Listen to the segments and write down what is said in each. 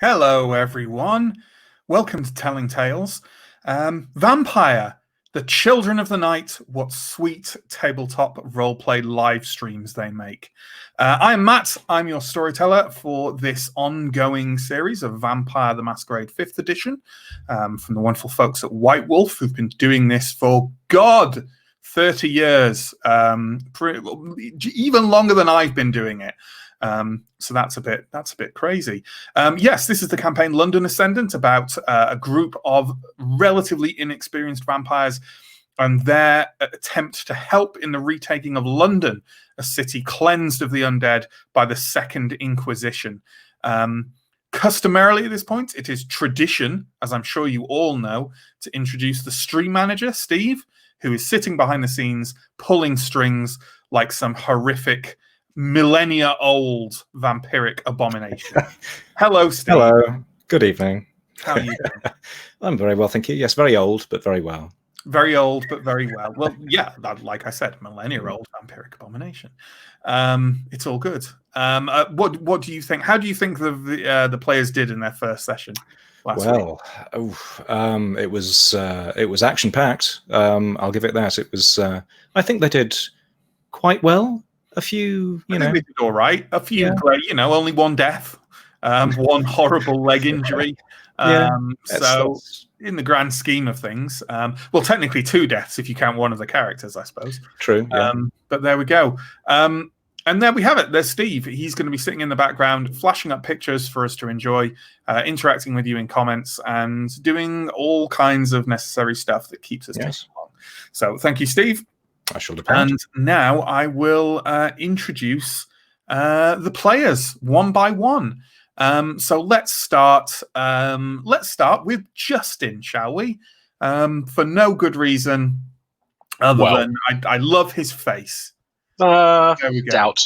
Hello, everyone. Welcome to Telling Tales. Vampire, the children of the night, what sweet tabletop roleplay live streams they make. I'm Matt. I'm your storyteller for this ongoing series of Vampire the Masquerade 5th edition from the wonderful folks at White Wolf, who've been doing this for, 30 years, even longer than I've been doing it. So that's a bit crazy. Yes, this is the campaign London Ascendant, about a group of relatively inexperienced vampires and their attempt to help in the retaking of London, a city cleansed of the undead by the Second Inquisition. Customarily at this point, it is tradition, as I'm sure you all know, to introduce the stream manager, Steve, who is sitting behind the scenes, pulling strings like some horrific millennia-old vampiric abomination. Hello, Steve. Hello. Good evening. How are you doing? I'm very well, thank you. Yes, very old, but very well. Very old, but very well. Well, yeah, like I said, millennia-old vampiric abomination. It's all good. What do you think? How do you think the players did in their first session last week? It was action-packed. I'll give it that. It was. I think they did quite well. A few, I think they did all right. A few great, only one death, one horrible leg injury. So in the grand scheme of things, well, technically 2 deaths if you count one of the characters, I suppose. True. Yeah. But there we go. And there we have it. There's Steve. He's going to be sitting in the background, flashing up pictures for us to enjoy, interacting with you in comments, and doing all kinds of necessary stuff that keeps us ticking along. So thank you, Steve. I shall depend. And now I will introduce the players one by one. So let's start. Let's start with Justin, shall we? For no good reason other than I love his face. There we go. Doubt.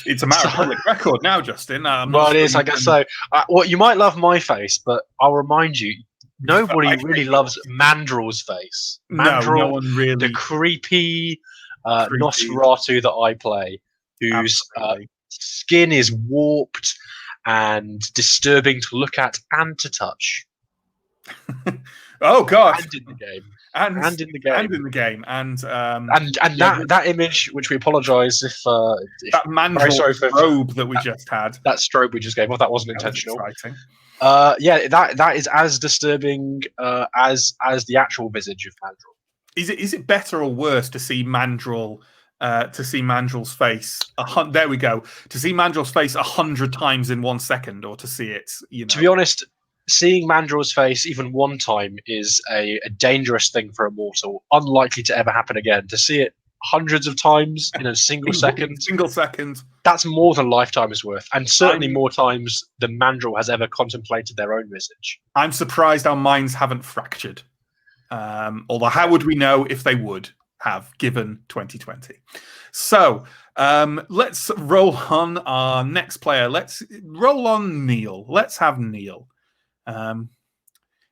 It's a matter of public record now, Justin. Well, it is. I guess so. Well, you might love my face, but I'll remind you. Nobody really loves Mandrel's face. Mandrel, no one really. The creepy Nosferatu that I play, whose skin is warped and disturbing to look at and to touch. Oh gosh! And in the game. And in the game. And that image, which we apologise if that Mandrel strobe that we just had. That strobe we just gave off, that wasn't intentional. That is as disturbing as the actual visage of Mandrel. Is it better or worse to see Mandrel Mandrel's face? There we go. To see Mandrel's face 100 times in 1 second, or to see it, To be honest, seeing Mandrel's face even one time is a dangerous thing for a mortal, unlikely to ever happen again. To see it hundreds of times in a single second. That's more than lifetime is worth, and certainly more times than Mandrel has ever contemplated their own visage. I'm surprised our minds haven't fractured. Although how would we know if they would have, given 2020? So let's roll on our next player. Let's roll on Neill. Let's have Neill.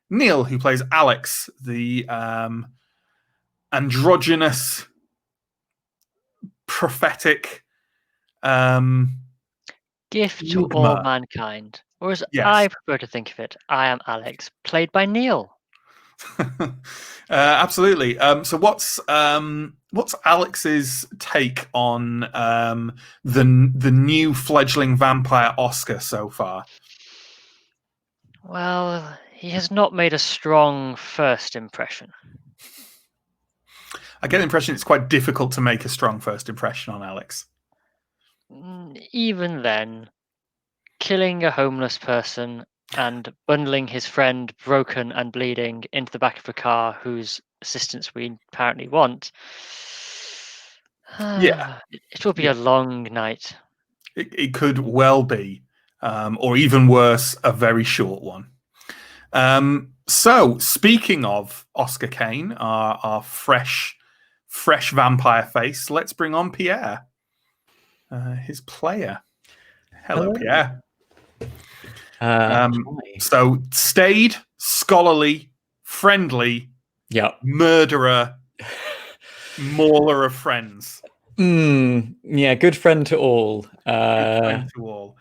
Neill, who plays Alex, the androgynous, prophetic gift to all mankind, or as I prefer to think of it, I am Alex, played by Neill. Absolutely. So what's Alex's take on the new fledgling vampire Oscar so far? Well, he has not made a strong first impression. I get the impression it's quite difficult to make a strong first impression on Alex. Even then, killing a homeless person and bundling his friend, broken and bleeding, into the back of a car whose assistance we apparently want. It will be a long night. It could well be, or even worse, a very short one. So, speaking of Oscar Kane, our fresh vampire face, let's bring on Pierre, his player. Hello. Pierre. So, staid, scholarly, friendly, murderer, mauler of friends. Good friend to all. Good friend to all.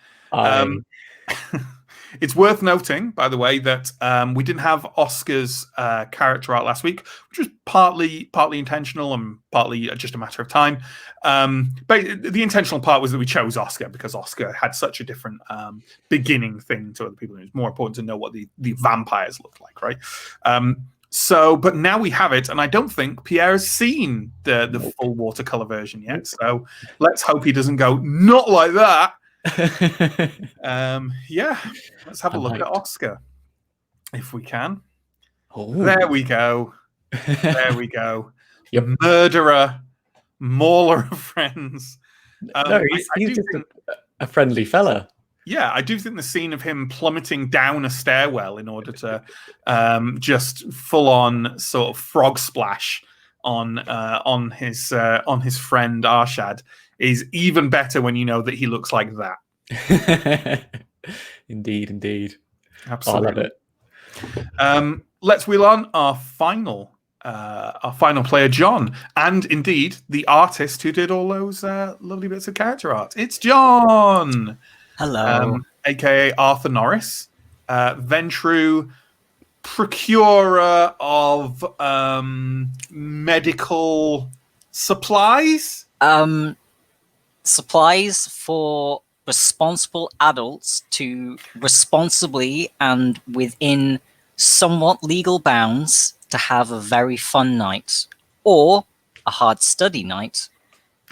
It's worth noting, by the way, that we didn't have Oscar's character art last week, which was partly intentional and partly just a matter of time. But the intentional part was that we chose Oscar because Oscar had such a different beginning thing to other people. It was more important to know what the vampires looked like, right? But now we have it, and I don't think Pierre has seen the full watercolor version yet. So let's hope he doesn't go, not like that. Let's have a look at Oscar if we can. There we go. Yep. Murderer, mauler of friends. No, he's just a friendly fella. Yeah, I do think the scene of him plummeting down a stairwell in order to just full on sort of frog splash on his friend Arshad is even better when you know that he looks like that. Indeed. Absolutely. I love it. Let's wheel on our final player, John, and indeed the artist who did all those lovely bits of character art. It's John. Hello. AKA Arthur Norris, Ventru, procurer of medical supplies. Supplies for responsible adults to responsibly and within somewhat legal bounds to have a very fun night, or a hard study night,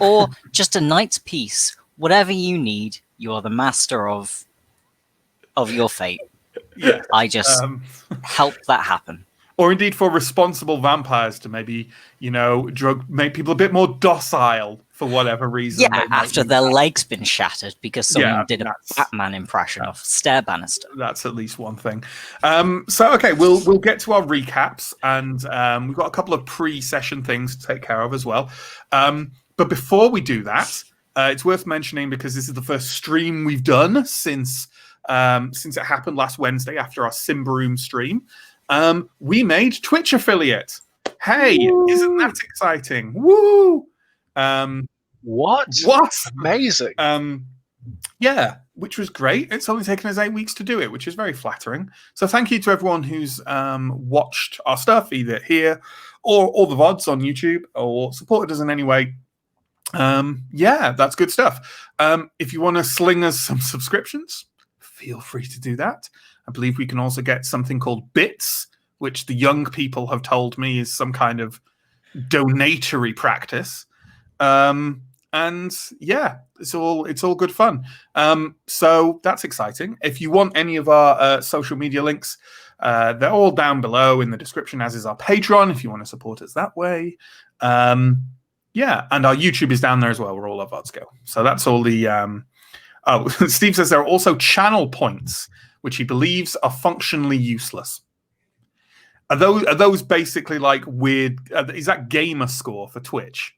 or just a night's peace. Whatever you need, you are the master of your fate. Yeah. I just help that happen. Or indeed for responsible vampires to maybe, make people a bit more docile for whatever reason. Yeah, after their leg's been shattered because someone did a Batman impression of Stair Bannister. That's at least one thing. Okay, we'll get to our recaps, and we've got a couple of pre-session things to take care of as well. But before we do that, it's worth mentioning, because this is the first stream we've done since it happened last Wednesday after our Simbroom stream. We made Twitch affiliate. Hey, Woo! Isn't that exciting? Woo! What? Amazing. Yeah, which was great. It's only taken us 8 weeks to do it, which is very flattering. So thank you to everyone who's watched our stuff, either here or the VODs on YouTube, or supported us in any way. That's good stuff. If you want to sling us some subscriptions, feel free to do that. I believe we can also get something called bits, which the young people have told me is some kind of donatory practice. It's all good fun. So that's exciting. If you want any of our social media links, they're all down below in the description, as is our Patreon, if you want to support us that way. And our YouTube is down there as well, where all our VODs go. So that's all the... Steve says there are also channel points, which he believes are functionally useless. Are those basically like weird... is that gamer score for Twitch?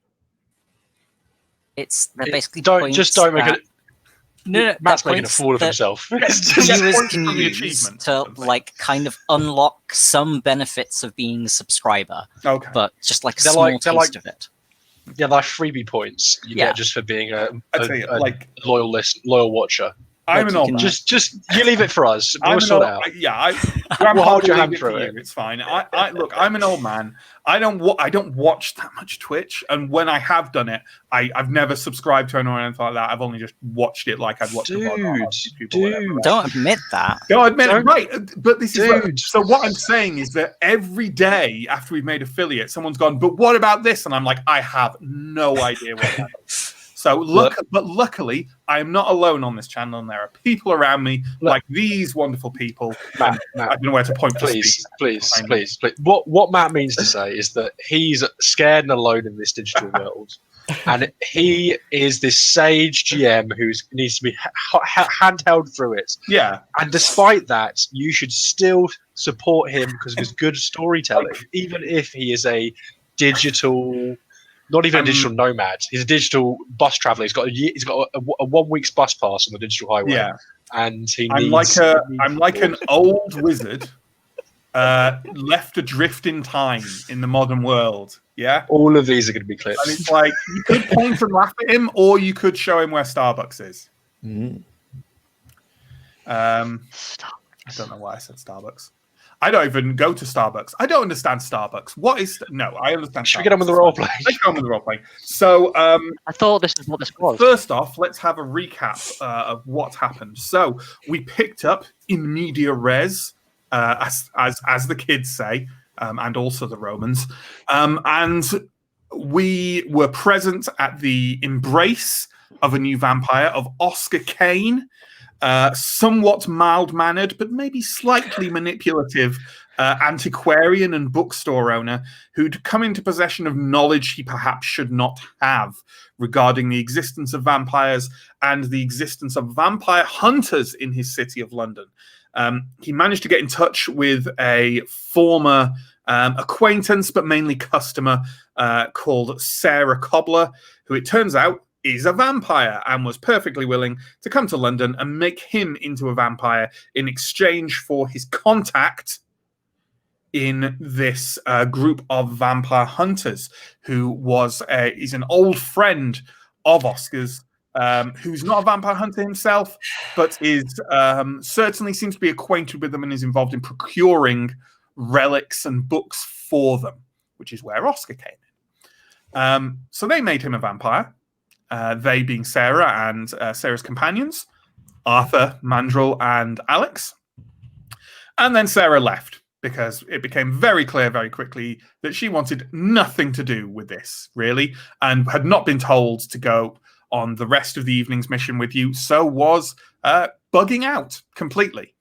They're basically don't make that, it. No, Matt's making a fool of himself. Viewers can use to kind of unlock some benefits of being a subscriber. Okay, but just like a small taste of it. Yeah, they're freebie points you get just for being a loyal watcher. I'm an old man. Just you leave it for us. We'll sort it out. We'll hold your hand through it. It's fine. Look, I'm an old man. I don't watch that much Twitch, and when I have done it, I've never subscribed to anyone or anything like that. I've only just watched it like I'd watch Dude, don't admit that. Don't admit it, right? But this is so. What I'm saying is that every day after we've made affiliate, someone's gone, but what about this? And I'm like, I have no idea what that is. So but luckily, I am not alone on this channel, and there are people around me like these wonderful people. Matt, I don't know where to point. Please. What Matt means to say is that he's scared and alone in this digital world, and he is this sage GM who needs to be handheld through it. Yeah. And despite that, you should still support him because of his good storytelling, even if he is a digital. Not even a digital nomad. He's a digital bus traveler. He's got a 1 week's bus pass on the digital highway. Yeah, and I'm like an old wizard left adrift in time in the modern world. Yeah, all of these are going to be clips. And it's like you could point and laugh at him, or you could show him where Starbucks is. Mm. I don't know why I said Starbucks. I don't even go to Starbucks. I don't understand Starbucks. What is... No, I understand Should Starbucks. we get on with the role play? Let's go on with the role play. So, I thought this is what this was. first off, let's have a recap of what happened. So, we picked up in media res, as the kids say, and also the Romans. And we were present at the embrace of a new vampire, of Oscar Kane, somewhat mild-mannered, but maybe slightly manipulative antiquarian and bookstore owner who'd come into possession of knowledge he perhaps should not have regarding the existence of vampires and the existence of vampire hunters in his city of London. He managed to get in touch with a former acquaintance, but mainly customer, called Sarah Cobbler, who it turns out is a vampire and was perfectly willing to come to London and make him into a vampire in exchange for his contact in this group of vampire hunters, who is an old friend of Oscar's, who's not a vampire hunter himself, but is certainly seems to be acquainted with them and is involved in procuring relics and books for them, which is where Oscar came in. So they made him a vampire. They being Sarah and Sarah's companions, Arthur, Mandrel, and Alex. And then Sarah left because it became very clear very quickly that she wanted nothing to do with this, really, and had not been told to go on the rest of the evening's mission with you, so was bugging out completely.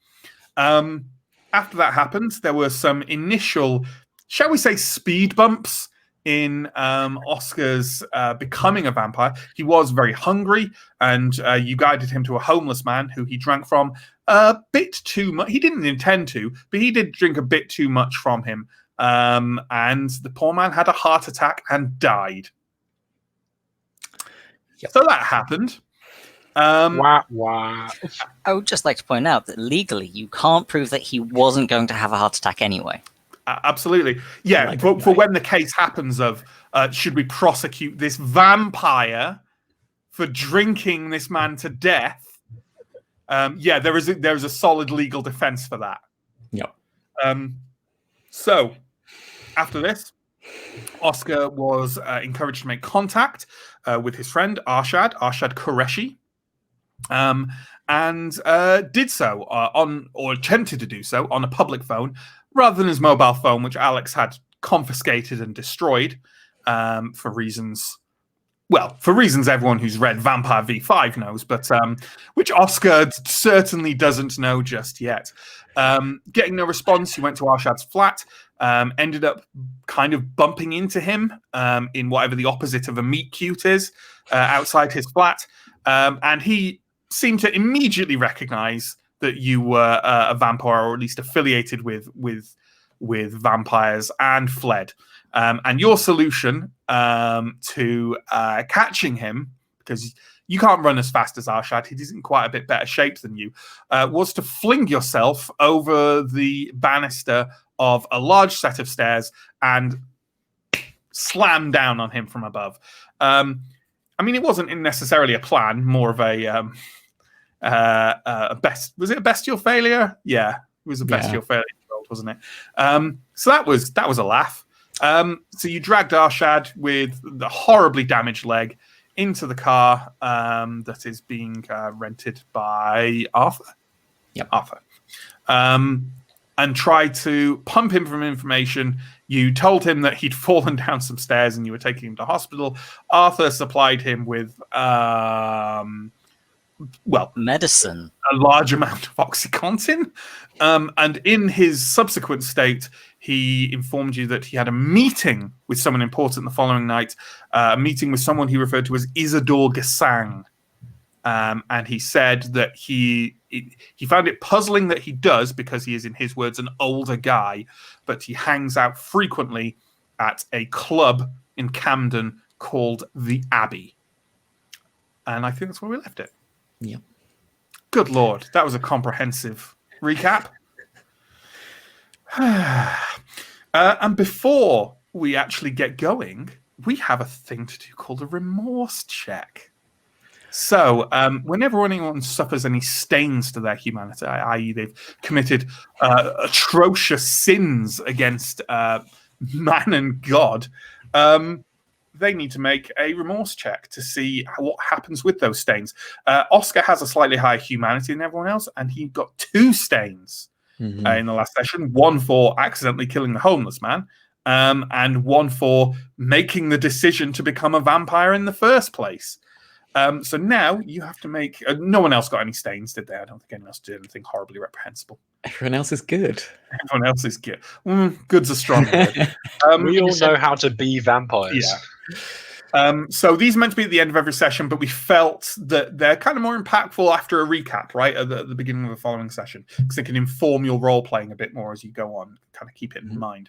After that happened, there were some initial, shall we say, speed bumps in Oscar's becoming a vampire. He was very hungry, and you guided him to a homeless man who he drank from a bit too much. He didn't intend to, but he did drink a bit too much from him. And the poor man had a heart attack and died. Yep. So that happened. Wah, wah. I would just like to point out that legally you can't prove that he wasn't going to have a heart attack anyway. Absolutely. Yeah, Like for when the case happens of should we prosecute this vampire for drinking this man to death, yeah, there is a solid legal defense for that. Yep. So after this, Oscar was encouraged to make contact with his friend Arshad Qureshi, and did so or attempted to do so on a public phone rather than his mobile phone, which Alex had confiscated and destroyed for reasons everyone who's read Vampire V5 knows, but which Oscar certainly doesn't know just yet. Getting no response, he went to Arshad's flat, ended up kind of bumping into him in whatever the opposite of a meet cute is outside his flat, and he seemed to immediately recognize that you were a vampire, or at least affiliated with vampires, and fled. And your solution to catching him, because you can't run as fast as Arshad, he's in quite a bit better shape than you, was to fling yourself over the banister of a large set of stairs and slam down on him from above. I mean, it wasn't necessarily a plan, more of a was it a bestial failure? Yeah, it was a bestial failure, wasn't it? So that was a laugh. So you dragged Arshad with the horribly damaged leg into the car that is being rented by Arthur. Yep. Arthur. And tried to pump him from information. You told him that he'd fallen down some stairs and you were taking him to hospital. Arthur supplied him with medicine, a large amount of OxyContin, and in his subsequent state, he informed you that he had a meeting with someone important the following night, a meeting with someone he referred to as Isidore Gassang, and he said that he found it puzzling that he does, because he is, in his words, an older guy, but he hangs out frequently at a club in Camden called the Abbey. And I think that's where we left it. Yep. Good Lord, that was a comprehensive recap. And before we actually get going, we have a thing to do called a remorse check. So, whenever anyone suffers any stains to their humanity, i.e., they've committed atrocious sins against man and God, they need to make a remorse check to see what happens with those stains. Oscar has a slightly higher humanity than everyone else, and he got 2 stains in the last session. 1 for accidentally killing the homeless man, and 1 for making the decision to become a vampire in the first place. So now you have to make... no one else got any stains, did they? I don't think anyone else did anything horribly reprehensible. Everyone else is good. Everyone else is good. Good's a strong word. We all know how to be vampires. Yeah. So these are meant to be at the end of every session, but we felt that they're kind of more impactful after a recap, right? At the beginning of the following session, because they can inform your role-playing a bit more as you go on, kind of keep it in mind.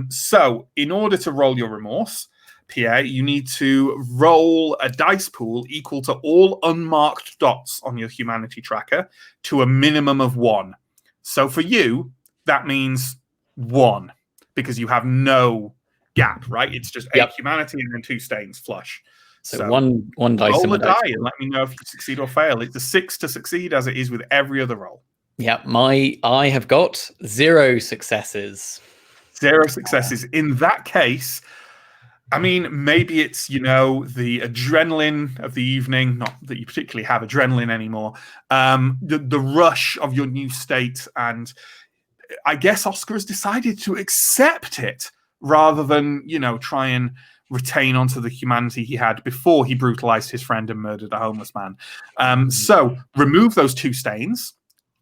So in order to roll your remorse, Pierre, you need to roll a dice pool equal to all unmarked dots on your humanity tracker to a minimum of 1. So for you, that means 1, because you have no gap, right? It's just 8 humanity and then 2 stains flush. So one dice. Roll a die and let me know if you succeed or fail. It's a 6 to succeed, as it is with every other roll. Yeah, I have got 0 successes. 0 successes. In that case, I mean, maybe it's, the adrenaline of the evening, not that you particularly have adrenaline anymore, the rush of your new state, and I guess Oscar has decided to accept it rather than, try and retain onto the humanity he had before he brutalized his friend and murdered a homeless man. So remove those 2 stains.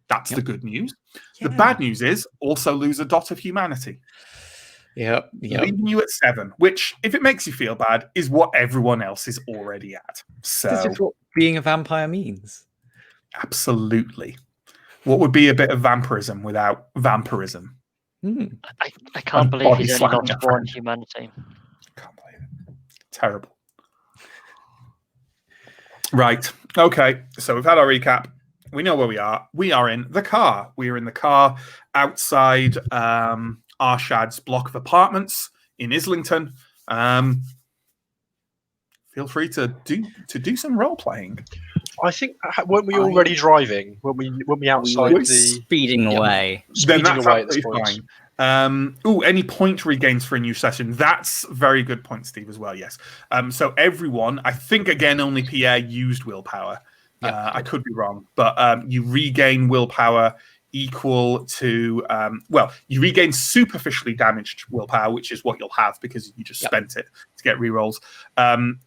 That's the good news. The bad news is also lose a dot of humanity. Yep. Leaving you at 7, which, if it makes you feel bad, is what everyone else is already at. So this is what being a vampire means. Absolutely. What would be a bit of vampirism without vampirism? I can't believe he's only lost 1 humanity. Can't believe it. Terrible. Right. Okay. So we've had our recap. We know where we are. We are in the car. We are in the car outside Arshad's block of apartments in Islington. Feel free to do some role playing. I think weren't we already driving when we outside we were the speeding away? Then that's away at this absolutely point. fine. Any point regains for a new session? That's a very good point, Steve, as well. Yes. So everyone, I think again, only Pierre used willpower. I could be wrong, but you regain willpower equal to you regain superficially damaged willpower, which is what you'll have because you just spent it to get rerolls.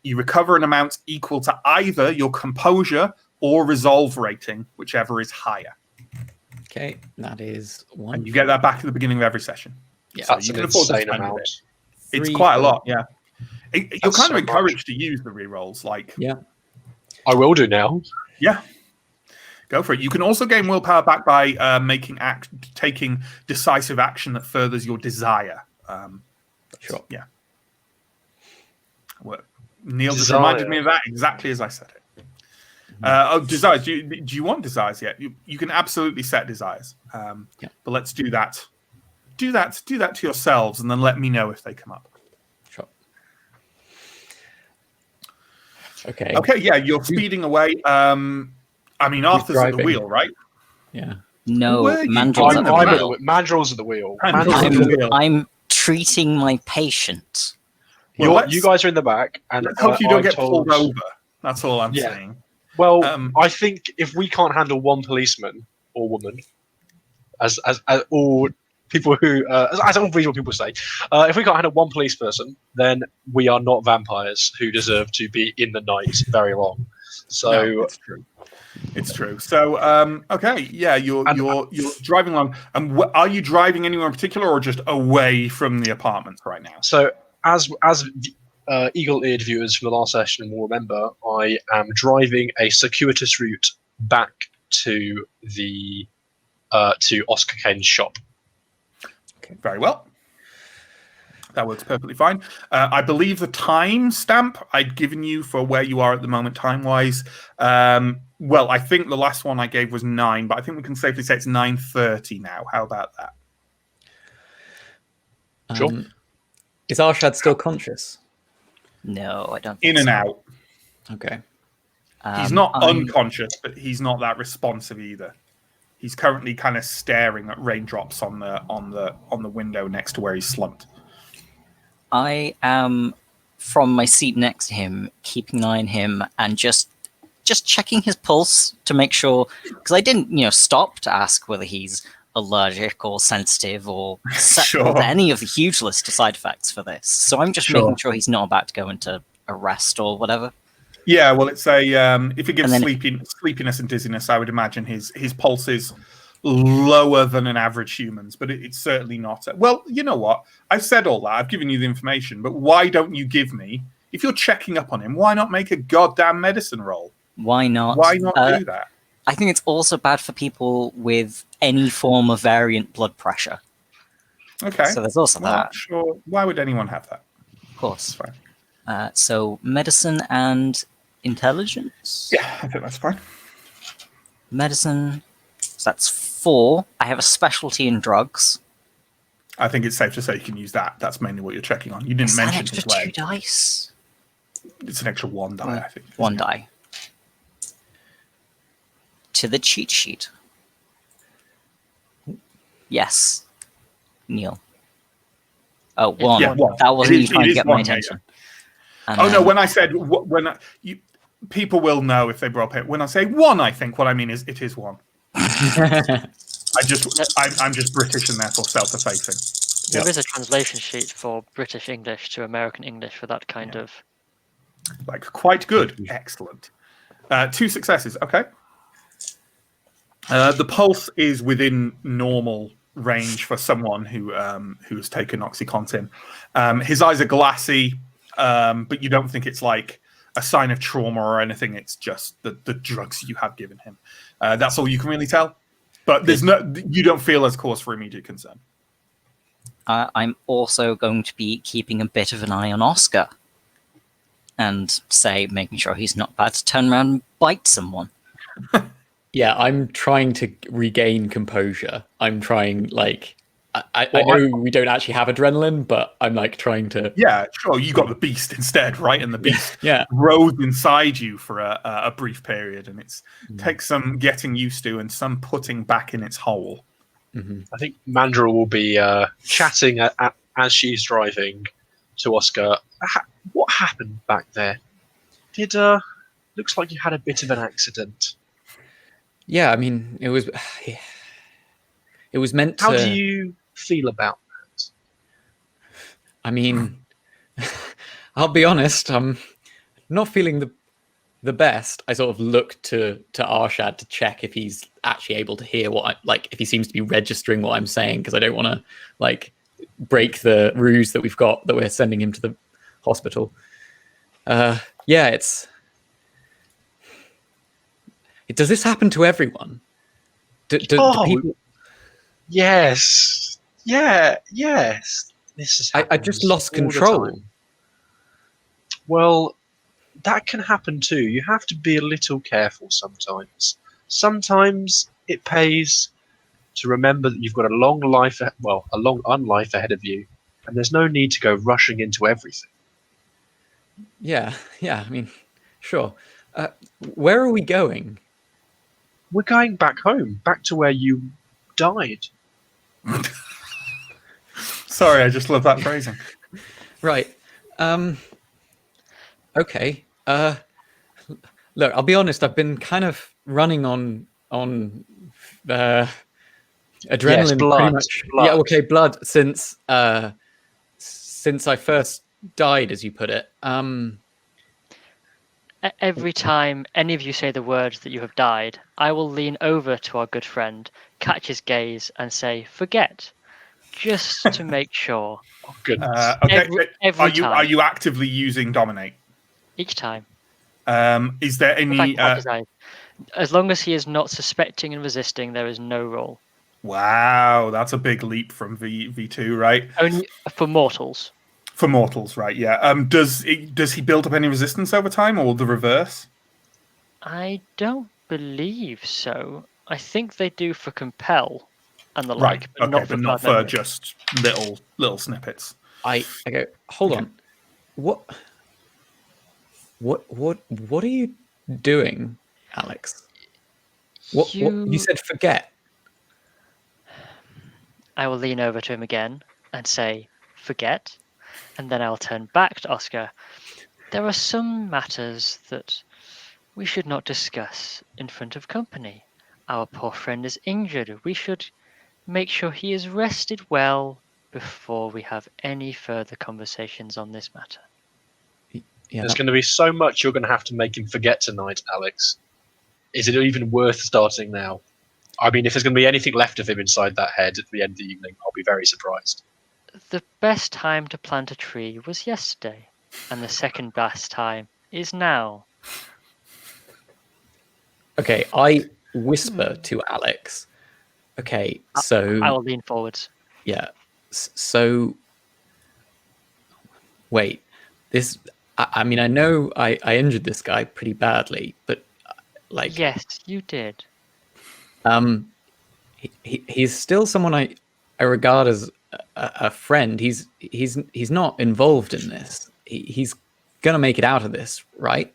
You recover an amount equal to either your composure or resolve rating, whichever is higher. Okay, that is 1. And you get that back at the beginning of every session. Yeah, so that's you an can afford to insane spend amount. it. It's 3, quite a 4. lot, yeah. You're That's kind of so encouraged to use the rerolls, I will do now. Yeah. Go for it. You can also gain willpower back by taking decisive action that furthers your desire. Sure. Yeah. Well, Neill just reminded me of that exactly as I said it. Desires. Do you want desires yet? You can absolutely set desires. But let's do that. Do that to yourselves, and then let me know if they come up. Sure. Okay. Okay. Yeah, you're speeding away. I mean, Arthur's at the wheel, right? Yeah. No, Mandrel's at the wheel. Mandrel's at the wheel. I'm treating my patient. You guys are in the back, and let's hope you don't get pulled over. That's all I'm saying. Well, I think if we can't handle 1 policeman or woman, as all people who, as all visual people say, if we can't handle 1 police person, then we are not vampires who deserve to be in the night very long. So no, it's true. It's true. So, okay, yeah, you're driving along. And are you driving anywhere in particular, or just away from the apartments right now? So, as eagle-eared viewers from the last session will remember, I am driving a circuitous route back to the to Oscar Kane's shop. Okay, very well. That works perfectly fine. I believe the time stamp I'd given you for where you are at the moment, time-wise. Well, I think the last one I gave was 9, but I think we can safely say it's 9:30 now. How about that? Sure. Is Arshad still conscious? No, I don't. In and out. Okay. He's not unconscious, but he's not that responsive either. He's currently kind of staring at raindrops on the window next to where he's slumped. I am from my seat next to him, keeping an eye on him, and just checking his pulse to make sure, because I didn't, stop to ask whether he's allergic or sensitive or susceptible to any of the huge list of side effects for this. So I'm just making sure he's not about to go into arrest or whatever. Yeah, well, it's a if it gives sleepiness and dizziness, I would imagine his pulse is lower than an average human's, but it's certainly not. Well, you know what? I've said all that. I've given you the information, but why don't you give me? If you're checking up on him, why not make a goddamn medicine roll? Why not? Why not do that? I think it's also bad for people with any form of variant blood pressure. Okay. So there's also that. Sure. Why would anyone have that? Of course. That's fine. So medicine and intelligence? Yeah, I think that's fine. Medicine. So that's 4. I have a specialty in drugs. I think it's safe to say you can use that. That's mainly what you're checking on. You didn't mention his leg. 2 dice? It's an extra 1 die, I think. 1 die. To the cheat sheet. Yes. Neill. Oh, 1. Yeah, 1. That wasn't you trying to get my attention. Yeah. No, when I said people will know if they brought it. When I say 1, I think what I mean is it is 1. I'm just British and therefore self-effacing. There is a translation sheet for British English to American English for that kind of. Like, quite good. Excellent. 2 successes. Okay. The pulse is within normal range for someone who has taken OxyContin. His eyes are glassy, but you don't think it's like a sign of trauma or anything. It's just the drugs you have given him. That's all you can really tell. But you don't feel as cause for immediate concern. I'm also going to be keeping a bit of an eye on Oscar and making sure he's not about to turn around and bite someone. Yeah, I'm trying to regain composure. I'm trying, I know we don't actually have adrenaline, but I'm trying to. Yeah, sure. You got the beast instead, right? And the beast rose inside you for a brief period, and it takes some getting used to and some putting back in its hole. Mm-hmm. I think Mandrill will be chatting as she's driving to Oscar. What happened back there? Looks like you had a bit of an accident. Yeah, I mean, it was meant to. How do you feel about that? I mean, I'll be honest, I'm not feeling the best. I sort of look to Arshad to check if he's actually able to hear what if he seems to be registering what I'm saying, because I don't want to break the ruse that we've got that we're sending him to the hospital. Does this happen to everyone? Do people? Yes. Yeah. Yes. This is. I just lost control. Well, that can happen too. You have to be a little careful sometimes. Sometimes it pays to remember that you've got a long unlife ahead of you, and there's no need to go rushing into everything. Yeah. I mean, sure. Where are we going? We're going back home, back to where you died. Sorry, I just love that phrasing. Right. Okay. Look, I'll be honest. I've been kind of running on adrenaline. Yes, blood. Pretty much. Blood. Yeah. Okay. Blood since I first died, as you put it. Every time any of you say the words that you have died, I will lean over to our good friend, catch his gaze, and say, "Forget," just to make sure. Oh, goodness. Okay. Every time. Are you actively using Dominate? Each time. Is there any? As long as he is not suspecting and resisting, there is no roll. Wow, that's a big leap from V2, right? Only for mortals. For mortals, right? Yeah. Does he build up any resistance over time, or the reverse? I don't believe so. I think they do for compel and the like, but not for just little snippets. I go. Hold on. What are you doing, Alex? What you said? Forget. I will lean over to him again and say, "Forget," and then I'll turn back to Oscar. "There are some matters that we should not discuss in front of company. Our poor friend is injured. We should make sure he is rested well before we have any further conversations on this matter." Yeah, There's going to be so much you're going to have to make him forget tonight, Alex. Is it even worth starting now? I mean, if there's going to be anything left of him inside that head at the end of the evening, I'll be very surprised. The best time to plant a tree was yesterday, and the second best time is now. okay. I whisper to Alex. Okay, so I will lean forwards. yeah. So wait, this. I mean, I know I injured this guy pretty badly, but like, Yes, you did. he's still someone I regard as a friend. He's not involved in this. He's gonna make it out of this, right?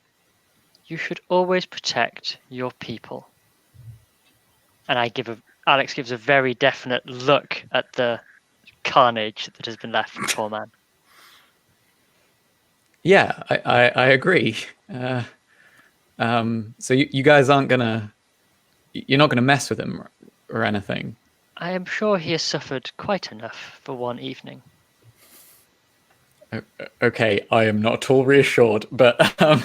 You should always protect your people. And Alex gives a very definite look at the carnage that has been left for the poor man. Yeah, I agree. So you guys aren't gonna, you're not gonna mess with him or anything. I am sure he has suffered quite enough for one evening. Okay, I am not at all reassured, but I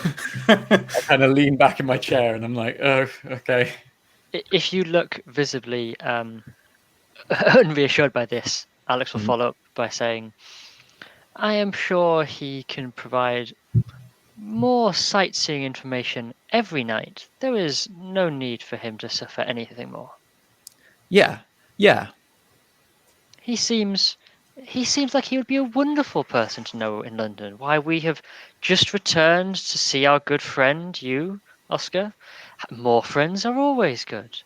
kind of lean back in my chair and I'm like, oh, okay. If you look visibly unreassured by this, Alex will follow up by saying, "I am sure he can provide more sightseeing information every night. There is no need for him to suffer anything more. Yeah. He seems like he would be a wonderful person to know in London. Why, we have just returned to see our good friend, you, Oscar. More friends are always good."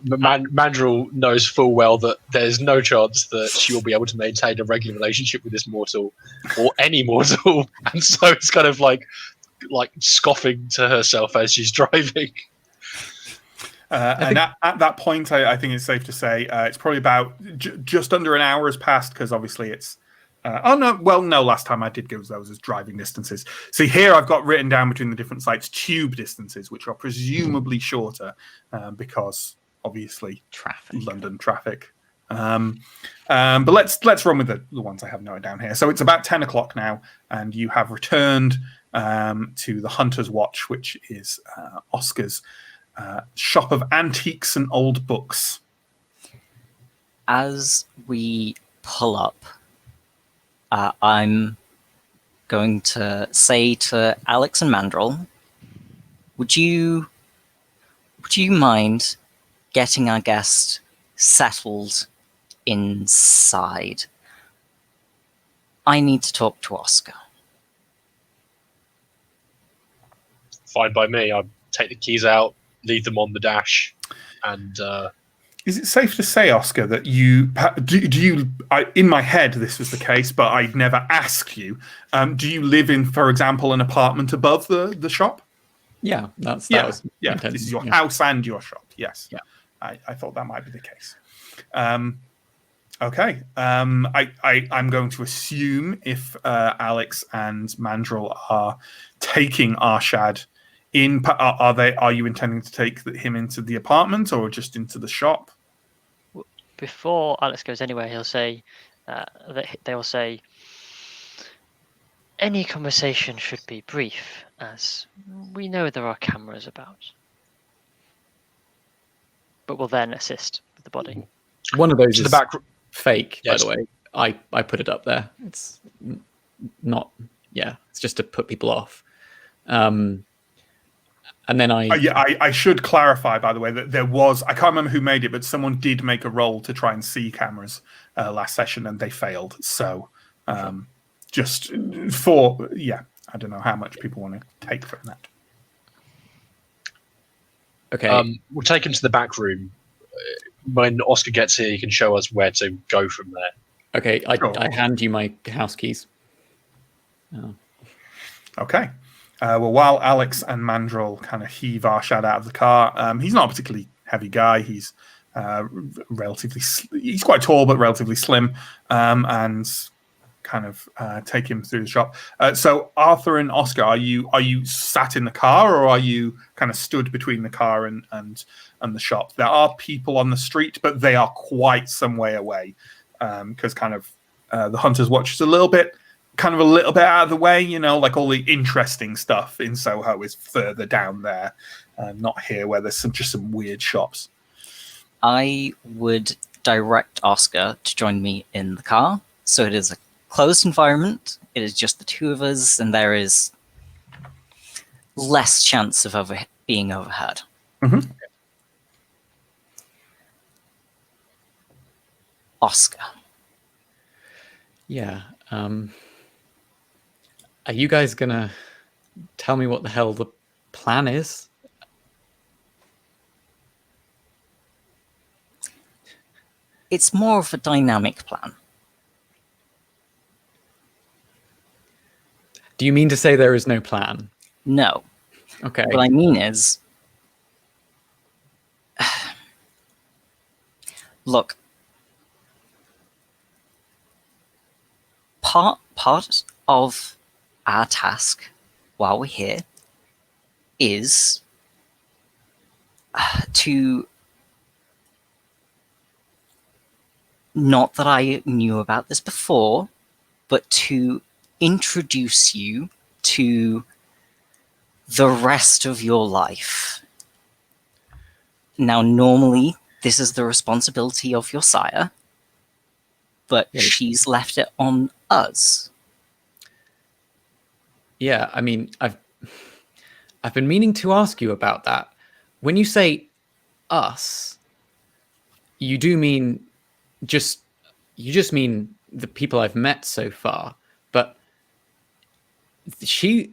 Mandrill knows full well that there's no chance that she will be able to maintain a regular relationship with this mortal or any mortal, and so it's kind of like scoffing to herself as she's driving. And at that point, I think it's safe to say it's probably about just under an hour has passed, because obviously it's last time I did give those as driving distances. See, here I've got written down between the different sites tube distances, which are presumably shorter because obviously London traffic. But let's run with the ones I have noted down here. So it's about 10 o'clock now, and you have returned to the Hunter's Watch, which is Oscar's shop of antiques and old books. As we pull up, I'm going to say to Alex and Mandrill, would you mind getting our guest settled inside? I need to talk to Oscar. Fine by me. I take the keys out, leave them on the dash, and is it safe to say, Oscar, that you in my head this was the case, but I'd never asked you, do you live in, for example, an apartment above the shop? Yeah, that was this is your house and your shop. Yes. Yeah. I thought that might be the case. Okay. I'm going to assume if Alex and Mandrill are taking Arshad in, are you intending to take him into the apartment or just into the shop? Before Alex goes anywhere, he'll say they will say, "Any conversation should be brief, as we know there are cameras about." But will then assist with the body. One of those to is the back. fake, Yes. by the way. I put it up there. It's not. Yeah, it's just to put people off. And then I should clarify, by the way, that there was, I can't remember who made it, but someone did make a roll to try and see cameras last session, and they failed. So just for, I don't know how much people want to take from that. Okay. We'll take him to the back room. When Oscar gets here, he can show us where to go from there. Okay, I hand you my house keys. Okay. Well, while Alex and Mandrel kind of heave Arshad out of the car, he's not a particularly heavy guy. He's he's quite tall but relatively slim, and kind of take him through the shop. So Arthur and Oscar, are you sat in the car, or are you kind of stood between the car and the shop? There are people on the street, but they are quite some way away, because kind of the Hunter's Watch is a little bit out of the way, like all the interesting stuff in Soho is further down there, not here where there's just some weird shops. I would direct Oscar to join me in the car. So it is a closed environment. It is just the two of us, and there is less chance of being overheard. Mm-hmm. Oscar. Yeah. Are you guys gonna tell me what the hell the plan is? It's more of a dynamic plan. Do you mean to say there is no plan? No. Okay. What I mean is, look, part of our task while we're here is to, not that I knew about this before, but to introduce you to the rest of your life. Now, normally, this is the responsibility of your sire, but she's left it on us. Yeah, I mean, I've been meaning to ask you about that. When you say us, you do mean you just mean the people I've met so far, but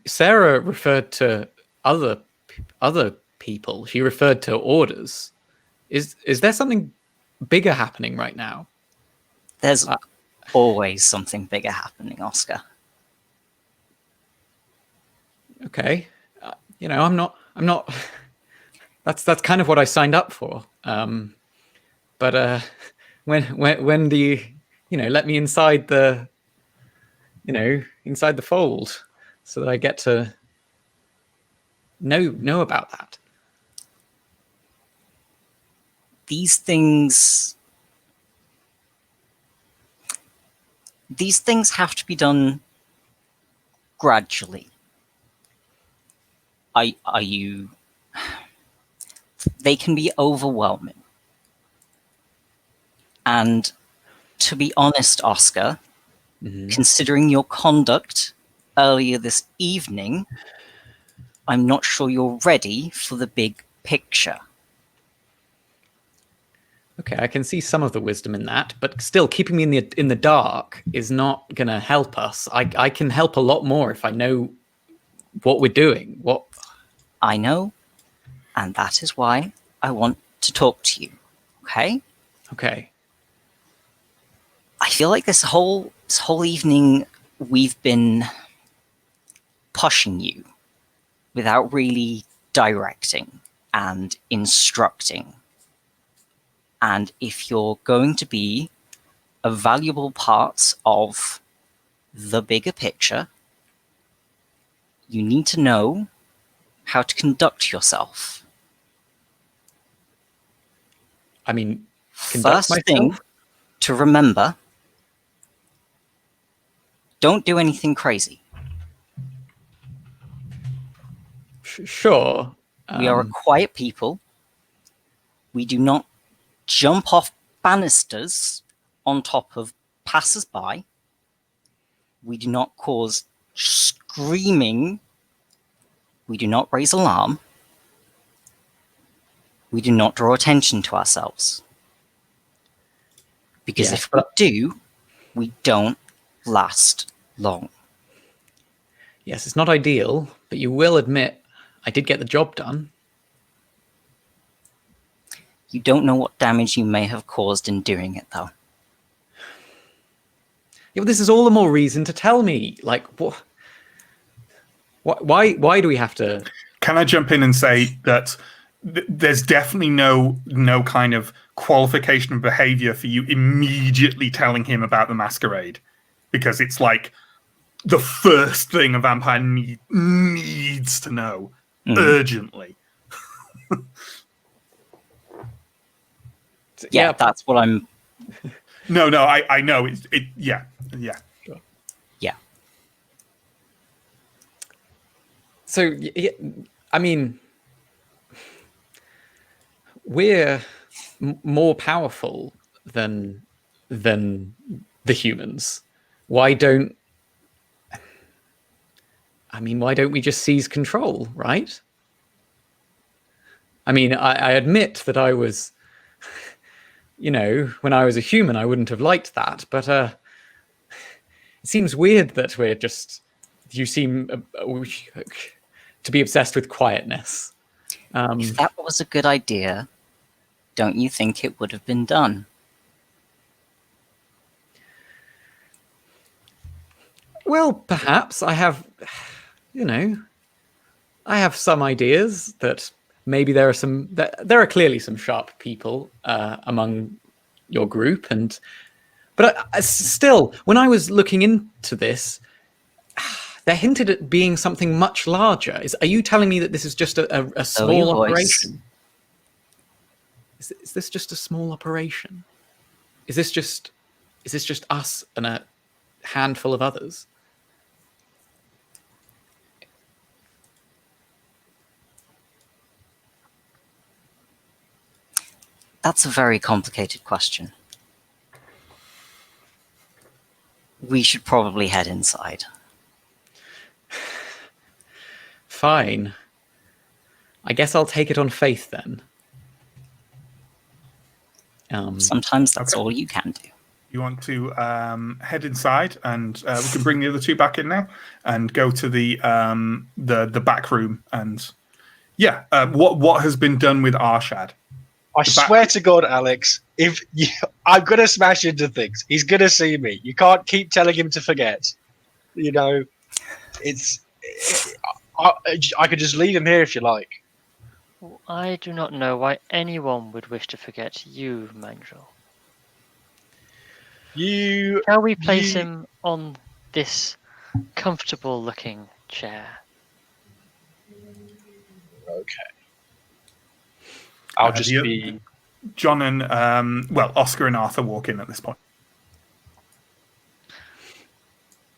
Sarah referred to other people. She referred to orders. Is there something bigger happening right now? There's always something bigger happening, Oscar. Okay, I'm not. That's kind of what I signed up for. But when do you let me inside the fold so that I get to know about that? These things have to be done gradually. They can be overwhelming. And to be honest, Oscar, considering your conduct earlier this evening, I'm not sure you're ready for the big picture. Okay, I can see some of the wisdom in that, but still, keeping me in the dark is not going to help us. I can help a lot more if I know what we're doing. What I know, and that is why I want to talk to you. Okay? Okay. I feel like this whole evening we've been pushing you without really directing and instructing. And if you're going to be a valuable part of the bigger picture, you need to know how to conduct yourself. I mean, first thing to remember, don't do anything crazy. Sure. We are a quiet people. We do not jump off banisters on top of passers-by. We do not cause screaming. We do not raise alarm. We do not draw attention to ourselves. Because if we do, we don't last long. Yes, it's not ideal, but you will admit I did get the job done. You don't know what damage you may have caused in doing it, though. Yeah, but this is all the more reason to tell me. Like, what? Why do we have to? Can I jump in and say that there's definitely no kind of qualification of behavior for you immediately telling him about the masquerade, because it's like the first thing a vampire needs to know urgently. Yeah, that's what I'm. No, I know it. Yeah. Sure. Yeah. So, I mean, we're more powerful than the humans. Why don't we just seize control, right? I mean, I admit that I was, when I was a human, I wouldn't have liked that, but it seems weird that you seem to be obsessed with quietness. If that was a good idea, don't you think it would have been done? Well, perhaps I have, I have some ideas that maybe there are clearly some sharp people among your group, but still, when I was looking into this, they hinted at being something much larger. Are you telling me that this is just a small operation? Is this just a small operation? Is this just us and a handful of others? That's a very complicated question. We should probably head inside. Fine. I guess I'll take it on faith then. Sometimes that's all you can do. You want to head inside, and we can bring the other two back in now, and go to the back room. And what has been done with Arshad? I swear to God, Alex, I'm gonna smash into things. He's gonna see me. You can't keep telling him to forget. I could just leave him here if you like. I do not know why anyone would wish to forget you, Mandrill. Shall we place him on this comfortable-looking chair? Okay. I'll just be... John and, Oscar and Arthur walk in at this point.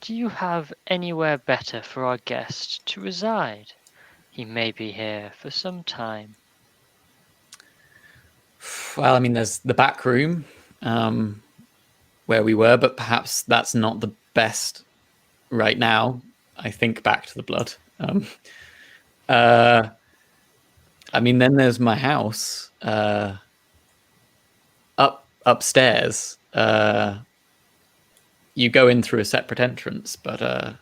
Do you have anywhere better for our guest to reside? He may be here for some time. Well, I mean, there's the back room where we were, but perhaps that's not the best right now. I think back to the blood. I mean, then there's my house upstairs. You go in through a separate entrance, but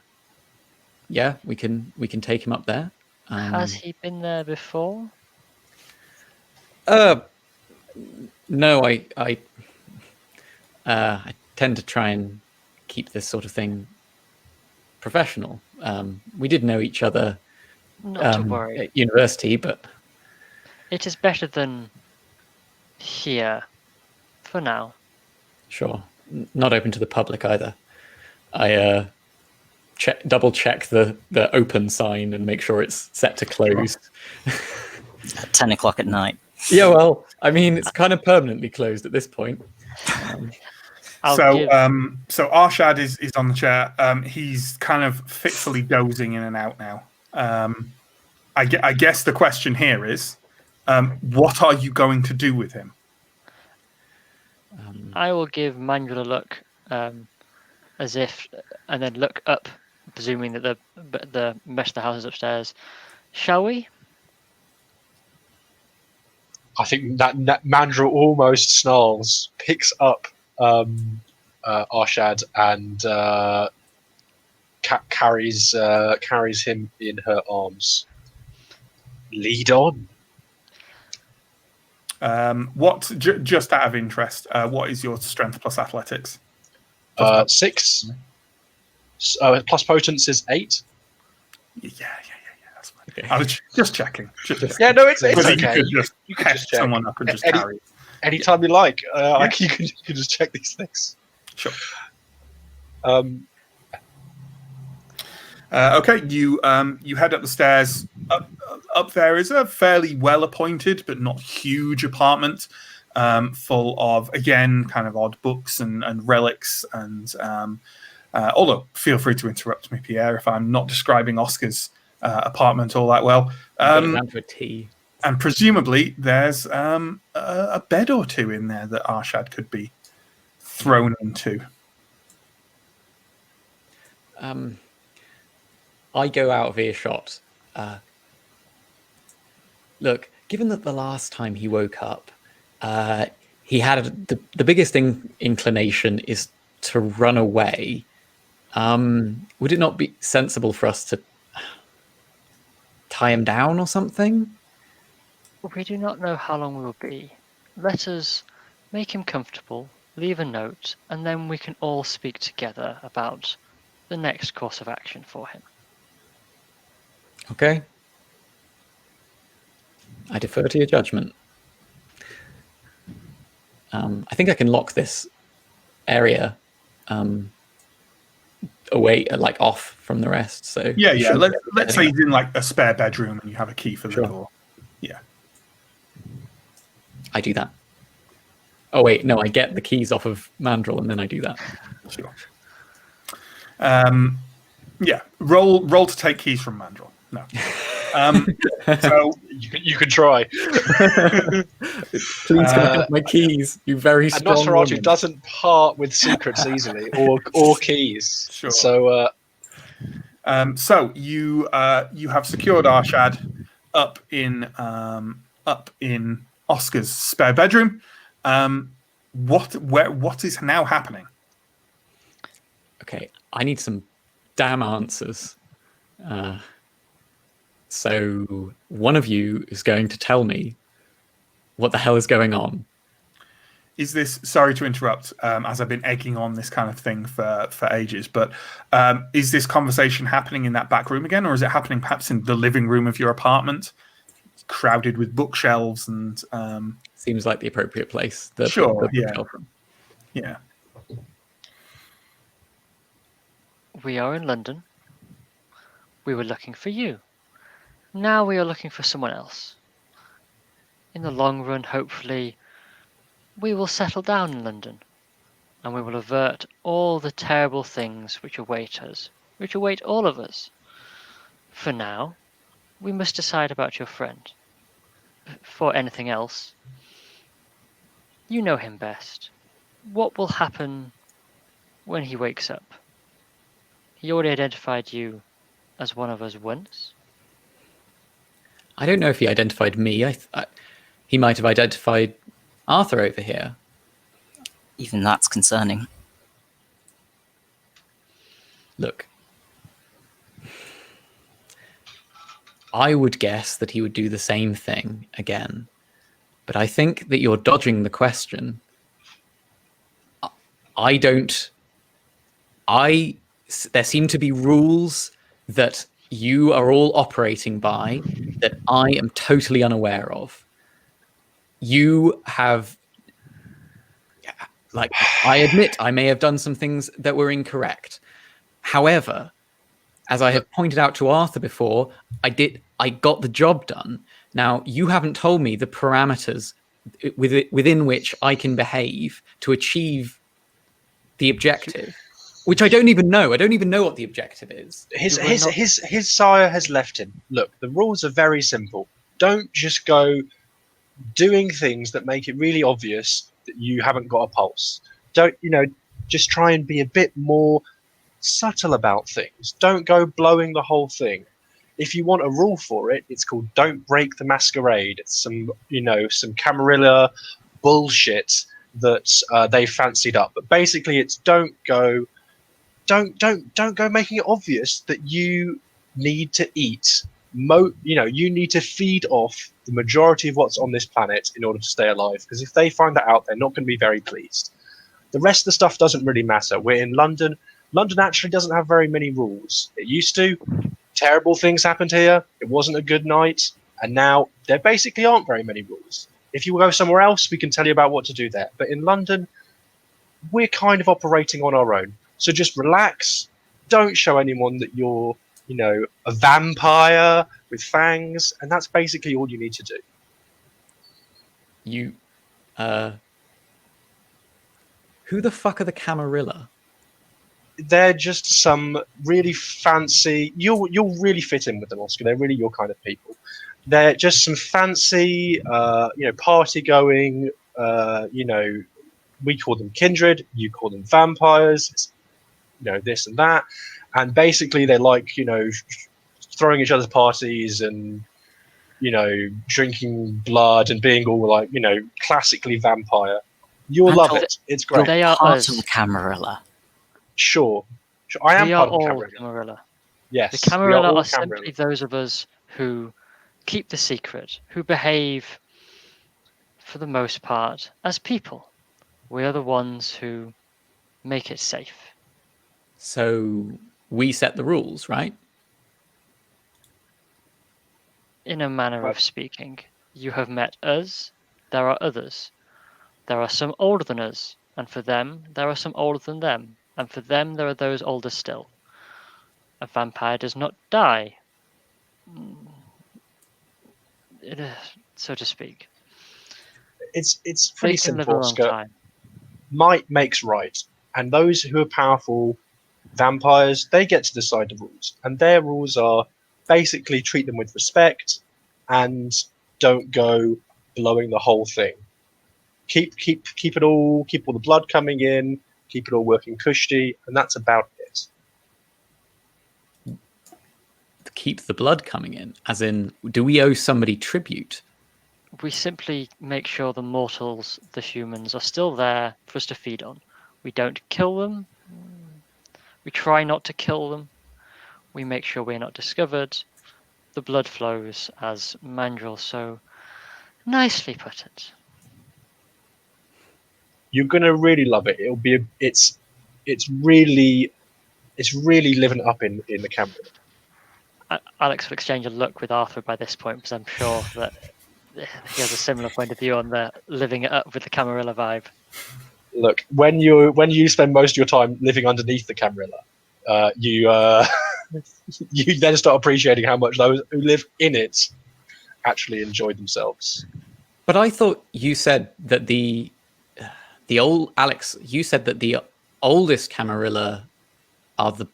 yeah, we can take him up there. Has he been there before? No, I tend to try and keep this sort of thing professional. We did know each other Not to worry. at university, but it is better than here for now. Sure. Not open to the public either. I double check the open sign and make sure it's set to closed. At 10 o'clock at night. Yeah, well, I mean, it's kind of permanently closed at this point. So Arshad is on the chair. He's kind of fitfully dozing in and out now. I guess the question here is, what are you going to do with him? I will give Manuel a look, as if, and then look up, presuming that the rest of the house is upstairs. Shall we? I think that Mandrill almost snarls, picks up Arshad and carries him in her arms. Lead on. Just out of interest, what is your strength plus athletics? 6. Plus potence is 8. That's fine. Okay. I was just checking. Just checking. Yeah, no, it's Whether okay. You could just check someone up and just carry it. Anytime you like. You can just check these things. Sure. Okay, you head up the stairs. Up there is a fairly well-appointed but not huge apartment, full of, again, kind of odd books and relics. And although, feel free to interrupt me, Pierre, if I'm not describing Oscar's apartment all that well. Down to a T. And presumably there's a bed or two in there that Arshad could be thrown into. I go out of earshot. Look, given that the last time he woke up, he had the biggest inclination is to run away. Would it not be sensible for us to tie him down or something? We do not know how long we will be. Let us make him comfortable, leave a note, and then we can all speak together about the next course of action for him. Okay. I defer to your judgment. I think I can lock this area away, like off from the rest. So yeah. Let's say he's in like a spare bedroom and you have a key for the door. Yeah. I do that. Oh wait, no, I get the keys off of Mandrill and then I do that. Sure. Yeah. Roll to take keys from Mandrill. No. So you can try. Please can I have my keys? You very strong. And Nosferatu doesn't part with secrets easily, or keys. Sure. So, so you have secured Arshad up in Oscar's spare bedroom. What is now happening? Okay, I need some damn answers. So one of you is going to tell me what the hell is going on. Is this, sorry to interrupt, as I've been egging on this kind of thing for ages, but is this conversation happening in that back room again, or is it happening perhaps in the living room of your apartment, crowded with bookshelves and... Seems like the appropriate place. Sure, yeah. Yeah. We are in London. We were looking for you. Now we are looking for someone else. In the long run, hopefully, we will settle down in London, and we will avert all the terrible things which await us, which await all of us. For now, we must decide about your friend. For anything else, you know him best. What will happen when he wakes up? He already identified you as one of us once. I don't know if he identified me. He might have identified Arthur over here. Even that's concerning. Look, I would guess that he would do the same thing again. But I think that you're dodging the question. There seem to be rules that you are all operating by that I am totally unaware of. You have, like, I admit I may have done some things that were incorrect. However, as I have pointed out to Arthur before, I got the job done. Now, you haven't told me the parameters within which I can behave to achieve the objective, which I don't even know. I don't even know what the objective is. His sire has left him. Look, the rules are very simple. Don't just go doing things that make it really obvious that you haven't got a pulse. Don't, just try and be a bit more subtle about things. Don't go blowing the whole thing. If you want a rule for it, it's called "Don't break the masquerade." It's some Camarilla bullshit that they fancied up. But basically, it's don't go making it obvious that you need to eat. You need to feed off the majority of what's on this planet in order to stay alive. Because if they find that out, they're not going to be very pleased. The rest of the stuff doesn't really matter. We're in London. London actually doesn't have very many rules. It used to. terrible things happened here. It wasn't a good night, and now there basically aren't very many rules. If you go somewhere else, we can tell you about what to do there. But in London, we're kind of operating on our own. So just relax. Don't show anyone that you're, a vampire with fangs, and that's basically all you need to do. You, who the fuck are the Camarilla? They're just some really fancy. You'll really fit in with them, Oscar. They're really your kind of people. They're just some fancy, party going. We call them kindred. You call them vampires. It's, this and that, and basically they like throwing each other's parties and drinking blood and being all like classically vampire. You'll love it. It's great. They are Part us. of the Camarilla. Sure. I am We part are of the all Camarilla. Camarilla. Yes, The we Camarilla all are Camarilla. simply those of us who keep the secret, who behave, for the most part, as people. We are the ones who make it safe. So we set the rules, right? In a manner of speaking, you have met us, there are others. There are some older than us, and for them, there are some older than them, and for them, there are those older still. A vampire does not die, so to speak. It's They pretty can live simple, a long Oscar. time. Might makes right, and those who are powerful vampires, they get to decide the rules, and their rules are basically treat them with respect and don't go blowing the whole thing. Keep all the blood coming in, keep it all working cushy, and that's about it. Keep the blood coming in, as in, do we owe somebody tribute? We simply make sure the mortals, the humans, are still there for us to feed on. We don't kill them. We try not to kill them. We make sure we're not discovered. The blood flows, as Mandrill so nicely put it. You're gonna really love it. It's really living up in the camera. Alex will exchange a look with Arthur by this point, because I'm sure that he has a similar point of view on the living it up with the Camarilla vibe. Look, when you spend most of your time living underneath the Camarilla, you then start appreciating how much those who live in it actually enjoy themselves. But I thought you said that the old Alex. You said that the oldest Camarilla are the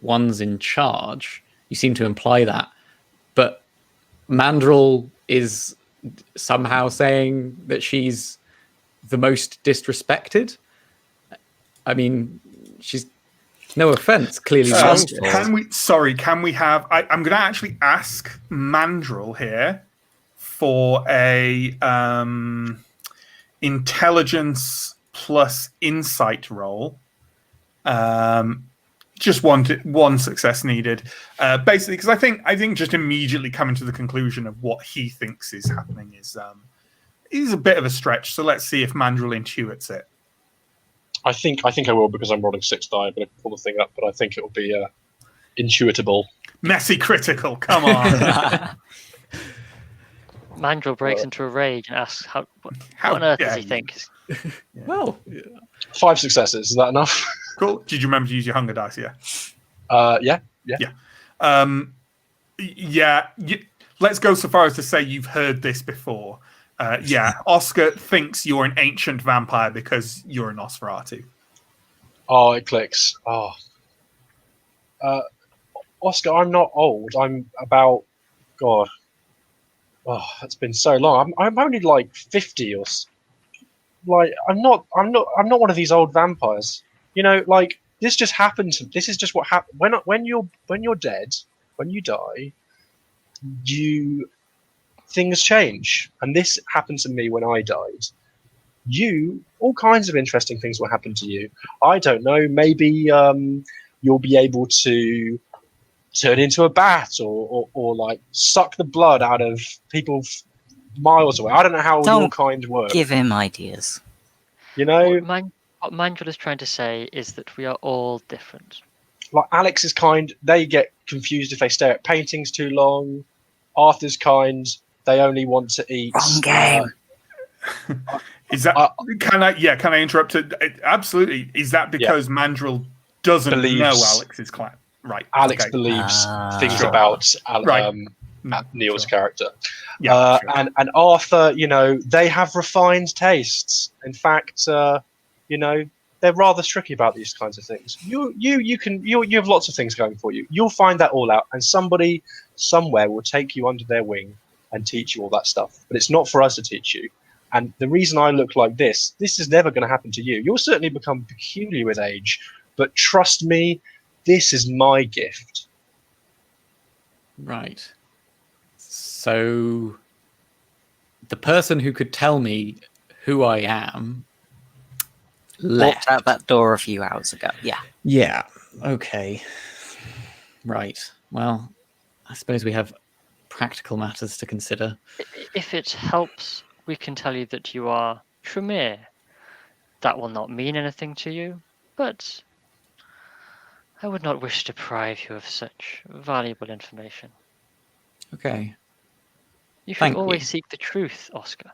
ones in charge. You seem to imply that, but Mandrill is somehow saying that she's the most disrespected. I mean, she's, no offense, clearly. Can we have? I'm going to actually ask Mandrill here for a intelligence plus insight roll. Just one success needed, basically, because I think just immediately coming to the conclusion of what he thinks is happening is a bit of a stretch. So let's see if Mandrill intuits it. I think I will, because I'm rolling 6 die. I'm going to pull the thing up, but I think it will be intuitable. Messy critical, come on. Mandrill breaks into a rage and asks, "How on earth does he think?" Well, 5 successes. Is that enough? Cool. Did you remember to use your hunger dice? Yeah. Yeah. Let's go so far as to say you've heard this before. Oscar thinks you're an ancient vampire because you're a Nosferatu. Oh, it clicks. Oh. Oscar, I'm not old. I'm about, God. Oh, it's been so long. I'm only like 50 or like I'm not one of these old vampires. Like this just happened to. This is just what happened when you're dead, when you die, things change, and this happened to me when I died. All kinds of interesting things will happen to you. I don't know. Maybe you'll be able to turn into a bat, or like suck the blood out of people miles away. I don't know how your kind works. Give him ideas. What Mandrill is trying to say is that we are all different. Like Alex's kind, they get confused if they stare at paintings too long. Arthur's kind, they only want to eat. Wrong game. Is that can I interrupt it? Absolutely. Is that because Mandrill doesn't know Alex's clan? Right. Alex believes things about Neill's character. Yeah, and Arthur, they have refined tastes. In fact, they're rather tricky about these kinds of things. You have lots of things going for you. You'll find that all out, and somebody somewhere will take you under their wing and teach you all that stuff. But it's not for us to teach you. And the reason I look like this is never going to happen to you. You'll certainly become peculiar with age, but trust me, this is my gift. Right. So the person who could tell me who I am walked out that door a few hours ago. Yeah. Yeah. Okay. Right. Well, I suppose we have practical matters to consider. If it helps, we can tell you that you are Tremere. That will not mean anything to you, but I would not wish to deprive you of such valuable information. Okay. You should Thank always you. seek the truth, Oscar.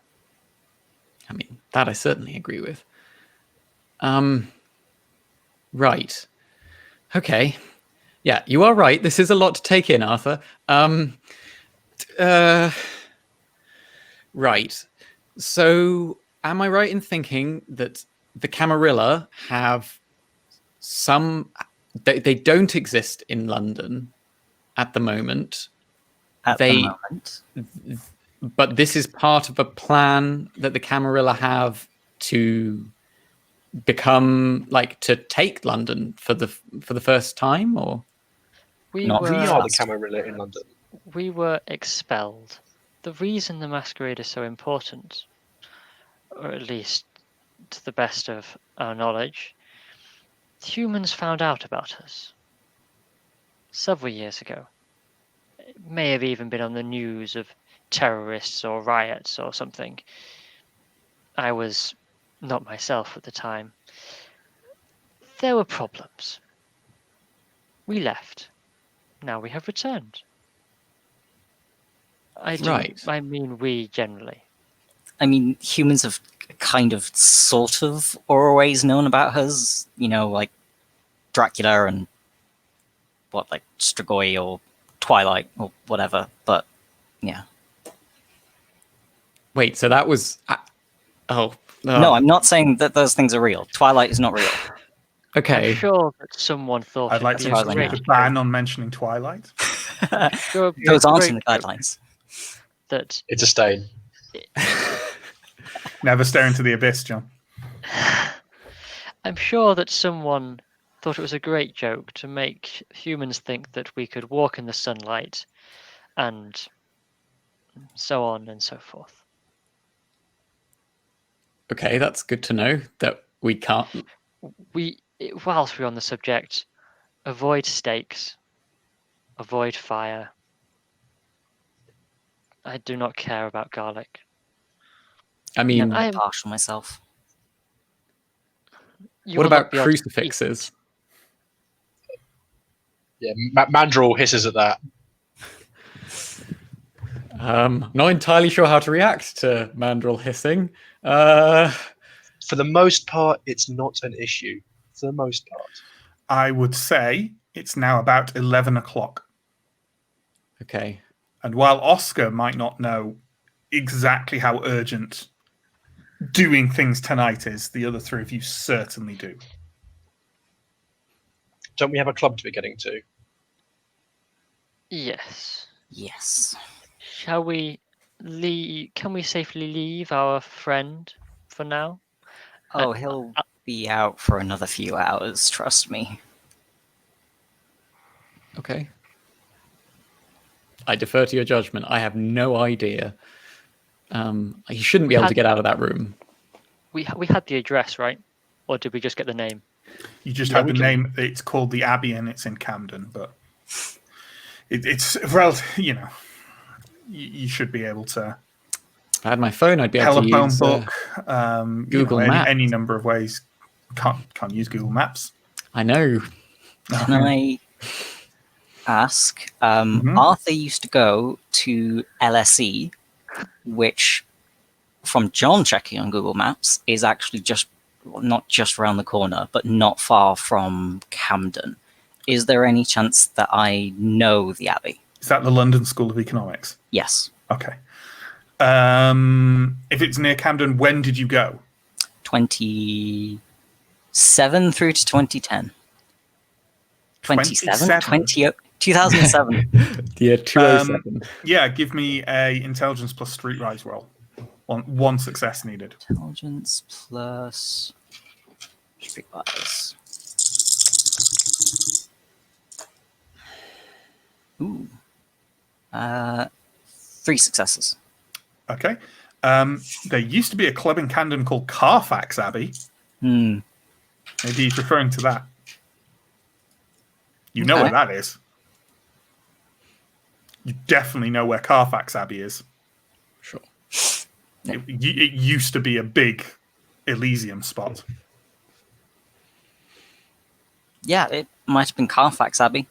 I mean, that I certainly agree with. Right. Okay. Yeah, you are right. This is a lot to take in, Arthur. Right. So, am I right in thinking that the Camarilla have some... They don't exist in London at the moment. At the moment. But this is part of a plan that the Camarilla have to become, to take London for the first time, or? We are the Camarilla in London. We were expelled. The reason the Masquerade is so important, or at least to the best of our knowledge, humans found out about us several years ago. It may have even been on the news of terrorists or riots or something. I was not myself at the time. There were problems. We left. Now we have returned. I mean we generally. I mean, humans have kind of, sort of, always known about us. Like Dracula and Strigoi or Twilight or whatever. But yeah. Wait, so that was... No, I'm not saying that those things are real. Twilight is not real. Okay. I'm sure that someone thought I'd like to make a ban on mentioning Twilight. Those aren't in the guidelines. That it's a stain. Never stare into the abyss, John. I'm sure that someone thought it was a great joke to make humans think that we could walk in the sunlight and so on and so forth. Okay, that's good to know that we can't... Whilst we're on the subject, avoid stakes, avoid fire. I do not care about garlic. I mean... I'm partial myself. What about crucifixes? Yeah, Mandrill hisses at that. Not entirely sure how to react to Mandrill hissing. For the most part, it's not an issue. For the most part. I would say it's now about 11 o'clock. Okay. And while Oscar might not know exactly how urgent doing things tonight is, the other three of you certainly do. Don't we have a club to be getting to? Yes. Yes. Shall we leave? Can we safely leave our friend for now? Oh, he'll be out for another few hours, trust me. Okay. I defer to your judgment. I have no idea. He shouldn't be able to get out of that room. We had the address, right? Or did we just get the name? You just have the name. It's called the Abbey and it's in Camden, but it's well, you should be able to. If I had my phone, I'd be able to use book, Google Maps. Any number of ways. Can't use Google Maps. I know. Can I ask. Mhm. Arthur used to go to LSE, which, from John checking on Google Maps, is actually not just around the corner, but not far from Camden. Is there any chance that I know the Abbey? Is that the London School of Economics? Yes. Okay. If it's near Camden, when did you go? 27 through to 2010. 27? 2007. Yeah, 207. Yeah, give me a intelligence plus streetwise roll. One success needed. Intelligence plus streetwise. Ooh. 3 successes. Okay. There used to be a club in Camden called Carfax Abbey. Maybe he's referring to that. You know where that is. You definitely know where Carfax Abbey is. Sure. It used to be a big Elysium spot. Yeah, it might have been Carfax Abbey.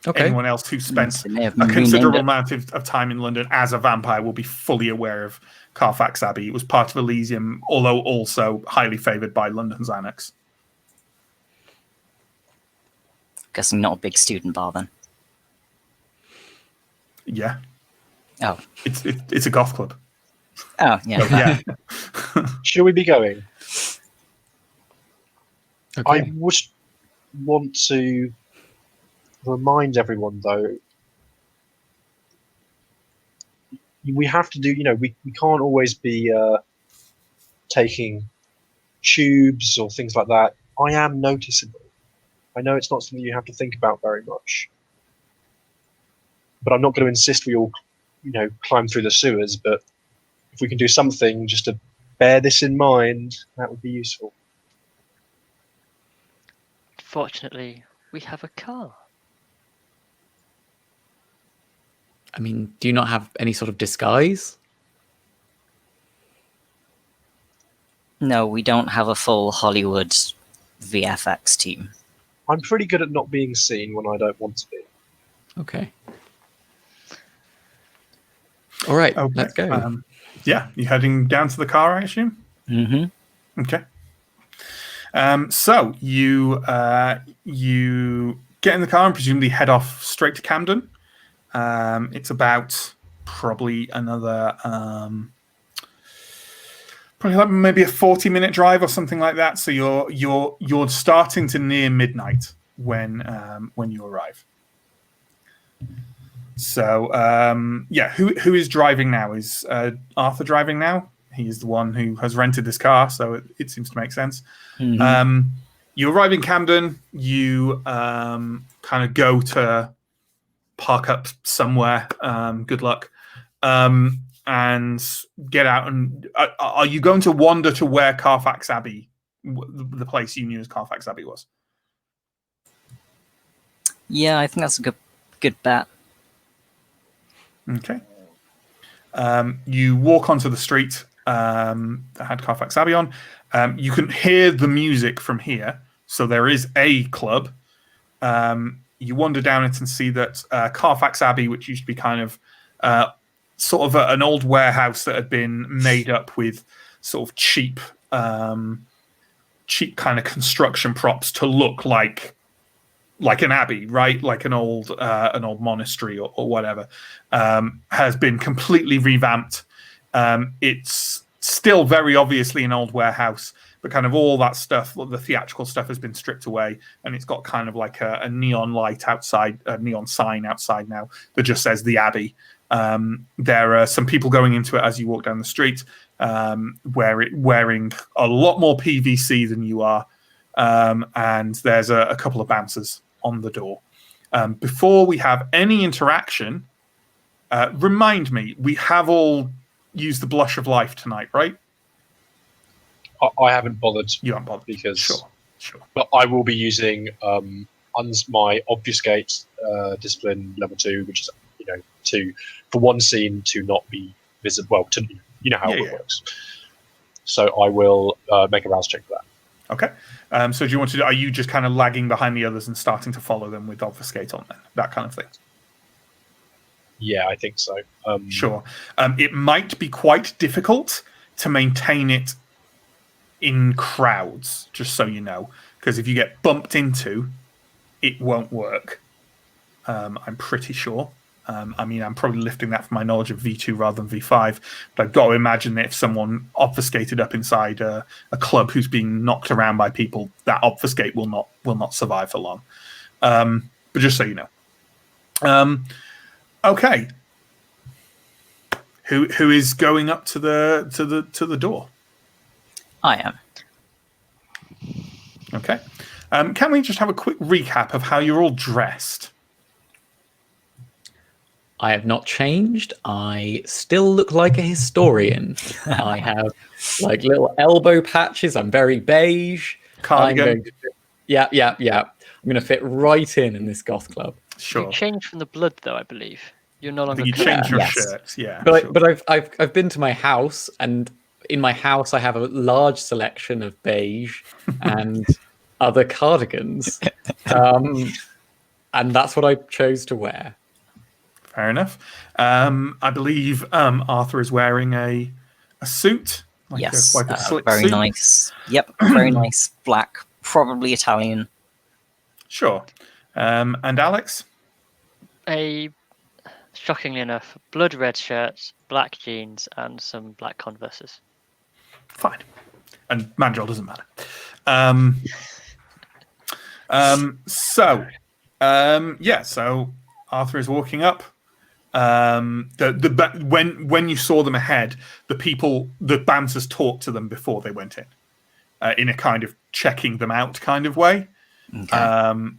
Okay. Anyone else who spent They may have a considerable renamed amount of time in London as a vampire will be fully aware of Carfax Abbey. It was part of Elysium, although also highly favoured by London's annex. Guessing not a big student bar then. Yeah. Oh. It's a goth club. Oh, yeah. So, yeah. Shall we be going? Okay. I would want to remind everyone, though, we have to do, we can't always be taking tubes or things like that. I am noticeable. I know it's not something you have to think about very much. But I'm not going to insist we all, climb through the sewers, but if we can do something just to bear this in mind, that would be useful. Fortunately, we have a car. I mean, do you not have any sort of disguise? No, we don't have a full Hollywood VFX team. I'm pretty good at not being seen when I don't want to be. Okay. All right, Okay. let's go. Yeah, you heading down to the car, I assume? Mm-hmm. Okay. So you get in the car and presumably head off straight to Camden. It's about probably another probably like maybe a 40-minute drive or something like that. So you're starting to near midnight when you arrive. So yeah, who is driving now? Is Arthur driving now? He is the one who has rented this car, so it seems to make sense. Mm-hmm. You arrive in Camden. You kind of go to park up somewhere. Good luck. And get out. And are you going to wander to where Carfax Abbey, the place you knew as Carfax Abbey, was? Yeah, I think that's a good bet. Okay. You walk onto the street that had Carfax Abbey on. You can hear the music from here. So there is a club. You wander down it and see that Carfax Abbey, which used to be kind of sort of an old warehouse that had been made up with sort of cheap kind of construction props to look like an abbey, right? Like an old monastery or whatever, has been completely revamped. It's still very obviously an old warehouse, but kind of all that stuff, the theatrical stuff, has been stripped away, and it's got kind of like a neon light outside, a neon sign outside now that just says the Abbey. There are some people going into it as you walk down the street, wearing a lot more PVC than you are, and there's a couple of bouncers on the door. Before we have any interaction, remind me, we have all used the blush of life tonight, right? I haven't bothered. You haven't bothered. Because Sure. But I will be using my obfuscate discipline level 2, which is to for one scene to not be visible. Well, to how it works. So I will make a rouse check for that. Okay. So do you want to? Are you just kind of lagging behind the others and starting to follow them with obfuscate on then? That kind of thing. Yeah, I think so. Sure. It might be quite difficult to maintain it in crowds, just so you know, because if you get bumped into, it won't work. I'm pretty sure. I mean, I'm probably lifting that from my knowledge of V2 rather than V5, but I've got to imagine that if someone obfuscated up inside a club who's being knocked around by people, that obfuscate will not survive for long. But just so you know. Okay. Who is going up to the door? I am. Okay. Can we just have a quick recap of how you're all dressed? I have not changed. I still look like a historian. I have like little elbow patches. I'm very beige. Cardigan. Yeah. I'm going to fit right in this goth club. Sure. You changed from the blood, though, I believe. You're no longer. You changed your Yes. shirts, yeah. But sure. but I've been to my house, and in my house I have a large selection of beige and other cardigans, and that's what I chose to wear. Fair enough. I believe Arthur is wearing a suit. Like Yes, like a slick very suit. nice. Yep, very nice black, probably Italian. Sure. And Alex? Shockingly enough, blood red shirt, black jeans, and some black Converses. Fine. And Mandrel doesn't matter. So Arthur is walking up. When you saw them ahead, the bouncers talked to them before they went in a kind of checking them out kind of way. Okay.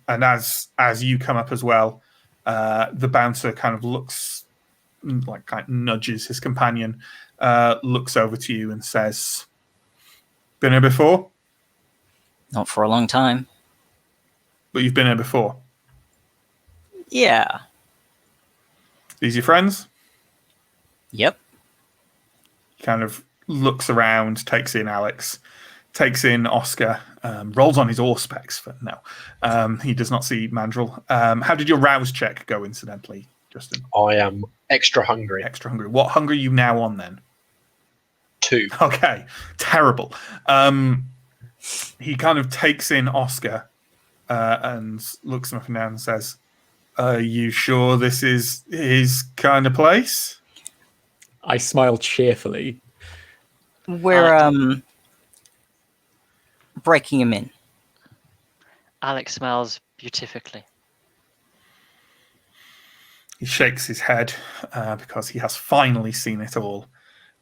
And as you come up as well, the bouncer kind of looks, like kind of nudges his companion, looks over to you and says, "Been here before?" Not for a long time. "But you've been here before." Yeah. "These your friends?" Yep. He kind of looks around, takes in Alex, takes in Oscar, rolls on his auspex, but no. He does not see Mandrel. How did your rouse check go, incidentally, Justin? I am extra hungry. Extra hungry. What hunger are you now on, then? 2. Okay, terrible. He kind of takes in Oscar and looks him up and down and says, "Are you sure this is his kind of place?" I smile cheerfully. We're breaking him in. Alex smells beautifully. He shakes his head because he has finally seen it all,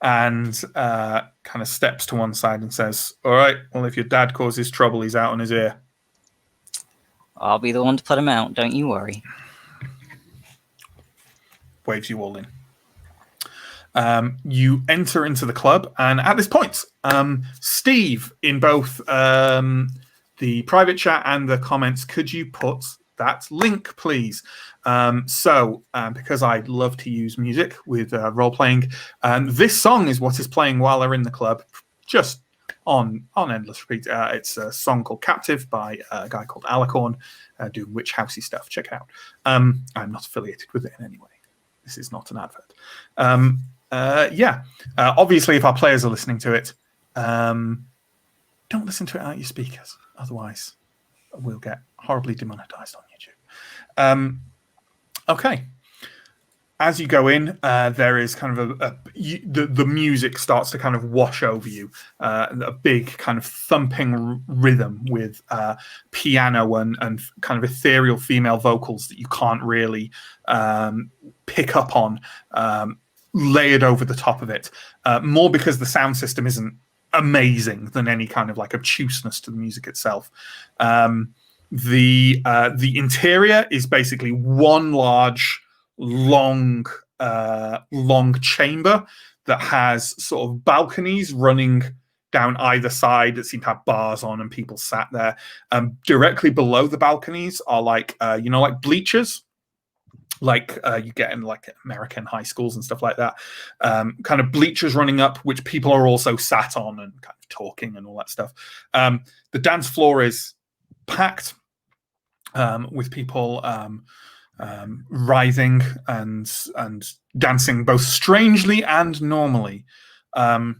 and kind of steps to one side and says, "All right, well, if your dad causes trouble, he's out on his ear." I'll be the one to put him out, don't you worry. Waves you all in. You enter into the club, and at this point, Steve, in both the private chat and the comments, could you put that link, please? Because I love to use music with role-playing, this song is what is playing while they're in the club, just on endless repeat. It's a song called Captive by a guy called Alicorn, doing witch housey stuff. Check it out. I'm not affiliated with it in any way. This is not an advert. Obviously, if our players are listening to it, don't listen to it out your speakers. Otherwise, we'll get horribly demonetized on YouTube. Okay. As you go in, there is kind of the music starts to kind of wash over you. A big kind of thumping rhythm with piano and kind of ethereal female vocals that you can't really pick up on, layered over the top of it. More because the sound system isn't amazing than any kind of like obtuseness to the music itself. The interior is basically one large, long chamber that has sort of balconies running down either side that seem to have bars on and people sat there. Directly below the balconies are like bleachers. like you get in like American high schools and stuff like that. Kind of bleachers running up, which people are also sat on and kind of talking and all that stuff. The dance floor is packed with people writhing and dancing both strangely and normally. The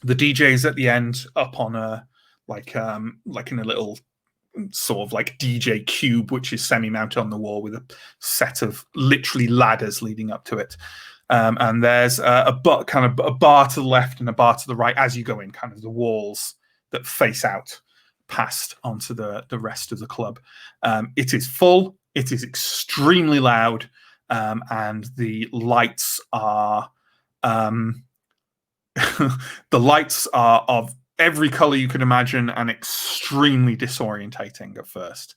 DJ is at the end up on a like in a little sort of like DJ cube, which is semi-mounted on the wall with a set of literally ladders leading up to it. And there's a bar to the left and a bar to the right as you go in, kind of the walls that face out past onto the rest of the club. It is full. It is extremely loud, and the lights are the lights are of every color you could imagine and extremely disorientating at first.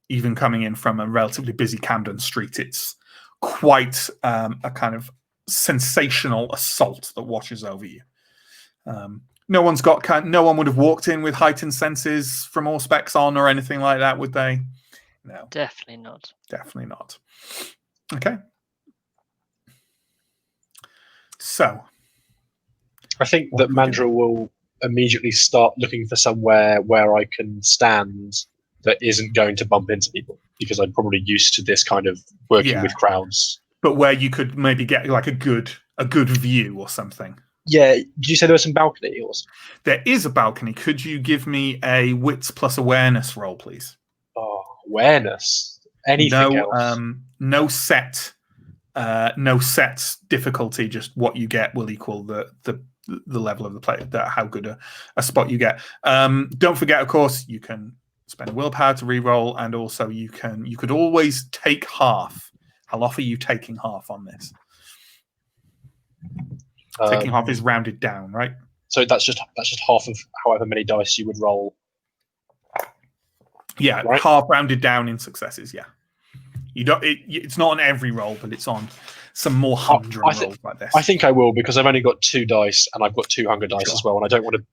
Even coming in from a relatively busy Camden Street, it's quite a kind of sensational assault that washes over you. No one would have walked in with heightened senses from all specs on or anything like that, would they? No. Definitely not. Definitely not. Okay. So. I think that Mandrill will immediately start looking for somewhere where I can stand that isn't going to bump into people, because I'm probably used to this kind of working with crowds. But where you could maybe get like a good view or something. Yeah. Did you say there was some balcony or something? There is a balcony. Could you give me a wits plus awareness roll, please? Oh, awareness. Anything else? No set difficulty. Just what you get will equal the level of the play, how good a spot you get. Don't forget, of course, you can spend willpower to re-roll, and also you could always take half. I'll offer you taking half on this. Taking half is rounded down, right? So that's just half of however many dice you would roll. Yeah, right? Half rounded down in successes. Yeah, you don't. It's not on every roll, but it's on some more humdrum rolls like this. I think I will, because I've only got 2 dice and I've got 2 hunger dice as well, and I don't want to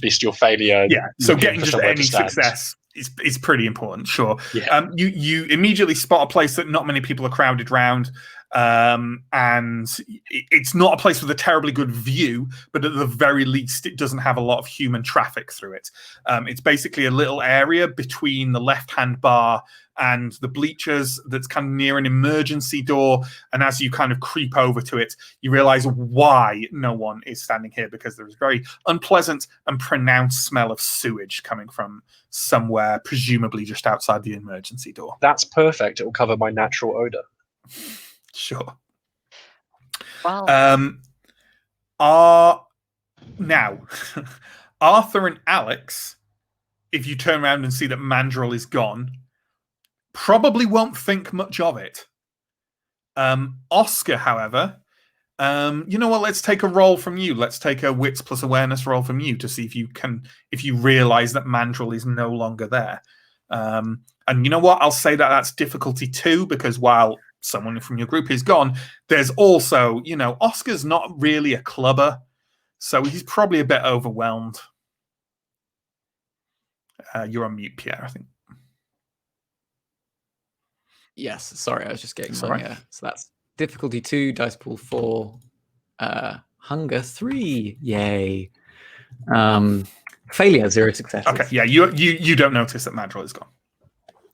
beast your failure. Yeah, so getting just any success is pretty important. Sure. Yeah. You immediately spot a place that not many people are crowded around. And it's not a place with a terribly good view, but at the very least it doesn't have a lot of human traffic through it. It's basically a little area between the left-hand bar and the bleachers that's kind of near an emergency door, and as you kind of creep over to it, you realize why no one is standing here, because there's a very unpleasant and pronounced smell of sewage coming from somewhere, presumably just outside the emergency door. That's perfect. It will cover my natural odor. Sure. Wow. Now, Arthur and Alex, if you turn around and see that Mandrill is gone, probably won't think much of it. Oscar, however, you know what? Let's take a roll from you. Let's take a wits plus awareness roll from you to see if you realize that Mandrill is no longer there. And you know what? I'll say that's difficulty 2, because while someone from your group is gone, there's also, Oscar's not really a clubber, so he's probably a bit overwhelmed. You're on mute, Pierre, I think. Yes, sorry, I was just getting my... Right. So that's difficulty 2, dice pool 4, hunger 3, yay. Failure, 0 successes. Okay, yeah, you don't notice that Mandrill is gone.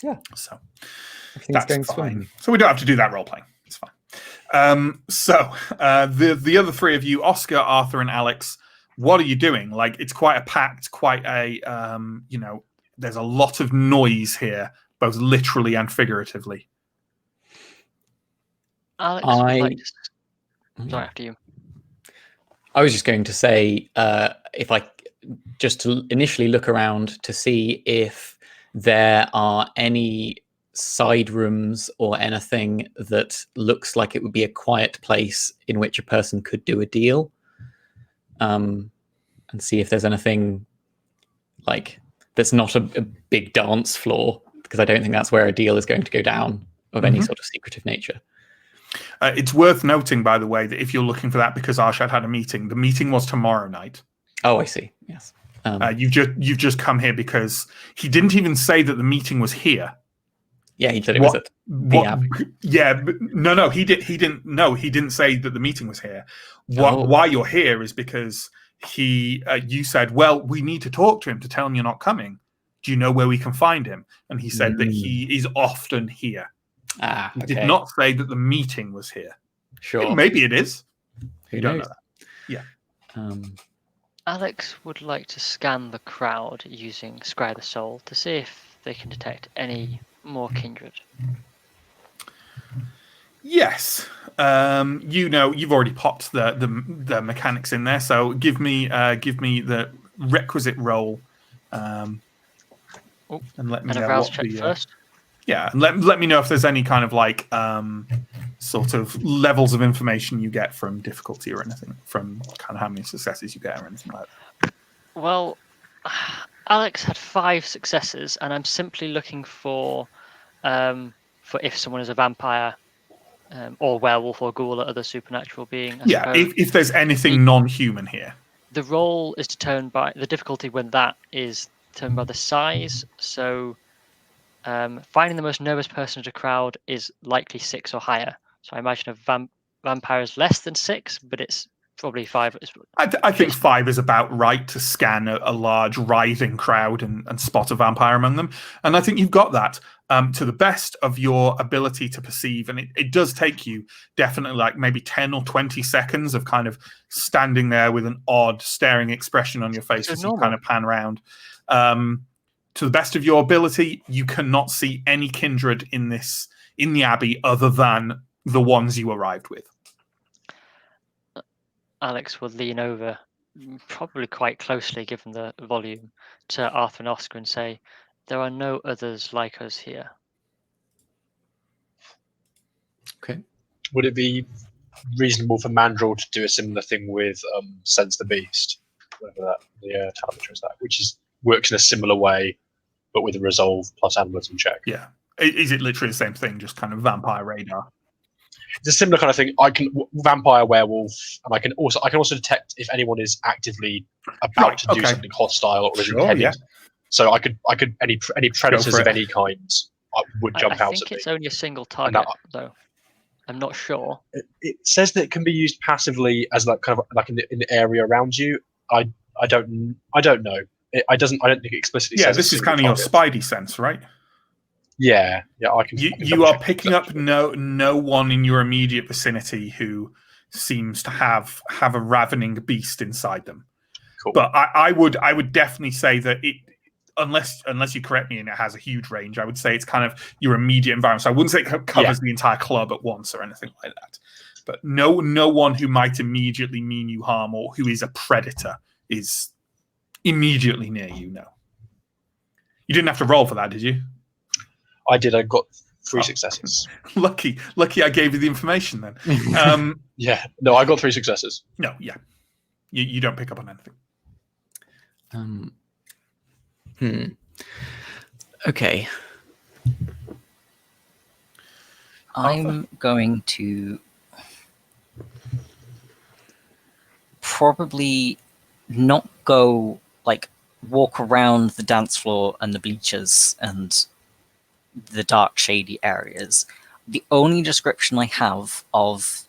Yeah. So everything's going fine. swimming. So we don't have to do that role playing. It's fine. The other 3 of you, Oscar, Arthur, and Alex, what are you doing? Like, it's quite a packed, quite a there's a lot of noise here, both literally and figuratively. Alex, sorry, after you. I was just going to say, if I just to initially look around to see if there are any side rooms or anything that looks like it would be a quiet place in which a person could do a deal, and see if there's anything like that's not a big dance floor, because I don't think that's where a deal is going to go down of any sort of secretive nature. It's worth noting, by the way, that if you're looking for that because Arshad had a meeting, the meeting was tomorrow night. Oh, I see. Yes. You've just come here because he didn't even say that the meeting was here. Yeah, he said it was at the Abbey. Yeah, but no, he didn't. No, he didn't say that the meeting was here. Why you're here is because you said, well, we need to talk to him to tell him you're not coming. Do you know where we can find him? And he said that he is often here. He did not say that the meeting was here. Sure. Maybe it is. Who You don't knows? know that. Yeah. Alex would like to scan the crowd using Scry the Soul to see if they can detect any more kindred. Yes. You've already popped the mechanics in there, so give me the requisite roll, and let me And a know rouse what check first. Yeah, and let me know if there's any kind of like sort of levels of information you get from difficulty or anything, from kind of how many successes you get or anything like that. Well, Alex had 5 successes, and I'm simply looking for if someone is a vampire, or werewolf, or ghoul, or other supernatural being. I suppose. If there's anything non-human here. The roll is determined by the difficulty when that is determined by the size. So, finding the most nervous person in a crowd is likely 6 or higher. So I imagine a vampire is less than 6, but it's probably 5. I think 5 is about right to scan a large writhing crowd and spot a vampire among them. And I think you've got that to the best of your ability to perceive. And it does take you definitely like maybe 10 or 20 seconds of kind of standing there with an odd staring expression on your face as you kind of pan around. To the best of your ability, you cannot see any kindred in the Abbey other than the ones you arrived with. Alex will lean over, probably quite closely given the volume, to Arthur and Oscar and say, there are no others like us here. Okay. Would it be reasonable for Mandrill to do a similar thing with Sense the Beast, whatever the telemetry is that, which works in a similar way, but with a resolve plus animalism check? Yeah. Is it literally the same thing, just kind of vampire radar? It's a similar kind of thing. I can vampire, werewolf, and I can also detect if anyone is actively about to do something hostile or is intending. Yeah. So I could any predators of any kind would jump out at me. I think it's only a single target, though. I'm not sure. It says that it can be used passively as like kind of like in the area around you. I don't know. I don't think it explicitly says. Yeah, this is kind of your spidey sense, right? Yeah. I can. You are picking up no one in your immediate vicinity who seems to have a ravening beast inside them. Cool. But I would definitely say that it, unless you correct me and it has a huge range, I would say it's kind of your immediate environment. So I wouldn't say it covers the entire club at once or anything like that. But no one who might immediately mean you harm or who is a predator is immediately near you. No. You didn't have to roll for that, did you? I did. I got 3 successes. Lucky I gave you the information then. Yeah. No, I got 3 successes. No, yeah. You don't pick up on anything. Okay. I'm going to probably not go like walk around the dance floor and the bleachers and the dark shady areas. The only description I have of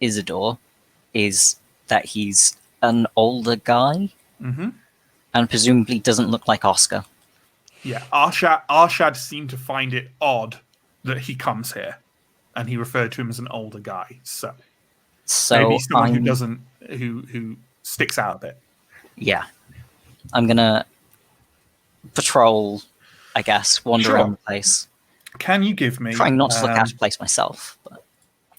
Isidore is that he's an older guy and presumably doesn't look like Oscar. Yeah, Arshad seemed to find it odd that he comes here, and he referred to him as an older guy. So maybe someone who sticks out a bit. Yeah, I'm gonna patrol, I guess, wander around the place. Can you give me trying not to look out of place myself? But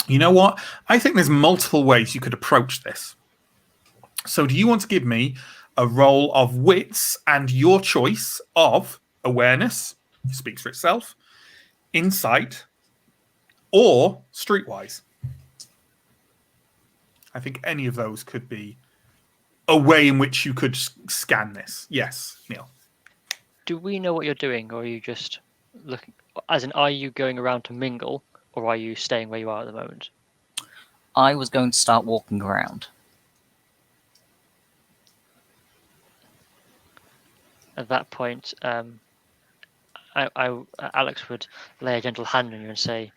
you know what? I think there's multiple ways you could approach this. So, do you want to give me a roll of wits and your choice of awareness, speaks for itself, insight, or streetwise? I think any of those could be a way in which you could scan this. Yes, Neill. Do we know what you're doing, or are you just looking? As in, are you going around to mingle, or are you staying where you are at the moment? I was going to start walking around. At that point, Alex would lay a gentle hand on you and say,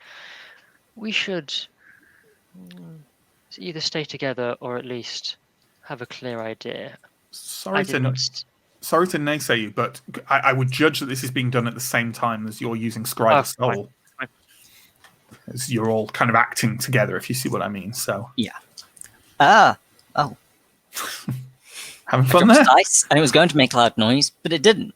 "We should either stay together or at least have a clear idea." Sorry to naysay you, but I would judge that this is being done at the same time as you're using Scry the Soul. Fine. As you're all kind of acting together, if you see what I mean. So Yeah. Oh. having I fun dropped there. dice, and it was going to make loud noise, but it didn't.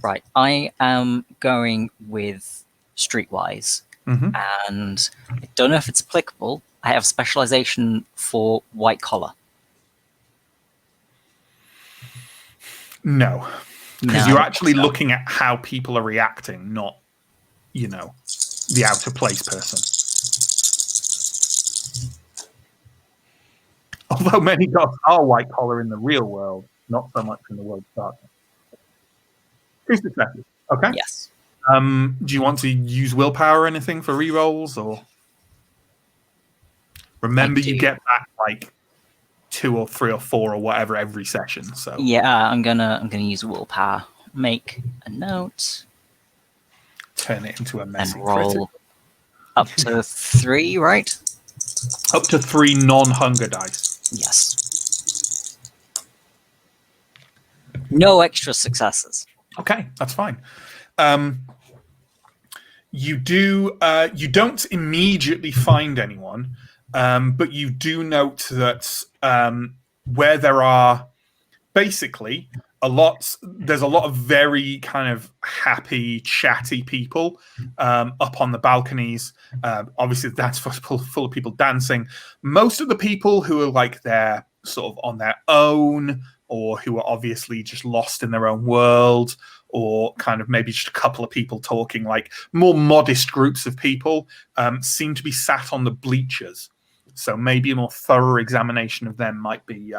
Right. I am going with Streetwise. Mhm. And I don't know if it's applicable. I have specialization for white collar. No, because No, you're I don't actually think so. looking at how people are reacting, not, the out of place person. Although many gods are white collar in the real world, not so much in the world of darkness. 2 successes. Okay. Yes. Do you want to use willpower or anything for rerolls, or remember you get back like 2 or 3 or 4 or whatever every session? So Yeah, I'm gonna use willpower. Make a note turn it into a messy and roll critical. up to 3, right? Up to 3 non-hunger dice. Yes. No extra successes. Okay, that's fine. You don't immediately find anyone, but you do note that where there are basically there's a lot of very kind of happy, chatty people up on the balconies. Obviously, the dance floor is full of people dancing. Most of the people who are like they're sort of on their own, or who are obviously just lost in their own world, or kind of maybe just a couple of people talking, like more modest groups of people, seem to be sat on the bleachers. So maybe a more thorough examination of them might be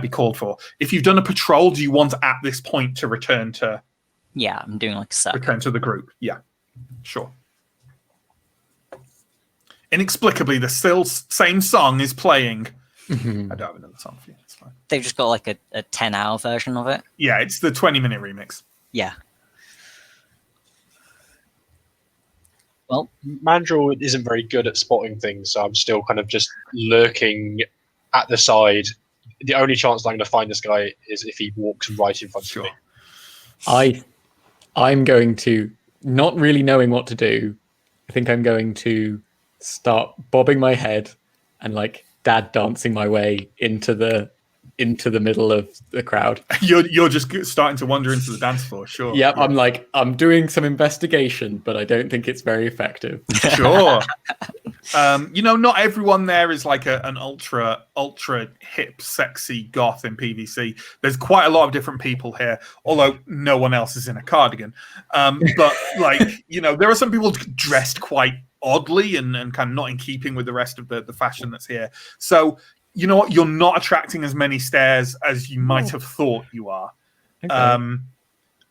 called for. If you've done a patrol, do you want at this point to return to? Yeah, I'm doing like a circle. Return to the group. Yeah, sure. Inexplicably, the still same song is playing. I don't have another song for you. It's fine. They've just got like a 10-hour version of it. Yeah, it's the 20-minute remix. Yeah. Well, Mandrill isn't very good at spotting things, so I'm still kind of just lurking at the side. The only chance I'm going to find this guy is if he walks right in front of me. I'm going to, not really knowing what to do, I think I'm going to start bobbing my head and like dad dancing my way into the middle of the crowd. You're just starting to wander into the dance floor, sure. Yep, yeah. I'm doing some investigation, but I don't think it's very effective. Sure. Not everyone there is like an ultra hip, sexy goth in PVC. There's quite a lot of different people here, although no one else is in a cardigan. But there are some people dressed quite oddly and kind of not in keeping with the rest of the fashion that's here. So you know what? You're not attracting as many stares as you might have thought you are.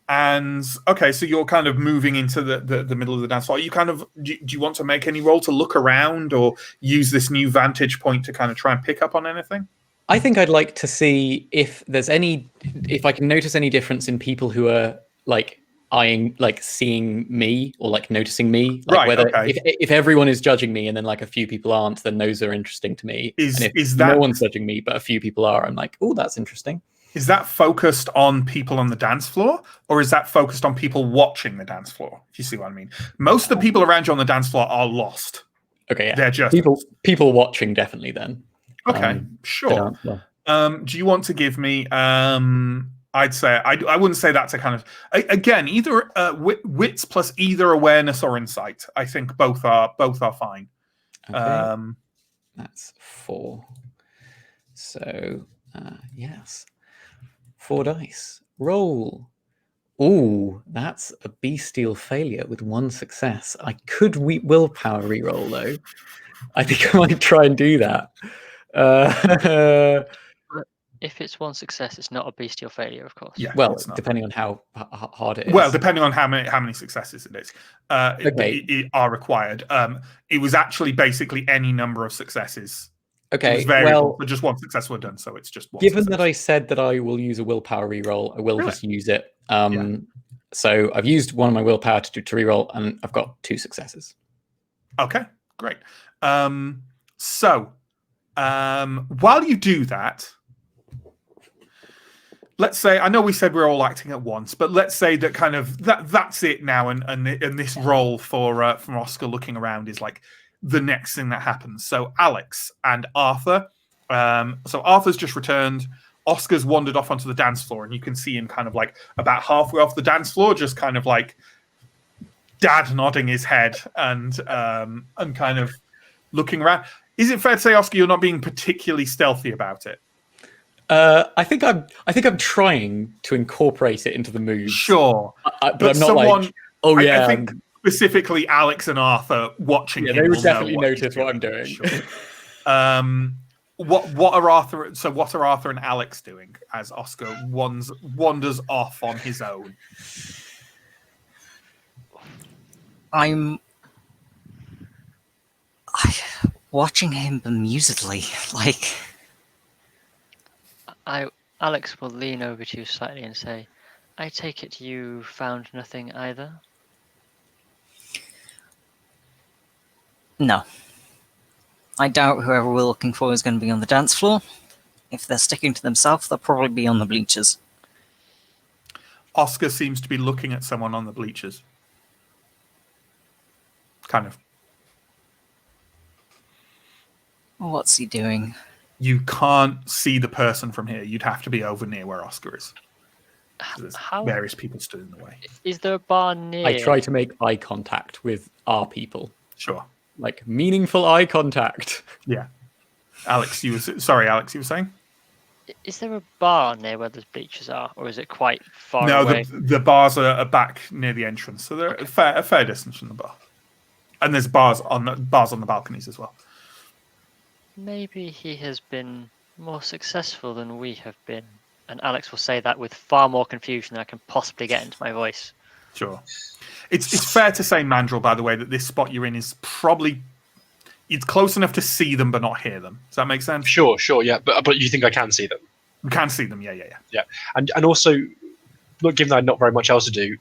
Okay. So you're kind of moving into the middle of the dance floor. You kind of do you want to make any roll to look around or use this new vantage point to kind of try and pick up on anything? I think I'd like to see if I can notice any difference in people who are like eyeing, like seeing me or like noticing me, like right, whether okay. if everyone is judging me and then like a few people aren't, then those are interesting to me. And if no one's judging me but a few people are, I'm like, oh, that's interesting. Is that focused on people on the dance floor, or is that focused on people watching the dance floor? If you see what I mean. Most of the people around you on the dance floor are lost. Okay, yeah. They're just people watching definitely then. Okay, sure. Do you want to give me I'd say I wouldn't say that's a kind of again either wits plus either awareness or insight. I think both are fine. Okay. That's 4. So yes, 4 dice. Roll. Ooh, that's a bestial failure with 1 success. I could willpower reroll though. I think I might try and do that. If it's 1 success, it's not a bestial failure, of course. Yeah. Well, depending on how hard it is. Well, depending on how many successes it is, it are required. It was actually basically any number of successes. Okay. It was variable, but just 1 success were done, so it's just 1. Given that I said that I will use a willpower reroll, I will just use it. So I've used one of my willpower to reroll, and I've got 2 successes. Okay, great. So while you do that, let's say, I know we said we're all acting at once, but let's say that kind of that's it now, and this role for from Oscar looking around is like the next thing that happens. So Alex and Arthur. So Arthur's just returned. Oscar's wandered off onto the dance floor, and you can see him kind of like about halfway off the dance floor, just kind of like dad nodding his head and kind of looking around. Is it fair to say, Oscar, you're not being particularly stealthy about it? I think I'm trying to incorporate it into the mood. Sure, but I'm not like, oh yeah. I think specifically Alex and Arthur watching. Yeah, him they would definitely know notice what I'm doing. Sure. What are Arthur and Alex doing as Oscar wanders off on his own? I'm watching him bemusedly, like. Alex will lean over to you slightly and say, I take it you found nothing either? No. I doubt whoever we're looking for is going to be on the dance floor. If they're sticking to themselves, they'll probably be on the bleachers. Oscar seems to be looking at someone on the bleachers. Kind of. What's he doing? You can't see the person from here. You'd have to be over near where Oscar is. There's various people stood in the way. Is there a bar near? I try to make eye contact with our people. Sure. Like meaningful eye contact. Yeah. Alex, you were saying? Is there a bar near where the bleachers are, or is it quite far No, away? the bars are back near the entrance, so they're a fair distance from the bar. And there's bars on the balconies as well. Maybe he has been more successful than we have been. And Alex will say that with far more confusion than I can possibly get into my voice. Sure. It's fair to say, Mandrill, by the way, that this spot you're in is probably... It's close enough to see them but not hear them. Does that make sense? Sure, yeah. But you think I can see them? You can see them, yeah. Yeah. And also, given that I have not very much else to do,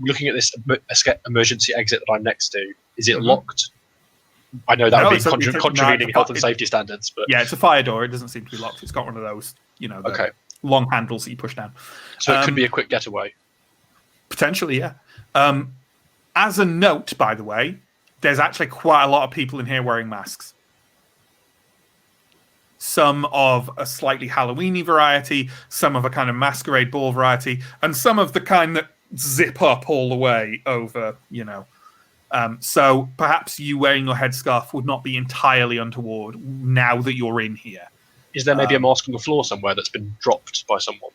looking at this emergency exit that I'm next to, is it locked? I know that would be contravening health and safety standards, but yeah, it's a fire door. It doesn't seem to be locked. It's got one of those, the long handles that you push down. So it could be a quick getaway. Potentially, yeah. As a note, by the way, there's actually quite a lot of people in here wearing masks. Some of a slightly Halloween-y variety, some of a kind of masquerade ball variety, and some of the kind that zip up all the way over, So perhaps you wearing your headscarf would not be entirely untoward now that you're in here. Is there maybe a mask on the floor somewhere that's been dropped by someone?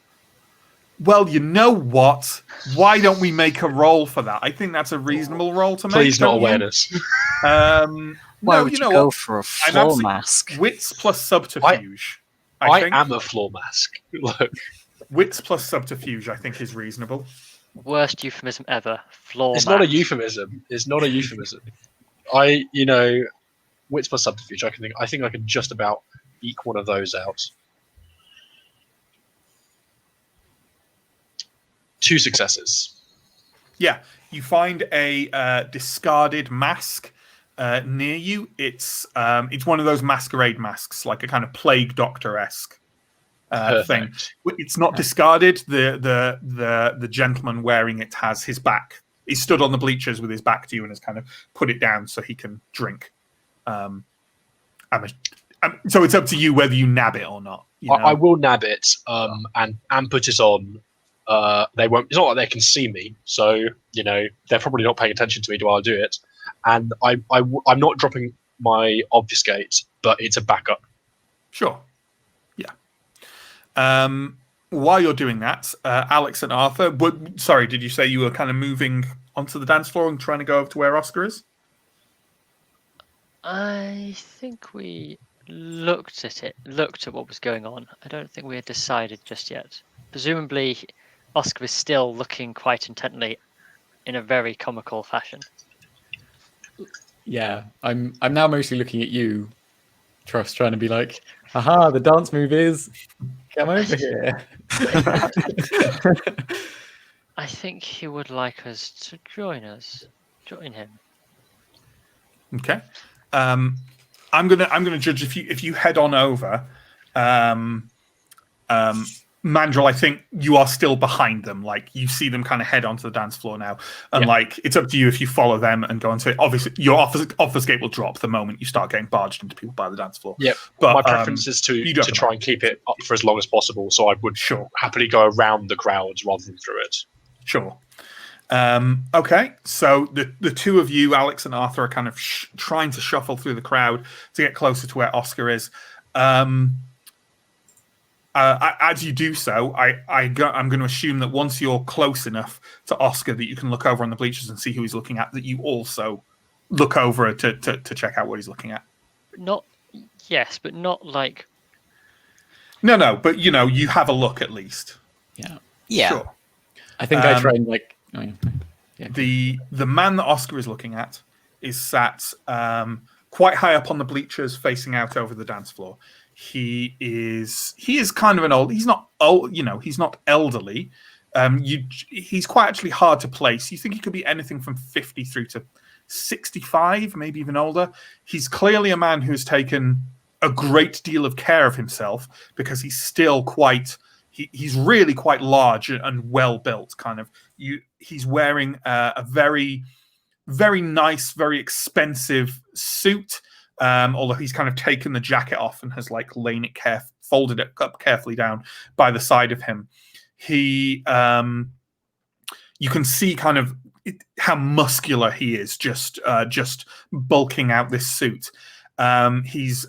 Well, you know what? Why don't we make a roll for that? I think that's a reasonable roll to make. Please, not awareness. Why would you go for a floor mask? Wits plus subterfuge. I am a floor mask. Look. Wits plus subterfuge, I think, is reasonable. Worst euphemism ever. Floor It's mat. not a euphemism. It's not a euphemism. Wits plus subterfuge. I think I can just about eke one of those out. 2 successes. Yeah, you find a discarded mask near you. It's one of those masquerade masks, like a kind of plague doctor-esque thing. It's not discarded. The gentleman wearing it has his back. He stood on the bleachers with his back to you and has kind of put it down so he can drink. So it's up to you whether you nab it or not. I will nab it and put it on. They won't. It's not like they can see me, so they're probably not paying attention to me while I do it. And I'm not dropping my obfuscate, but it's a backup. Sure. Yeah. While you're doing that, Alex and Arthur. Sorry, did you say you were kind of moving onto the dance floor and trying to go over to where Oscar is? I think we looked at what was going on. I don't think we had decided just yet. Presumably, Oscar is still looking quite intently in a very comical fashion. Yeah, I'm now mostly looking at you, Truss, trying to be like, haha, the dance move is come over here. I think he would like us to join him. Okay. I'm gonna judge if you head on over. Mandrill, I think you are still behind them. Like you see them kind of head onto the dance floor now, and like it's up to you if you follow them and go into it. Obviously, your obfuscate will drop the moment you start getting barged into people by the dance floor. Yep. But my preference is to try and keep it up for as long as possible. So I would happily go around the crowds rather than through it. Sure. Okay, so the two of you, Alex and Arthur, are kind of trying to shuffle through the crowd to get closer to where Oscar is. As you do so, I'm going to assume that once you're close enough to Oscar that you can look over on the bleachers and see who he's looking at, that you also look over to check out what he's looking at. Yes, but not like... No, but, you have a look at least. Yeah. Sure. I think I try and, like... The man that Oscar is looking at is sat quite high up on the bleachers facing out over the dance floor. He is kind of an old. He's not old, he's not elderly. He's quite actually hard to place. You think he could be anything from 50 through to 65, maybe even older. He's clearly a man who's taken a great deal of care of himself because he's still quite. He's really quite large and well built. Kind of. He's wearing a very, very nice, very expensive suit. Although he's kind of taken the jacket off and has like lain it folded it up carefully down by the side of him. He, you can see kind of how muscular he is, just bulking out this suit. He's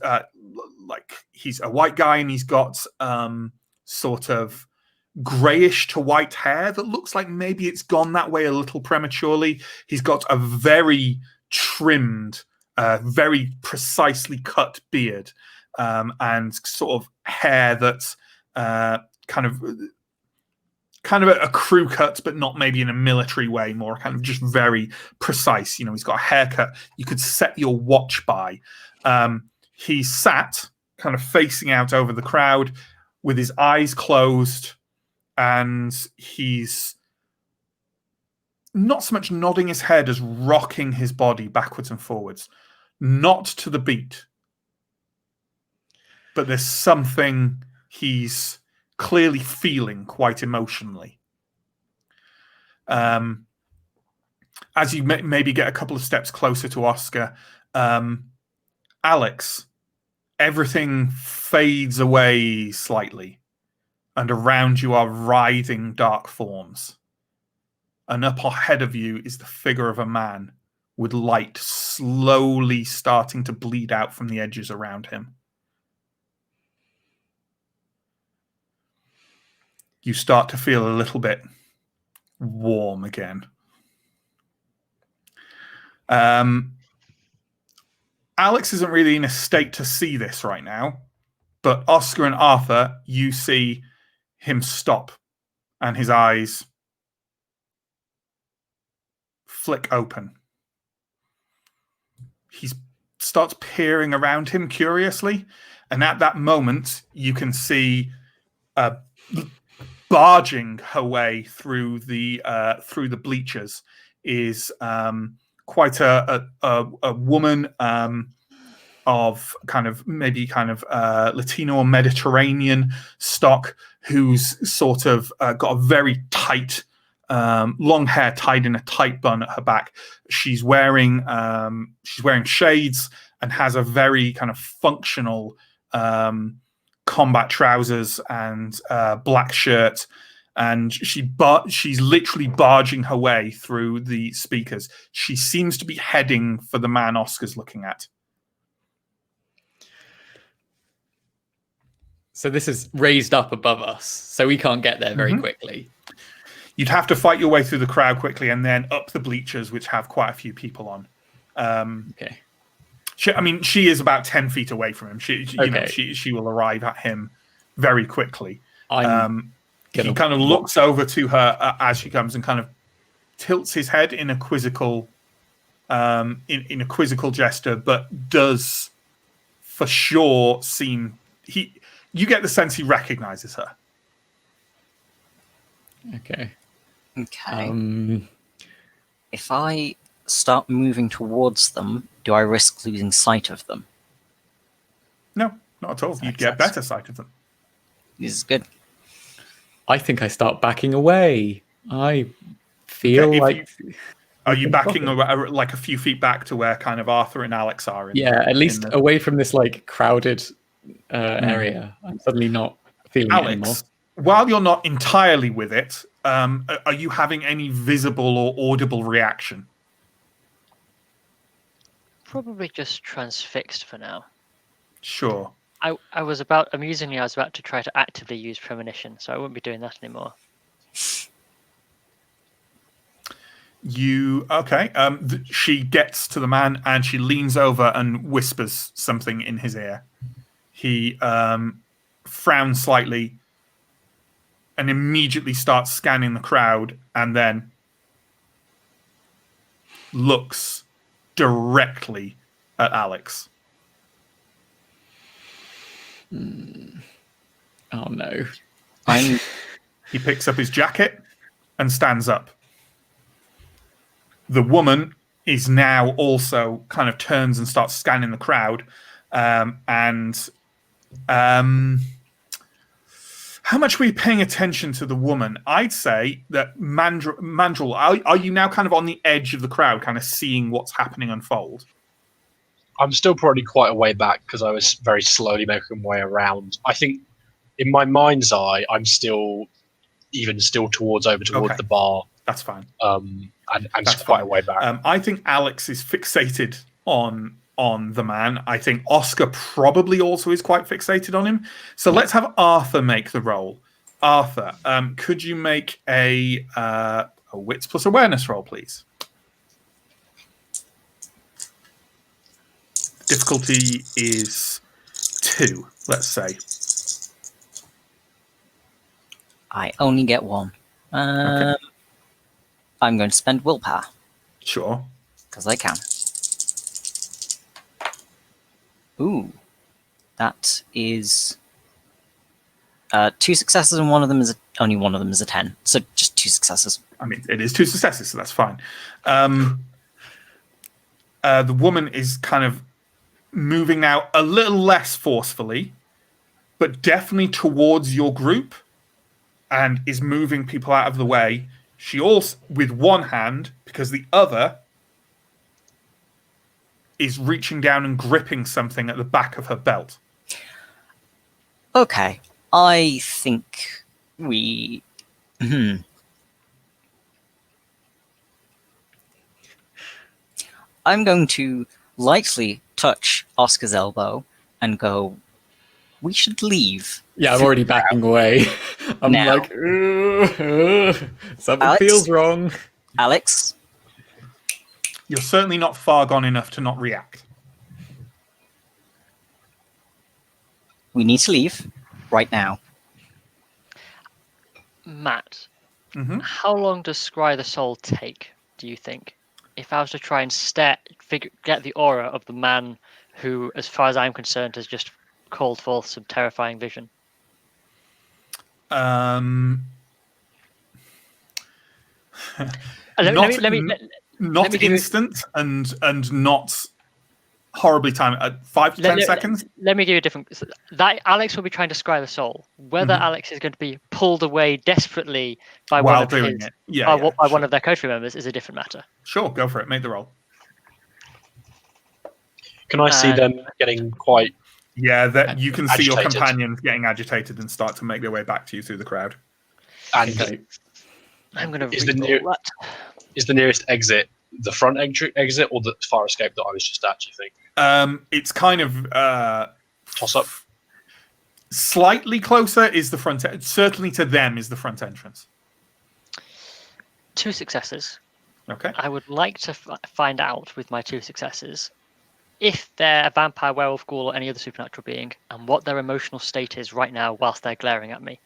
he's a white guy and he's got sort of grayish to white hair that looks like maybe it's gone that way a little prematurely. He's got a very trimmed, very precisely cut beard, and sort of hair that's kind of a crew cut, but not maybe in a military way, more kind of just very precise. He's got a haircut you could set your watch by. He's sat kind of facing out over the crowd with his eyes closed, and he's not so much nodding his head as rocking his body backwards and forwards. Not to the beat, but there's something he's clearly feeling quite emotionally. As you maybe get a couple of steps closer to Oscar, Alex, everything fades away slightly, and around you are writhing dark forms. And up ahead of you is the figure of a man with light slowly starting to bleed out from the edges around him. You start to feel a little bit warm again. Alex isn't really in a state to see this right now, but Oscar and Arthur, you see him stop and his eyes flick open. He starts peering around him curiously, and at that moment, you can see barging her way through the bleachers is quite a woman of Latino or Mediterranean stock, who's sort of got a very tight long hair tied in a tight bun at her back. She's wearing shades and has a very kind of functional combat trousers and black shirt. And she's literally barging her way through the speakers. She seems to be heading for the man Oscar's looking at. So this is raised up above us, so we can't get there very quickly. You'd have to fight your way through the crowd quickly and then up the bleachers, which have quite a few people on. Okay. She is about 10 feet away from him. She will arrive at him very quickly. He kind of looks over to her as she comes and kind of tilts his head in a quizzical, in a quizzical gesture, but does for sure seem you get the sense he recognizes her. Okay. Okay. If I start moving towards them, do I risk losing sight of them? No, not at all. You'd get better sight of them. This is good. I think I start backing away. I feel Okay, like. Are you backing like a few feet back to where kind of Arthur and Alex are? At least away from this like crowded area. I'm suddenly not feeling it anymore. Alex, while you're not entirely with it, are you having any visible or audible reaction? Probably just transfixed for now. Sure. Amusingly, I was about to try to actively use premonition, so I won't be doing that anymore. She gets to the man and she leans over and whispers something in his ear. He frowns slightly and immediately starts scanning the crowd and then looks directly at Alex. Oh no. He picks up his jacket and stands up. The woman is now also kind of turns and starts scanning the crowd. How much were you paying attention to the woman? I'd say that Mandrel, are you now kind of on the edge of the crowd, kind of seeing what's happening unfold? I'm still probably quite a way back because I was very slowly making my way around. I think in my mind's eye, I'm still towards the bar. That's fine. And that's quite a way back. I think Alex is fixated on the man. I think Oscar probably also is quite fixated on him. So let's have Arthur make the roll. Arthur, could you make a wits plus awareness roll, please? Difficulty is 2, let's say. I only get 1. Okay. I'm going to spend willpower. Sure. Because I can. Ooh. That is 2 successes and only one of them is a 10. So just 2 successes. I mean, it is 2 successes, so that's fine. The woman is kind of moving now a little less forcefully, but definitely towards your group, and is moving people out of the way. She also, with one hand, because the other is reaching down and gripping something at the back of her belt. Okay, I think we... I'm going to lightly touch Oscar's elbow and go, we should leave. Yeah, I'm already backing away. I'm now, like, something feels wrong. Alex? You're certainly not far gone enough to not react. We need to leave right now. Matt, how long does Scry the Soul take, do you think? If I was to try and get the aura of the man who, as far as I'm concerned, has just called forth some terrifying vision. Not instant and not horribly timed. 5 to 10 seconds. Let me give you a different. That Alex will be trying to scry the soul. Whether Alex is going to be pulled away desperately by one of one of their coterie members is a different matter. Sure, go for it. Make the roll. Can I see them getting quite? Yeah, that you can see your agitated. companions getting agitated and start to make their way back to you through the crowd. And I'm going to is the nearest exit the front exit or the fire escape that I was just at? Do you think? It's kind of toss up. Slightly closer is the front. Certainly to them is the front entrance. 2 successes. Okay. I would like to find out with my 2 successes if they're a vampire, werewolf, ghoul, or any other supernatural being, and what their emotional state is right now whilst they're glaring at me.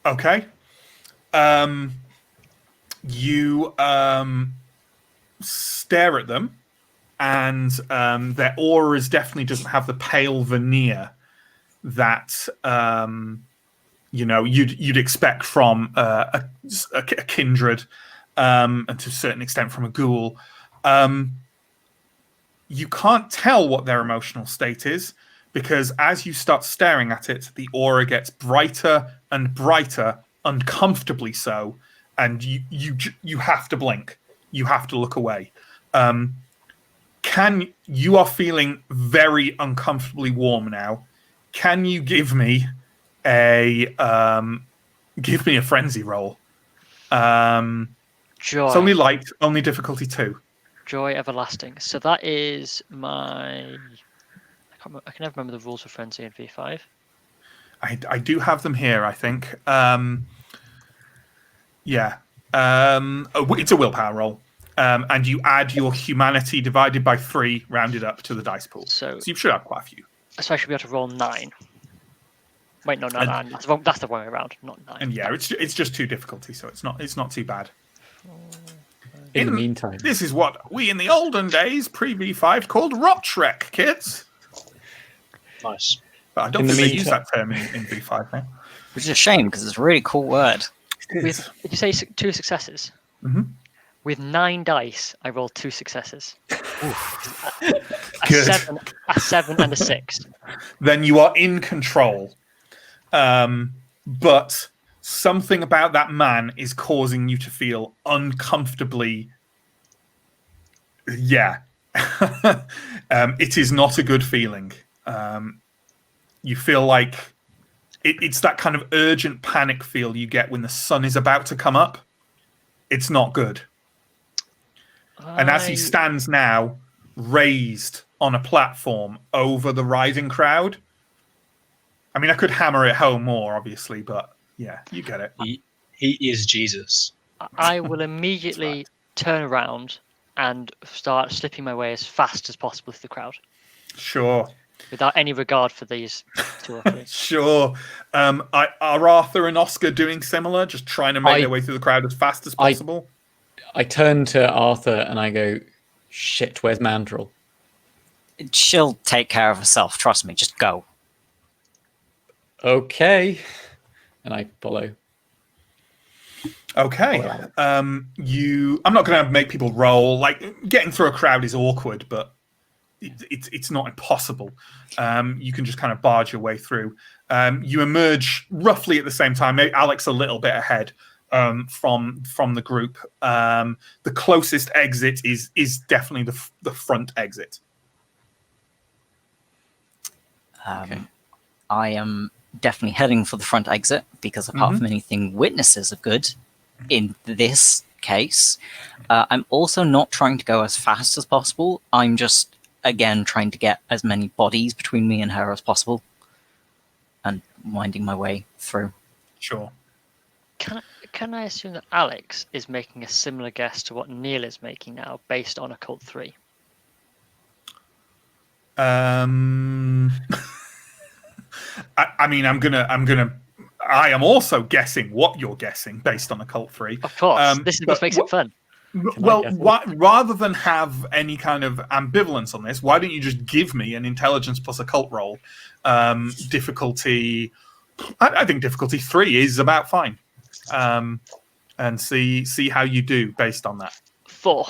Okay. You stare at them, and their auras definitely doesn't have the pale veneer that you'd expect from a kindred, and to a certain extent from a ghoul. You can't tell what their emotional state is, because as you start staring at it, the aura gets brighter and brighter, uncomfortably so, and you have to blink. You have to look away. You are feeling very uncomfortably warm now. Can you give me a frenzy roll? Joy. It's only light, only difficulty 2. Joy everlasting. So that is my. I can never remember the rules for frenzy in V5. I do have them here, I think. Yeah. It's a willpower roll. And you add your humanity divided by 3, rounded up to the dice pool. So you should have quite a few. So I should be able to roll 9. Wait, no, 9. That's the wrong way around, not 9. And yeah, it's just 2 difficulty, so it's not too bad. In the meantime, this is what we in the olden days, pre-V5, called rot Shrek, kids. Nice. But I don't think they use that term in V5 now. Which is a shame, because it's a really cool word. Did you say 2 successes? Mm-hmm. With 9 dice, I rolled 2 successes. Good. A 7 and a 6. Then you are in control. But something about that man is causing you to feel uncomfortably. Yeah. It is not a good feeling. You feel like it's that kind of urgent panic feel you get when the sun is about to come up. It's not good. And as he stands now, raised on a platform over the rising crowd. I mean, I could hammer it home more, obviously, but yeah, you get it. He is Jesus. I will immediately turn around and start slipping my way as fast as possible through the crowd. Sure. Without any regard for these 2 or 3. Sure. Are Arthur and Oscar doing similar? Just trying to make their way through the crowd as fast as possible? I turn to Arthur and I go, shit, where's Mandrill? She'll take care of herself. Trust me. Just go. Okay. And I follow. Okay. I'm not going to make people roll. Like, getting through a crowd is awkward, but it's not impossible. You can just kind of barge your way through. You emerge roughly at the same time. Maybe Alex a little bit ahead from the group. The closest exit is definitely the front exit. Okay. I am definitely heading for the front exit because apart from anything, witnesses are good in this case. I'm also not trying to go as fast as possible. I'm just, again, trying to get as many bodies between me and her as possible and winding my way through. Sure. Can I assume that Alex is making a similar guess to what Neill is making now, based on Occult 3? I mean, I am also guessing what you're guessing based on Occult 3. Of course. This is what makes it fun. Well, rather than have any kind of ambivalence on this, why don't you just give me an intelligence plus occult roll? Difficulty, I think difficulty 3 is about fine. And see how you do based on that. 4.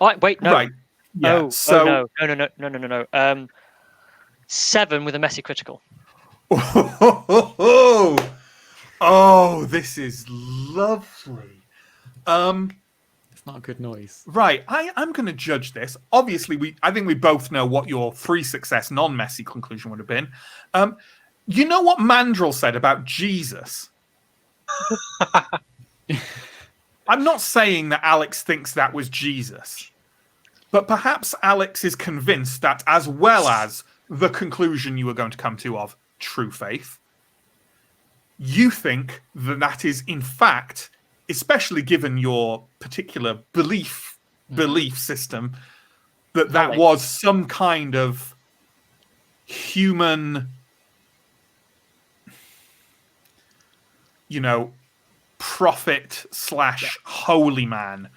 Oh, wait, no. Right. Yeah. No. 7 with a messy critical. Oh, this is lovely. It's not a good noise. Right, I'm going to judge this. Obviously, I think we both know what your 3 success non-messy conclusion would have been. You know what Mandrill said about Jesus? I'm not saying that Alex thinks that was Jesus, but perhaps Alex is convinced that, as well as the conclusion you were going to come to of true faith, you think that is in fact, especially given your particular belief system, that was some kind of human, prophet / holy man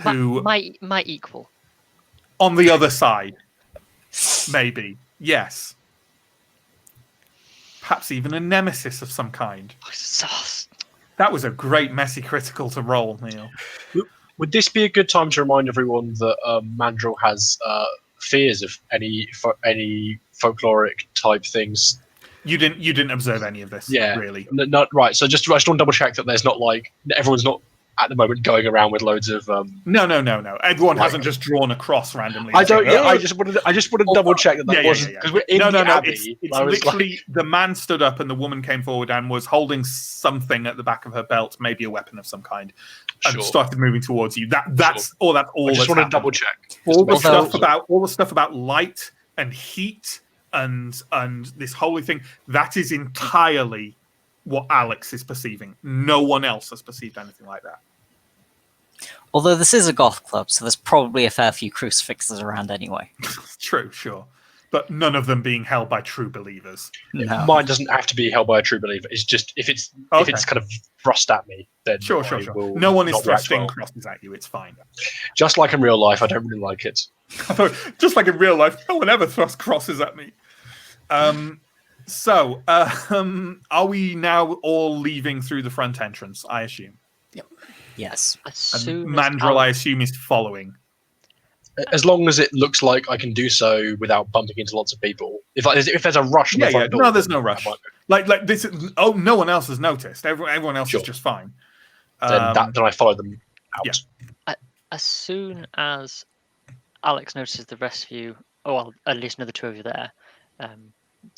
who my equal on the other side, maybe. Yes. perhaps even a nemesis of some kind. Sauce. That was a great messy critical to roll, Neill. Would this be a good time to remind everyone that Mandrill has fears of any folkloric type things? You didn't observe any of this, really. Not right. So I just want to double check that there's not like everyone's not at the moment going around with loads of. No. Everyone hasn't just drawn a cross randomly. I don't. Yeah, I just wanted to double check that wasn't because we're in the Abbey. It's literally the man stood up and the woman came forward and was holding something at the back of her belt, maybe a weapon of some kind, and started moving towards you. That's all. That's all. I just want to double check all the stuff about light and heat and this holy thing. That is entirely what Alex is perceiving. No one else has perceived anything like that. Although this is a goth club, so there's probably a fair few crucifixes around anyway. True, sure. But none of them being held by true believers. No. Mine doesn't have to be held by a true believer. It's just if it's kind of thrust at me, then sure. No one is thrusting crosses at you. It's fine. Just like in real life, I don't really like it. Just like in real life, no one ever thrusts crosses at me. So, are we now all leaving through the front entrance? I assume. Yep. Yes. And Mandrill, I assume, is following. As long as it looks like I can do so without bumping into lots of people. If there's a rush on the front door, no, there's no rush. Like this. Oh, no one else has noticed. Everyone else is just fine. Then I follow them out. Yeah. As soon as Alex notices the rest of you, or well, at least another two of you there,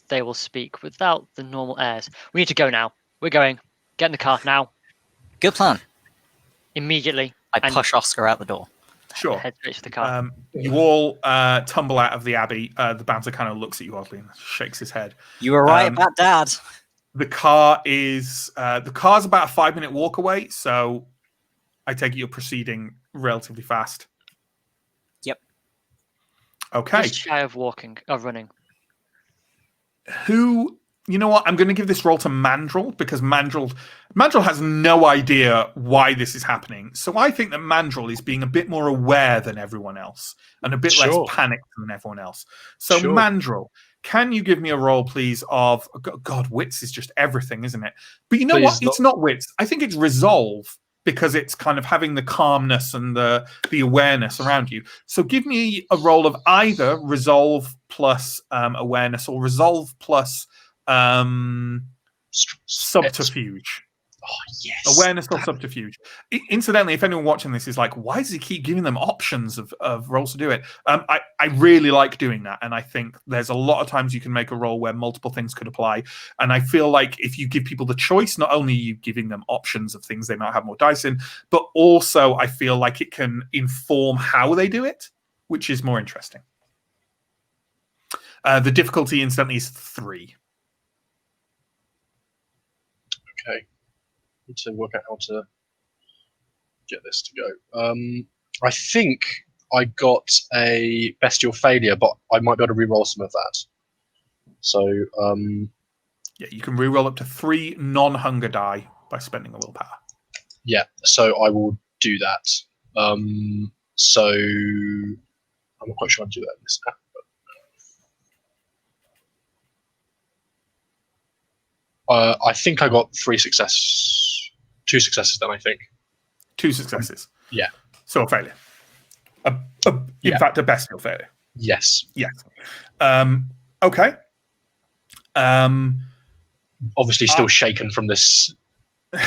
they will speak without the normal airs. We need to go now. We're going. Get in the car now. Good plan. Immediately. I push Oscar out the door. Sure. Head straight to the car. You all tumble out of the Abbey. The bouncer kind of looks at you oddly and shakes his head. You were right about Dad. The car's about a 5-minute walk away, so I take it you're proceeding relatively fast. Yep. Okay. Just shy of running. You know what? I'm going to give this role to Mandrill because Mandrill has no idea why this is happening. So I think that Mandrill is being a bit more aware than everyone else and a bit less panicked than everyone else. So Mandrill, can you give me a role, please, of God, wits is just everything, isn't it? But you know what? It's not wits. I think it's resolve because it's kind of having the calmness and the awareness around you. So give me a role of either resolve plus awareness or resolve plus subterfuge. Oh, yes. Awareness or subterfuge. Incidentally, if anyone watching this is like, why does he keep giving them options of roles to do it? I really like doing that. And I think there's a lot of times you can make a role where multiple things could apply. And I feel like if you give people the choice, not only are you giving them options of things they might have more dice in, but also I feel like it can inform how they do it, which is more interesting. The difficulty, incidentally, is 3. Okay. Need to work out how to get this to go. I think I got a bestial failure, but I might be able to re-roll some of that. So, yeah, you can re-roll up to 3 non-hunger die by spending a willpower. Yeah, so I will do that. So I'm not quite sure how to do that in this app. I think I got 2 successes then, I think. 2 successes? Yeah. So a failure. In fact, a bestial failure. Yes. Yes. Okay. Obviously still shaken from this.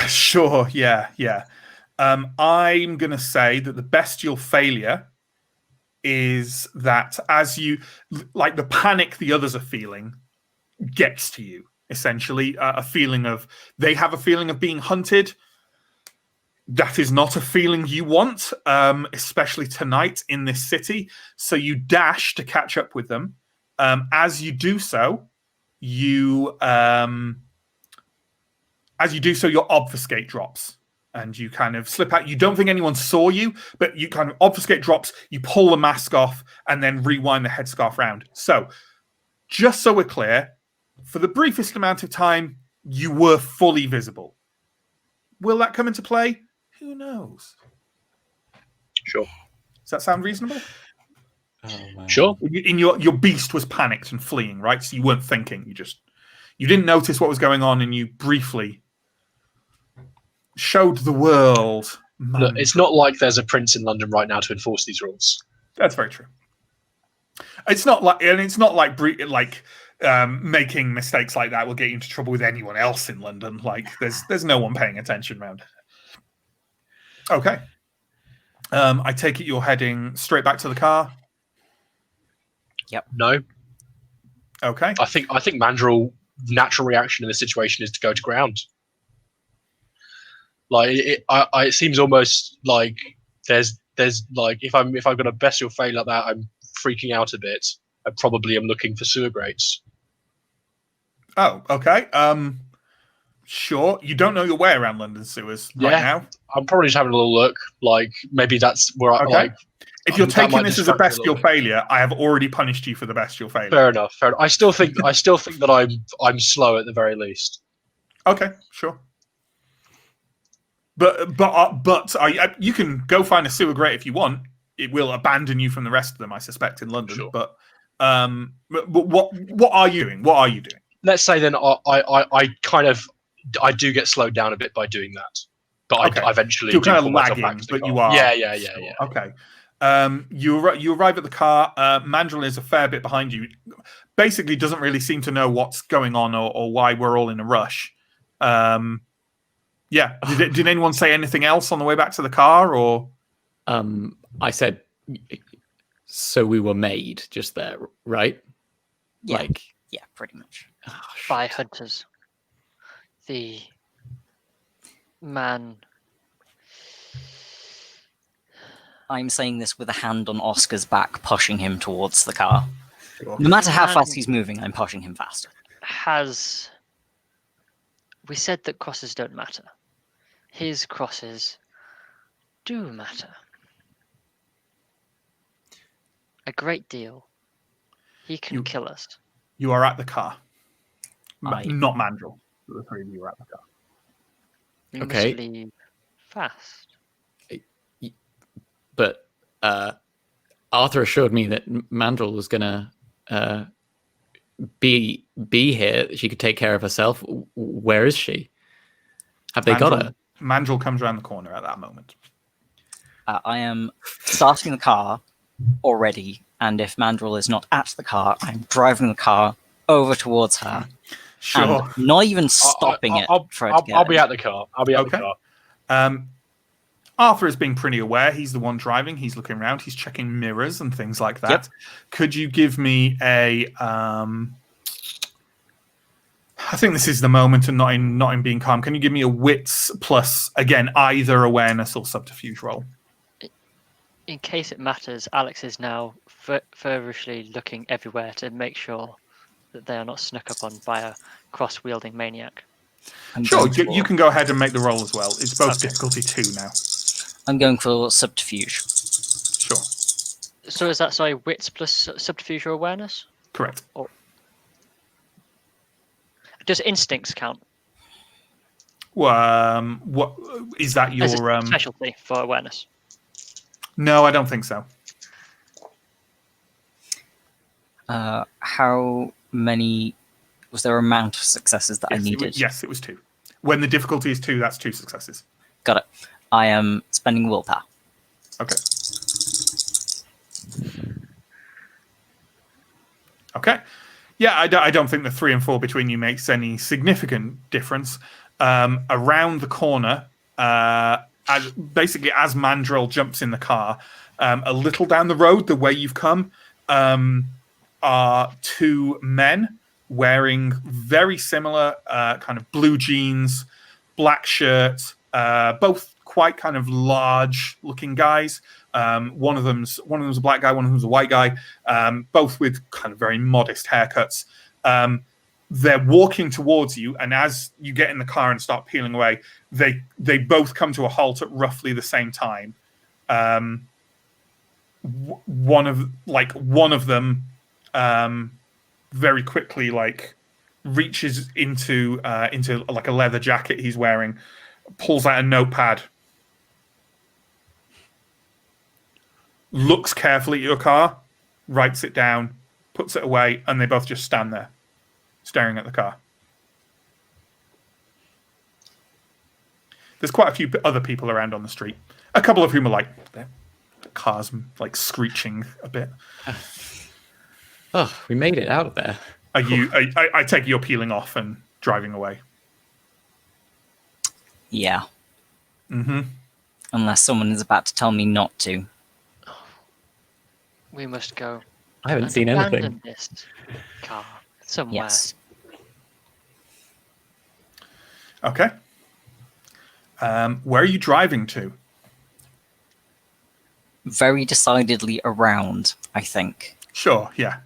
Sure, yeah. I'm going to say that the bestial failure is that as you, like the panic the others are feeling gets to you. Essentially, they have a feeling of being hunted. That is not a feeling you want, especially tonight in this city. So you dash to catch up with them. As you do so, your obfuscate drops, and you kind of slip out. You don't think anyone saw you, but you kind of obfuscate drops. You pull the mask off, and then rewind the headscarf round. So, just so we're clear. For the briefest amount of time, you were fully visible. Will that come into play? Who knows? Sure. Does that sound reasonable? Oh, man. Sure. In your beast was panicked and fleeing, right? So you weren't thinking. You didn't notice what was going on, and you briefly showed the world. Look, it's not like there's a prince in London right now to enforce these rules. That's very true. It's not like making mistakes like that will get you into trouble with anyone else in London. Like there's no one paying attention around. Okay. I take it you're heading straight back to the car. Yep. No. Okay. I think Mandrill natural reaction in this situation is to go to ground. Like it seems almost like there's like if I'm gonna bestial fail like that, I'm freaking out a bit. I probably am looking for sewer grates. Oh, okay. Sure. You don't know your way around London sewers right now. I'm probably just having a little look. Like maybe that's where I like. If you're taking this as a bestial failure, I have already punished you for the bestial failure. Fair enough. Fair enough. I still think that I'm slow at the very least. Okay, sure. But you can go find a sewer grate if you want. It will abandon you from the rest of them, I suspect, in London. Sure. But what are you doing? What are you doing? Let's say then I do get slowed down a bit by doing that, but I eventually you're do kind of pull myself lagging, back to the but car. you are. Yeah. Okay. You arrive at the car. Mandrill is a fair bit behind you. Basically, doesn't really seem to know what's going on or why we're all in a rush. Yeah. Did anyone say anything else on the way back to the car, or? I said, so we were made just there, right? Yeah. Yeah, pretty much. By hunters. The man. I'm saying this with a hand on Oscar's back, pushing him towards the car. Sure. No matter how fast he's moving, I'm pushing him faster. We said that crosses don't matter. His crosses do matter. A great deal. He can kill us. You are at the car. I- Not Mandrill. The three of you are at the car. We Okay. must leave fast. But Arthur assured me that Mandrill was gonna be here. She could take care of herself. Where is she? Have they got her? Mandrill comes around the corner at that moment. I am starting the car already, and if Mandrill is not at the car, I'm driving the car over towards her. Sure. And not even stopping I'll be at at the car. I'll be at the car. Arthur is being pretty aware. He's the one driving. He's looking around. He's checking mirrors and things like that. Yep. Could you give me a? I think this is the moment, and not in being calm. Can you give me a wits plus again either awareness or subterfuge roll? In case it matters, Alex is now feverishly looking everywhere to make sure that they are not snuck up on by a cross-wielding maniac. Sure, you can go ahead and make the roll as well. It's both difficulty 2 now. I'm going for subterfuge. Sure. So is that, wits plus subterfuge or awareness? Correct. Or does instincts count? What is that your As a specialty for awareness? No, I don't think so. How many was there? Amount of successes that I needed? Yes, it was 2. When the difficulty is 2, that's 2 successes. Got it. I am spending willpower. Okay. Okay. Yeah, I don't think the 3 and 4 between you makes any significant difference. Around the corner, as Mandrill jumps in the car, a little down the road, the way you've come, are 2 men wearing very similar kind of blue jeans, black shirts, both quite kind of large-looking guys. One of them's a black guy, one of them's a white guy, both with kind of very modest haircuts. They're walking towards you, and as you get in the car and start peeling away, they both come to a halt at roughly the same time. One of them very quickly reaches into like a leather jacket he's wearing, pulls out a notepad, looks carefully at your car, writes it down, puts it away, and they both just stand there, staring at the car. There's quite a few other people around on the street. A couple of whom are like their cars like screeching a bit. Oh, we made it out of there. Are you? I take it you're peeling off and driving away. Yeah. Mm-hmm. Unless someone is about to tell me not to. We must go. I haven't and seen abandon anything. this car somewhere. Yes. Okay. Where are you driving to? Very decidedly around, I think. Sure. Yeah.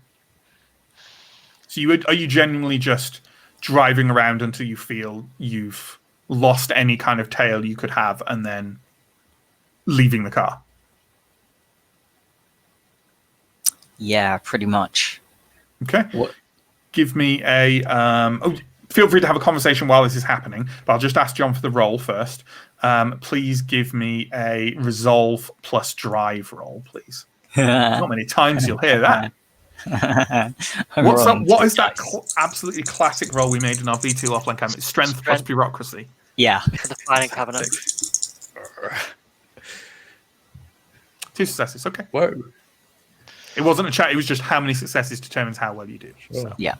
So are you genuinely just driving around until you feel you've lost any kind of tail you could have, and then leaving the car? Yeah, pretty much. Okay. What? Give me a. Feel free to have a conversation while this is happening, but I'll just ask John for the roll first. Please give me a resolve plus drive roll, please. Not many times you'll hear that. What is that absolutely classic roll we made in our V2 offline campaign? Strength plus bureaucracy. Yeah. For the filing cabinet. 2 successes. Okay. Whoa. It wasn't a chat. It was just how many successes determines how well you do. Sure. So. Yeah.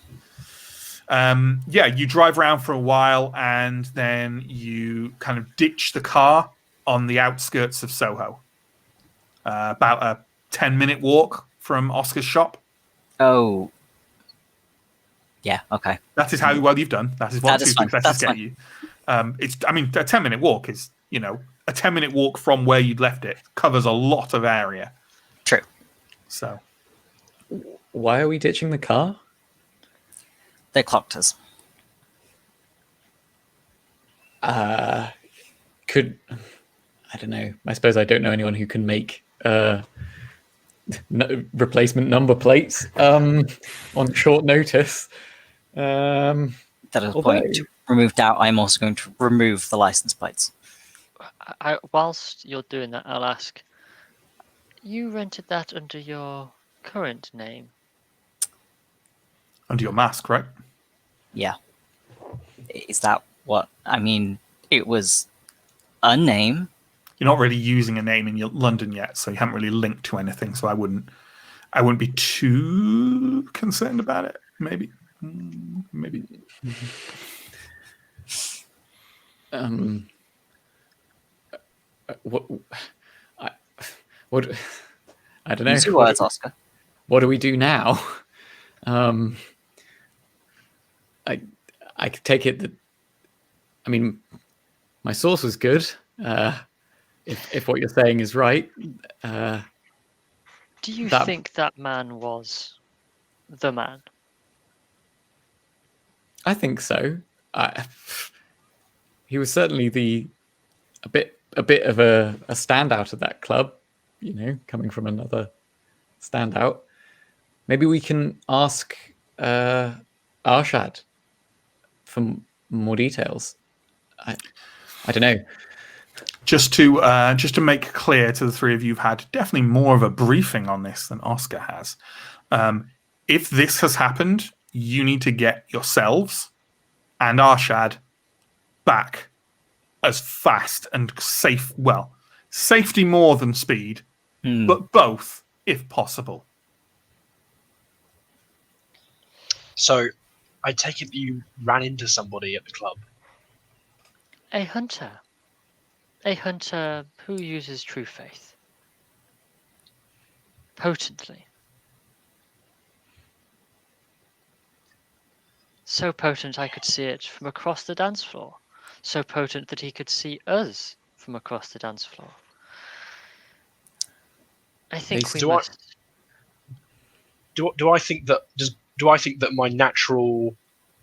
You drive around for a while, and then you kind of ditch the car on the outskirts of Soho. About a 10-minute walk from Oscar's shop. Oh. Yeah, okay. That is how well you've done. That is what That 2 is fine. successes That's get fine. you. A 10-minute walk is, a 10-minute walk from where you'd left it covers a lot of area. True. So, Why are we ditching the car? They clocked us. I don't know. I suppose I don't know anyone who can make replacement number plates on short notice. That is a Although- point. To remove doubt, I'm also going to remove the license plates. Whilst you're doing that, I'll ask. You rented that under your current name? under your mask, right? Yeah. Is that what... I mean, it was a name. You're not really using a name in London yet, so you haven't really linked to anything. So I wouldn't be too concerned about it. Maybe. I don't know. Use your words, Oscar. What do we do now? I could take it that, I mean, my source was good. If what you're saying is right. Do you think that man was the man? I think so. He was certainly a bit of a standout of that club, coming from another standout. Maybe we can ask Arshad for more details. I don't know. Just to make clear to the three of you, you've had definitely more of a briefing on this than Oscar has. If this has happened, you need to get yourselves and Arshad back as fast and safe. Well, safety more than speed, but both, if possible. So, I take it you ran into somebody at the club. A hunter. A hunter who uses true faith. Potently. So potent I could see it from across the dance floor. So potent that he could see us from across the dance floor. I think we must... Do I think that my natural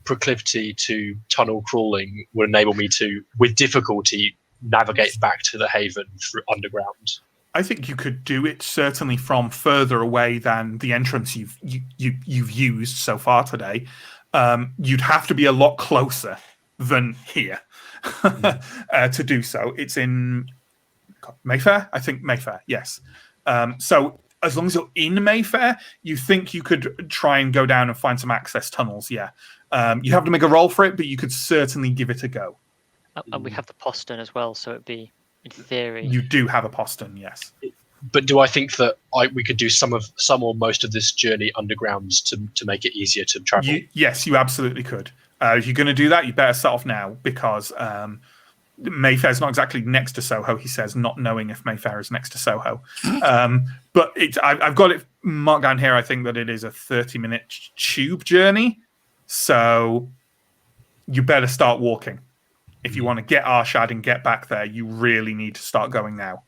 proclivity to tunnel crawling would enable me to, with difficulty, navigate back to the haven through underground? I think you could do it certainly from further away than the entrance you've used so far today. You'd have to be a lot closer than here to do so. It's in Mayfair, I think. Mayfair, yes. So as long as you're in Mayfair, you think you could try and go down and find some access tunnels. Yeah, you have to make a roll for it, but you could certainly give it a go. And we have the postern as well, so it'd be, in theory... You do have a postern, yes. But do I think that we could do some or most of this journey underground to make it easier to travel? Yes, you absolutely could. If you're going to do that, you better set off now, because Mayfair's not exactly next to Soho, he says, not knowing if Mayfair is next to Soho. But I've got it marked down here, I think that it is a 30-minute tube journey. So you better start walking. If you want to get Arshad and get back there, you really need to start going now.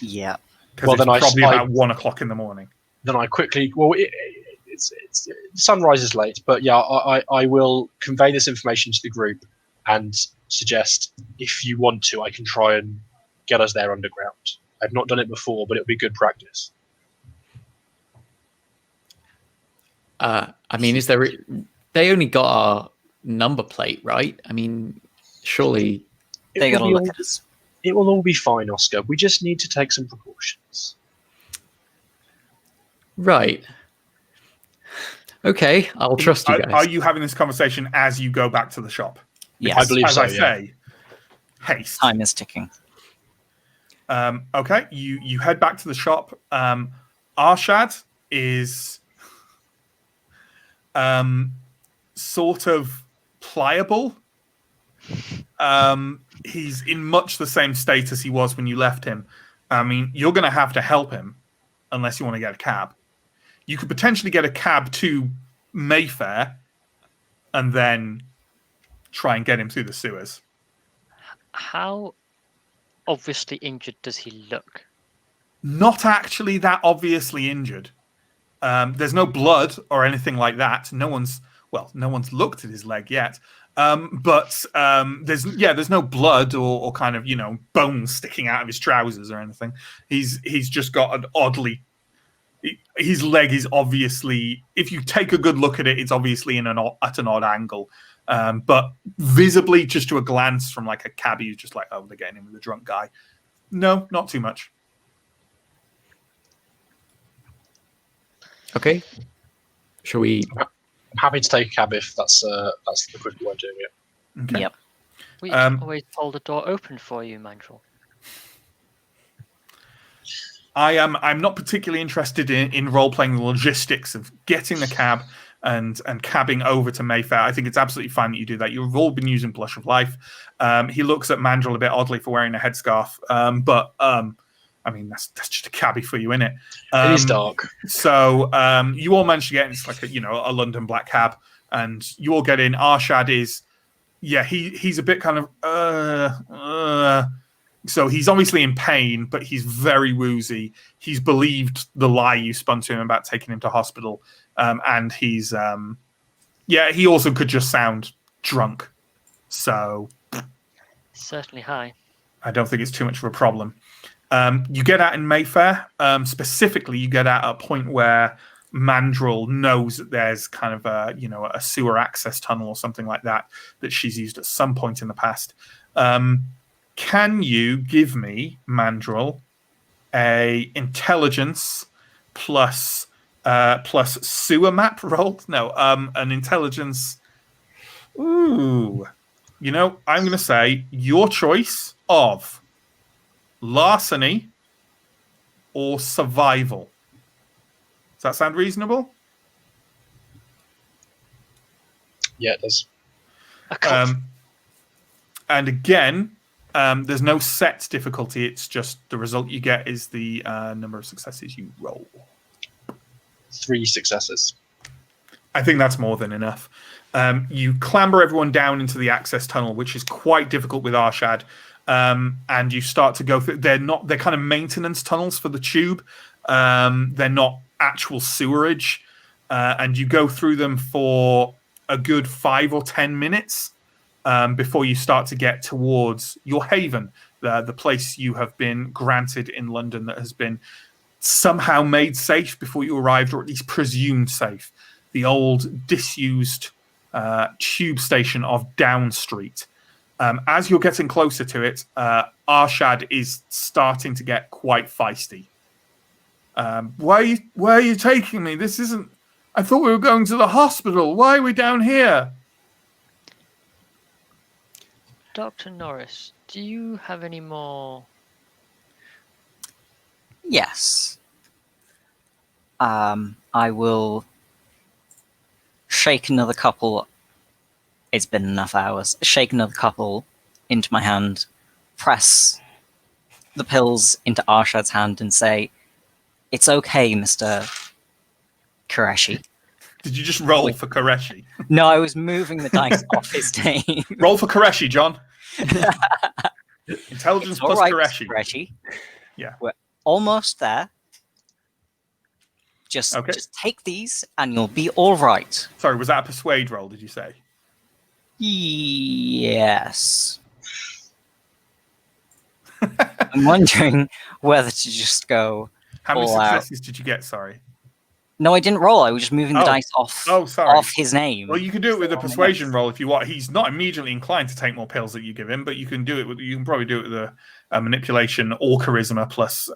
Yeah. Because it's probably about 1 o'clock in the morning. Then I quickly... Well, it's sunrise is late, but yeah, I will convey this information to the group and suggest, if you want to, I can try and get us there underground. I've not done it before, but it'll be good practice. I mean, is there... They only got our number plate, right? I mean, surely... They gotta look at us. It will all be fine, Oscar. We just need to take some precautions. Right. Okay, I'll trust you guys. Are you having this conversation as you go back to the shop? Yes. I believe as so, I yeah. say, haste. Time is ticking. Okay, you head back to the shop. Arshad is sort of pliable. He's in much the same state as he was when you left him. I mean, you're going to have to help him unless you want to get a cab. You could potentially get a cab to Mayfair and then try and get him through the sewers. How obviously injured does he look? Not actually that obviously injured. There's no blood or anything like that. No one's looked at his leg yet. But there's no blood or kind of, bones sticking out of his trousers or anything. He's just got an oddly... His leg is obviously, if you take a good look at it, it's obviously at an odd angle. But visibly, just to a glance from like a cabbie, you're just like, oh, they're getting in with a drunk guy. No, not too much. Okay. Shall we... I'm happy to take a cab if that's the quicker way of doing it. Okay. Yep. We always hold the door open for you, Mandrel. I'm not particularly interested in role-playing the logistics of getting the cab and cabbing over to Mayfair. I think it's absolutely fine that you do that. You've all been using Blush of Life. He looks at Mandrel a bit oddly for wearing a headscarf. But I mean, that's just a cabbie for you, innit? It is dark. So you all manage to get in. It's like a London black cab. And you all get in. Arshad is... Yeah, he's a bit kind of... So he's obviously in pain, but he's very woozy. He's believed the lie you spun to him about taking him to hospital. And he's... he also could just sound drunk. So... Certainly high. I don't think it's too much of a problem. You get out in Mayfair. Specifically, you get out at a point where Mandrel knows that there's kind of a sewer access tunnel or something like that she's used at some point in the past. Can you give me, Mandrel, a intelligence plus sewer map roll? No, an intelligence. Ooh, I'm going to say your choice of larceny or survival. Does that sound reasonable? Yeah, it does. And again, there's no set difficulty. It's just the result you get is the number of successes you roll. 3 successes. I think that's more than enough. You clamber everyone down into the access tunnel, which is quite difficult with Arshad. And you start to go through. They're kind of maintenance tunnels for the tube. They're not actual sewerage. And you go through them for a good 5 or 10 minutes before you start to get towards your haven, the place you have been granted in London that has been somehow made safe before you arrived, or at least presumed safe. The old disused tube station of Down Street. As you're getting closer to it, Arshad is starting to get quite feisty. Why are you taking me? This isn't... I thought we were going to the hospital. Why are we down here? Dr. Norris, do you have any more? Yes. I will shake another couple. It's been enough hours. Shake another couple into my hand, press the pills into Arshad's hand, and say, "It's okay, Mr. Qureshi." Did you just roll for Qureshi? No, I was moving the dice off his name. Roll for Qureshi, John. Intelligence It's all plus right, Qureshi. Qureshi. Yeah. We're almost there. Okay. Just take these and you'll be all right. Sorry, was that a persuade roll, did you say? Yes. I'm wondering whether to just go How many all out. successes did you get? Sorry. No, I didn't roll. I was just moving the Oh. dice off, Oh, sorry. off his name. Well, you can do it with a So persuasion next. roll if you want. He's not immediately inclined to take more pills that you give him, but you can do it with. You can probably do it with a manipulation or charisma plus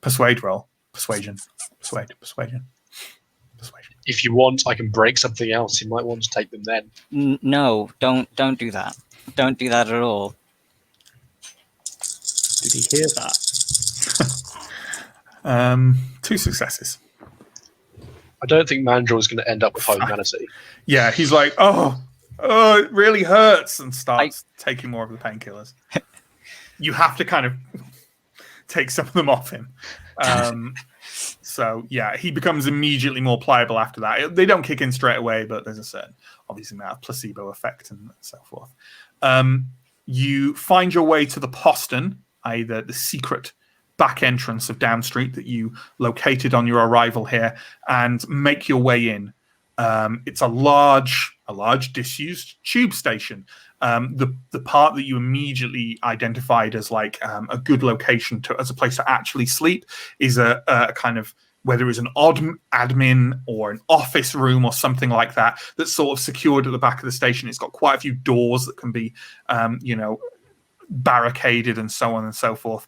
persuade roll. Persuasion. If you want, I can break something else. You might want to take them then. No, don't do that. Don't do that at all. Did he hear that? 2 successes. I don't think Mandrill is going to end up with high humanity. Yeah, he's like, oh, it really hurts, and starts taking more of the painkillers. You have to kind of take some of them off him. So yeah, he becomes immediately more pliable after that. They don't kick in straight away, but there's a certain, obviously, amount of placebo effect and so forth. You find your way to the postern, i.e. the secret back entrance of Down Street that you located on your arrival here, and make your way in. It's a large disused tube station. The part that you immediately identified as like a good location as a place to actually sleep is a kind of, whether it's an odd admin or an office room or something like that, that's sort of secured at the back of the station. It's got quite a few doors that can be, barricaded and so on and so forth.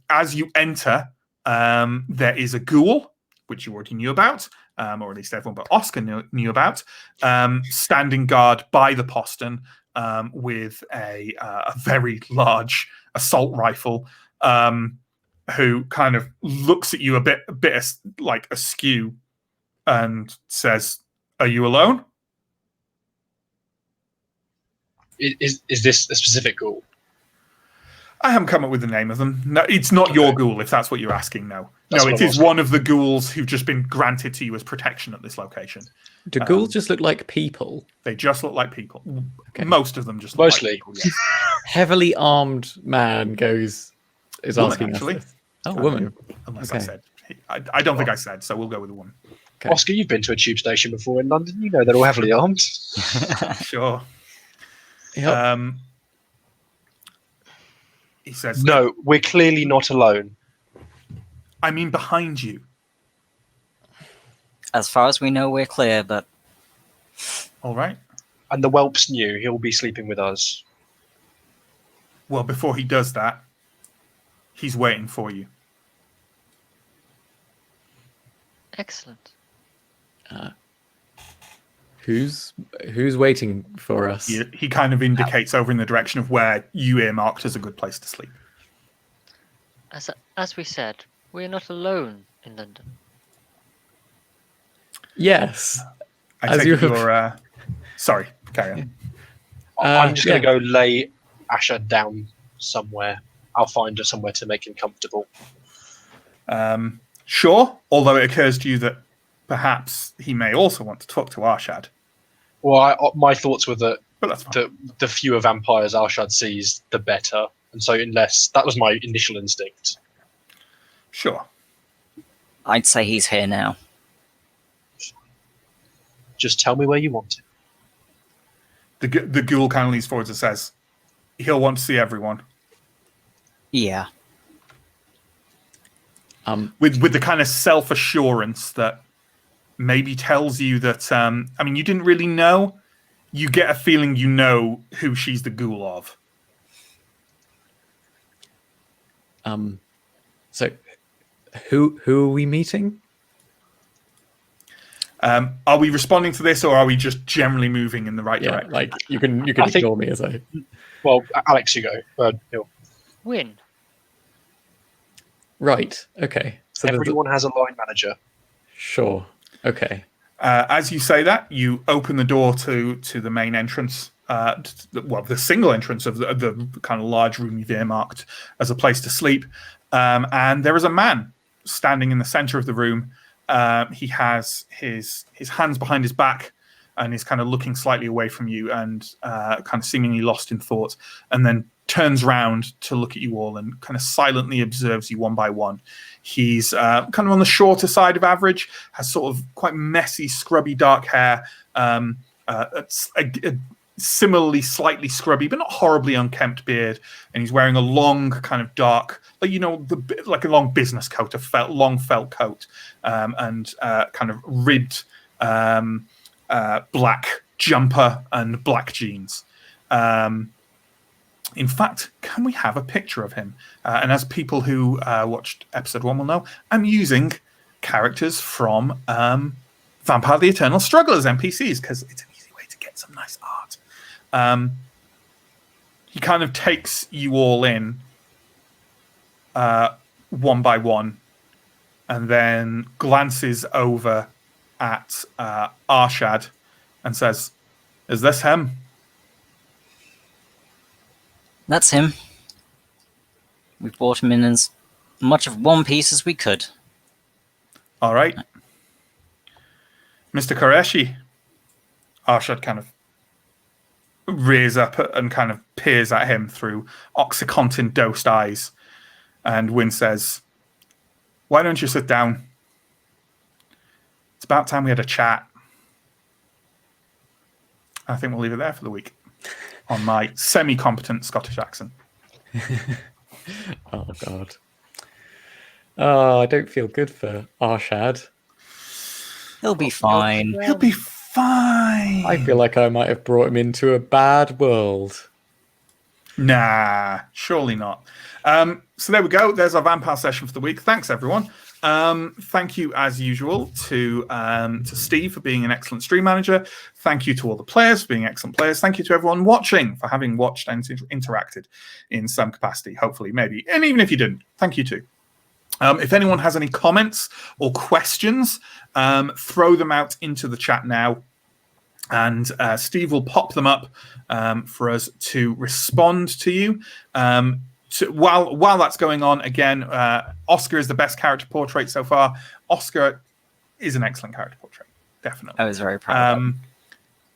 As you enter, there is a ghoul, which you already knew about, or at least everyone but Oscar knew about, standing guard by the postern with a very large assault rifle, who kind of looks at you a bit like askew and says, "Are you alone?" Is this a specific ghoul? I haven't come up with the name of them. No, it's not your ghoul, if that's what you're asking. No, it is one of the ghouls who've just been granted to you as protection at this location. Do ghouls just look like people? They just look like people. Okay. Most of them just look Mostly. like people, yes. Heavily armed man is Woman, asking actually. us this. Oh, woman. Unless Okay. I said. I don't think I said, so we'll go with a woman. Okay. Oscar, you've been to a tube station before in London. You know they're all heavily armed. Sure. Yep. He says, No, we're clearly not alone. I mean behind you. As far as we know, we're clear, but All right. And the whelp's new. He'll be sleeping with us. Well, before he does that, he's waiting for you. Excellent. Who's waiting for us? He kind of indicates over in the direction of where you earmarked as a good place to sleep. As we said, we're not alone in London. Yes. I As take you it have- you're... Sorry, carry on. I'm just going yeah. to go lay Asher down somewhere. I'll find somewhere to make him comfortable. Sure, although it occurs to you that perhaps he may also want to talk to Arshad. Well, my thoughts were that But that's fine. the fewer vampires Arshad sees, the better. And so unless... That was my initial instinct. Sure. I'd say he's here now. Just tell me where you want it. The ghoul kind of leans forwards and says, he'll want to see everyone. Yeah. With the kind of self-assurance that maybe tells you that, you didn't really know. You get a feeling you know who she's the ghoul of. So who are we meeting? Are we responding to this, or are we just generally moving in the right Yeah, direction? like you can I think- ignore me as I. Well, Alex, you go. Neill. Win. Right. Okay. So Everyone has a line manager. sure. Okay. As you say that, you open the door to the main entrance. The single entrance of the kind of large room you've earmarked as a place to sleep. And there is a man standing in the center of the room. He has his hands behind his back and is kind of looking slightly away from you and kind of seemingly lost in thought, and then turns round to look at you all and kind of silently observes you one by one. He's kind of on the shorter side of average, has sort of quite messy, scrubby, dark hair, similarly slightly scrubby, but not horribly unkempt beard, and he's wearing a long kind of dark, like a long business coat, long felt coat, and kind of ribbed black jumper and black jeans. In fact, can we have a picture of him? And as people who watched episode 1 will know, I'm using characters from Vampire the Eternal Struggle as NPCs because it's an easy way to get some nice art. He kind of takes you all in one by one and then glances over at Arshad and says, "Is this him?" That's him. We brought him in as much of one piece as we could. All right. Mr. Koreshi. Arshad kind of rears up and kind of peers at him through Oxycontin-dosed eyes. And Wynne says, "Why don't you sit down? It's about time we had a chat." I think we'll leave it there for the week on my semi-competent Scottish accent. Oh God. Oh, I don't feel good for Arshad. He'll be fine. He'll be fine. I feel like I might have brought him into a bad world. Nah, surely not. So there we go. There's our vampire session for the week. Thanks, everyone. Thank you, as usual, to Steve for being an excellent stream manager. Thank you to all the players for being excellent players. Thank you to everyone watching for having watched and interacted in some capacity, hopefully, maybe. And even if you didn't, thank you too. If anyone has any comments or questions, throw them out into the chat now. And Steve will pop them up for us to respond to you. While that's going on, again, Oscar is the best character portrait so far. Oscar is an excellent character portrait, definitely. I was very proud of that.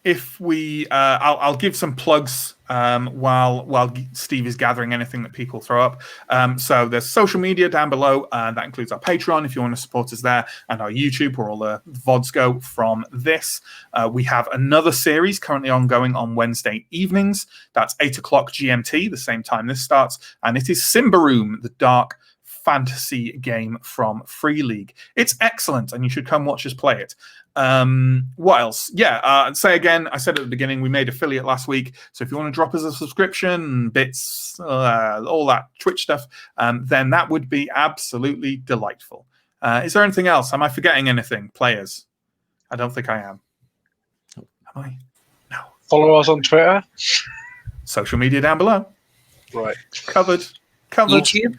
If we, I'll give some plugs while Steve is gathering anything that people throw up. So there's social media down below. That includes our Patreon if you want to support us there, and our YouTube where all the VODs go from this. We have another series currently ongoing on Wednesday evenings. That's 8 o'clock GMT, the same time this starts, and it is Simbaroom, the dark fantasy game from Free League. It's excellent, and you should come watch us play it. What else? Say again, I said at the beginning, we made affiliate last week, so if you want to drop us a subscription, bits, all that Twitch stuff, then that would be absolutely delightful. Is there anything else? Am I forgetting anything, players? I don't think I am. Am I? No. Follow us on Twitter. Social media down below. Right. Covered. YouTube?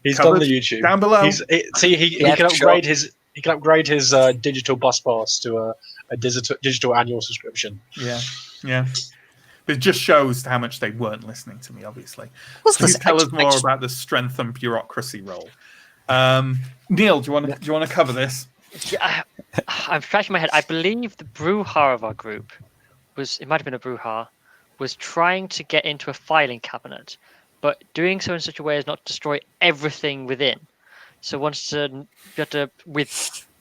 He's Covered. done the YouTube. Down below. He can upgrade his. He can upgrade his digital bus pass to a digital annual subscription. Yeah. But it just shows how much they weren't listening to me, obviously. What's Please this tell us more about the strength and bureaucracy role. Neil, do you want to cover this? Yeah, I'm scratching my head. I believe the brouhaha of our group it might have been a brouhaha, was trying to get into a filing cabinet, but doing so in such a way as not to destroy everything within. So you have to, with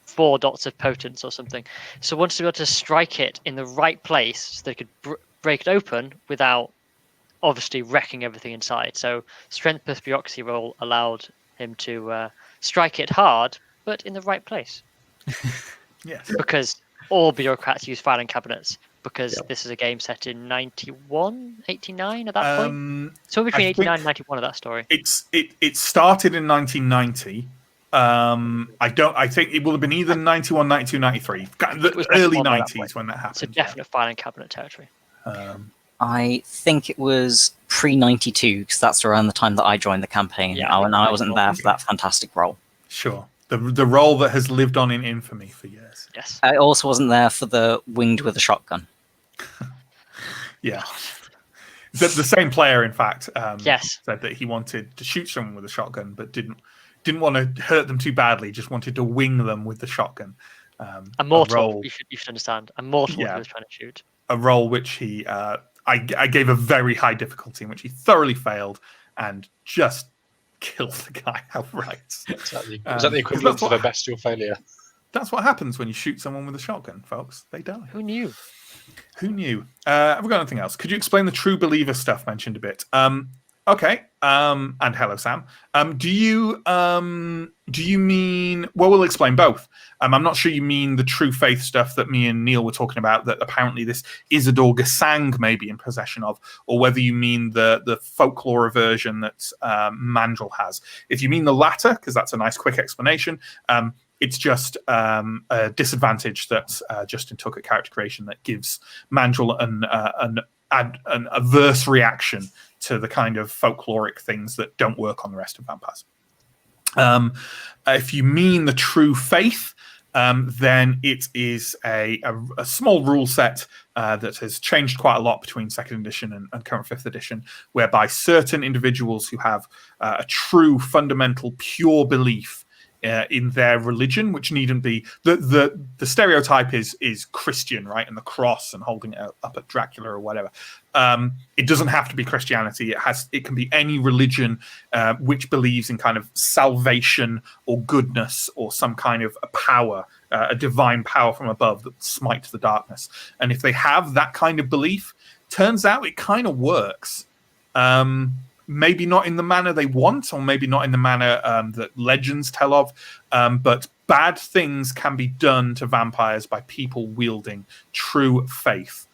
4 dots of potence or something. So wants to be able to strike it in the right place so they could break it open without obviously wrecking everything inside. So strength plus bureaucracy roll allowed him to strike it hard, but in the right place. Yes. Because all bureaucrats use filing cabinets, because this is a game set in 91, 89 at that point. So between 89 and 91 of that story. It started in 1990, I think it will have been either 91, 92, 93. The early 90s when that happened. It's a definite filing cabinet territory. I think it was pre-92 because that's around the time that I joined the campaign. Yeah, I wasn't there for that fantastic role. Sure. The role that has lived on in infamy for years. Yes. I also wasn't there for the winged with a shotgun. Yeah. The same player, in fact, Yes. said that he wanted to shoot someone with a shotgun, but didn't want to hurt them too badly. Just wanted to wing them with the shotgun. A mortal. You should understand. A mortal he was trying to shoot. A role which he I gave a very high difficulty in which he thoroughly failed and just killed the guy outright. Is that the equivalent of a bestial failure? That's what happens when you shoot someone with a shotgun, folks. They die. Who knew? Who knew? Have we got anything else? Could you explain the true believer stuff mentioned a bit? Okay. And hello, Sam. Do you mean? Well, we'll explain both. I'm not sure you mean the true faith stuff that me and Neill were talking about. That apparently this Isidore Gasang may be in possession of, or whether you mean the folklore version that Mandrel has. If you mean the latter, because that's a nice quick explanation. It's just a disadvantage that Justin took at character creation that gives Mandrel an adverse reaction to the kind of folkloric things that don't work on the rest of vampires. If you mean the true faith, then it is a small rule set that has changed quite a lot between 2nd edition and current 5th edition, whereby certain individuals who have a true, fundamental, pure belief in their religion, which needn't be the stereotype is Christian, right, and the cross and holding it up at Dracula or whatever. It doesn't have to be Christianity. It can be any religion which believes in kind of salvation or goodness or some kind of a power, a divine power from above that smites the darkness. And if they have that kind of belief, turns out it kind of works. Maybe not in the manner they want, or maybe not in the manner that legends tell of, but bad things can be done to vampires by people wielding true faith.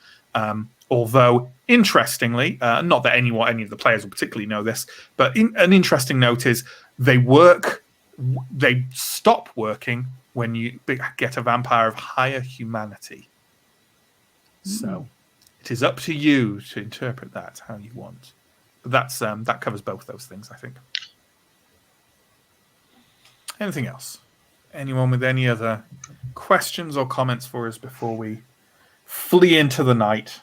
Although, interestingly, not that any of the players will particularly know this, but an interesting note is they stop working when you get a vampire of higher humanity. So it is up to you to interpret that how you want. That's that covers both those things, I think. Anything else? Anyone with any other questions or comments for us before we flee into the night?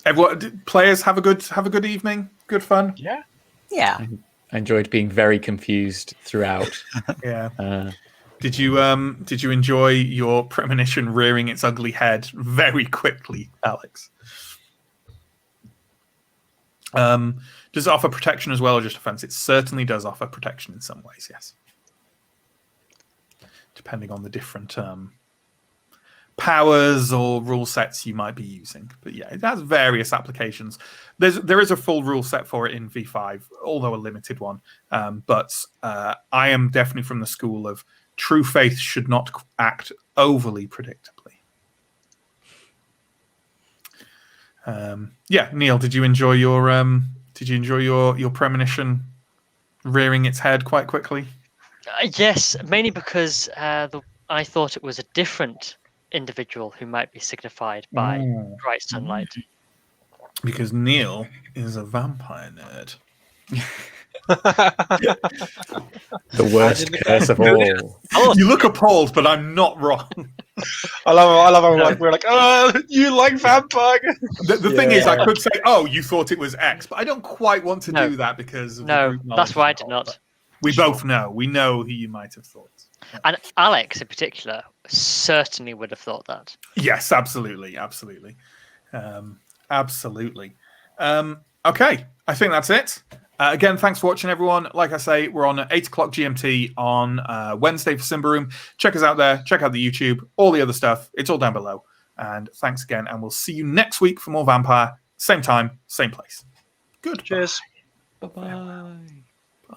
Everyone, players, have a good evening. Good fun. Yeah. Yeah. I enjoyed being very confused throughout. Yeah. Did you enjoy your premonition rearing its ugly head very quickly, Alex? Does it offer protection as well, or just offense? It certainly does offer protection in some ways, yes. Depending on the different powers or rule sets you might be using. But yeah, it has various applications. There is a full rule set for it in V5, although a limited one. But I am definitely from the school of true faith should not act overly predictably. Yeah, Neill, did you enjoy your premonition rearing its head quite quickly? Yes, mainly because I thought it was a different individual who might be signified by bright sunlight. Because Neill is a vampire nerd. The worst curse of all. You look appalled, but I'm not wrong. I love how we're like, oh, you like vampire. The thing is, I could say, oh, you thought it was X, but I don't quite want to do that because of the group that's why I did knowledge. not. We both know. We know who you might have thought. Yeah. And Alex, in particular, certainly would have thought that. Yes, absolutely. Okay, I think that's it. Again, thanks for watching, everyone. Like I say, we're on at 8 o'clock GMT on Wednesday for Simba Room. Check us out there. Check out the YouTube, all the other stuff. It's all down below. And thanks again. And we'll see you next week for more Vampire. Same time, same place. Good. Cheers. Bye-bye. Bye.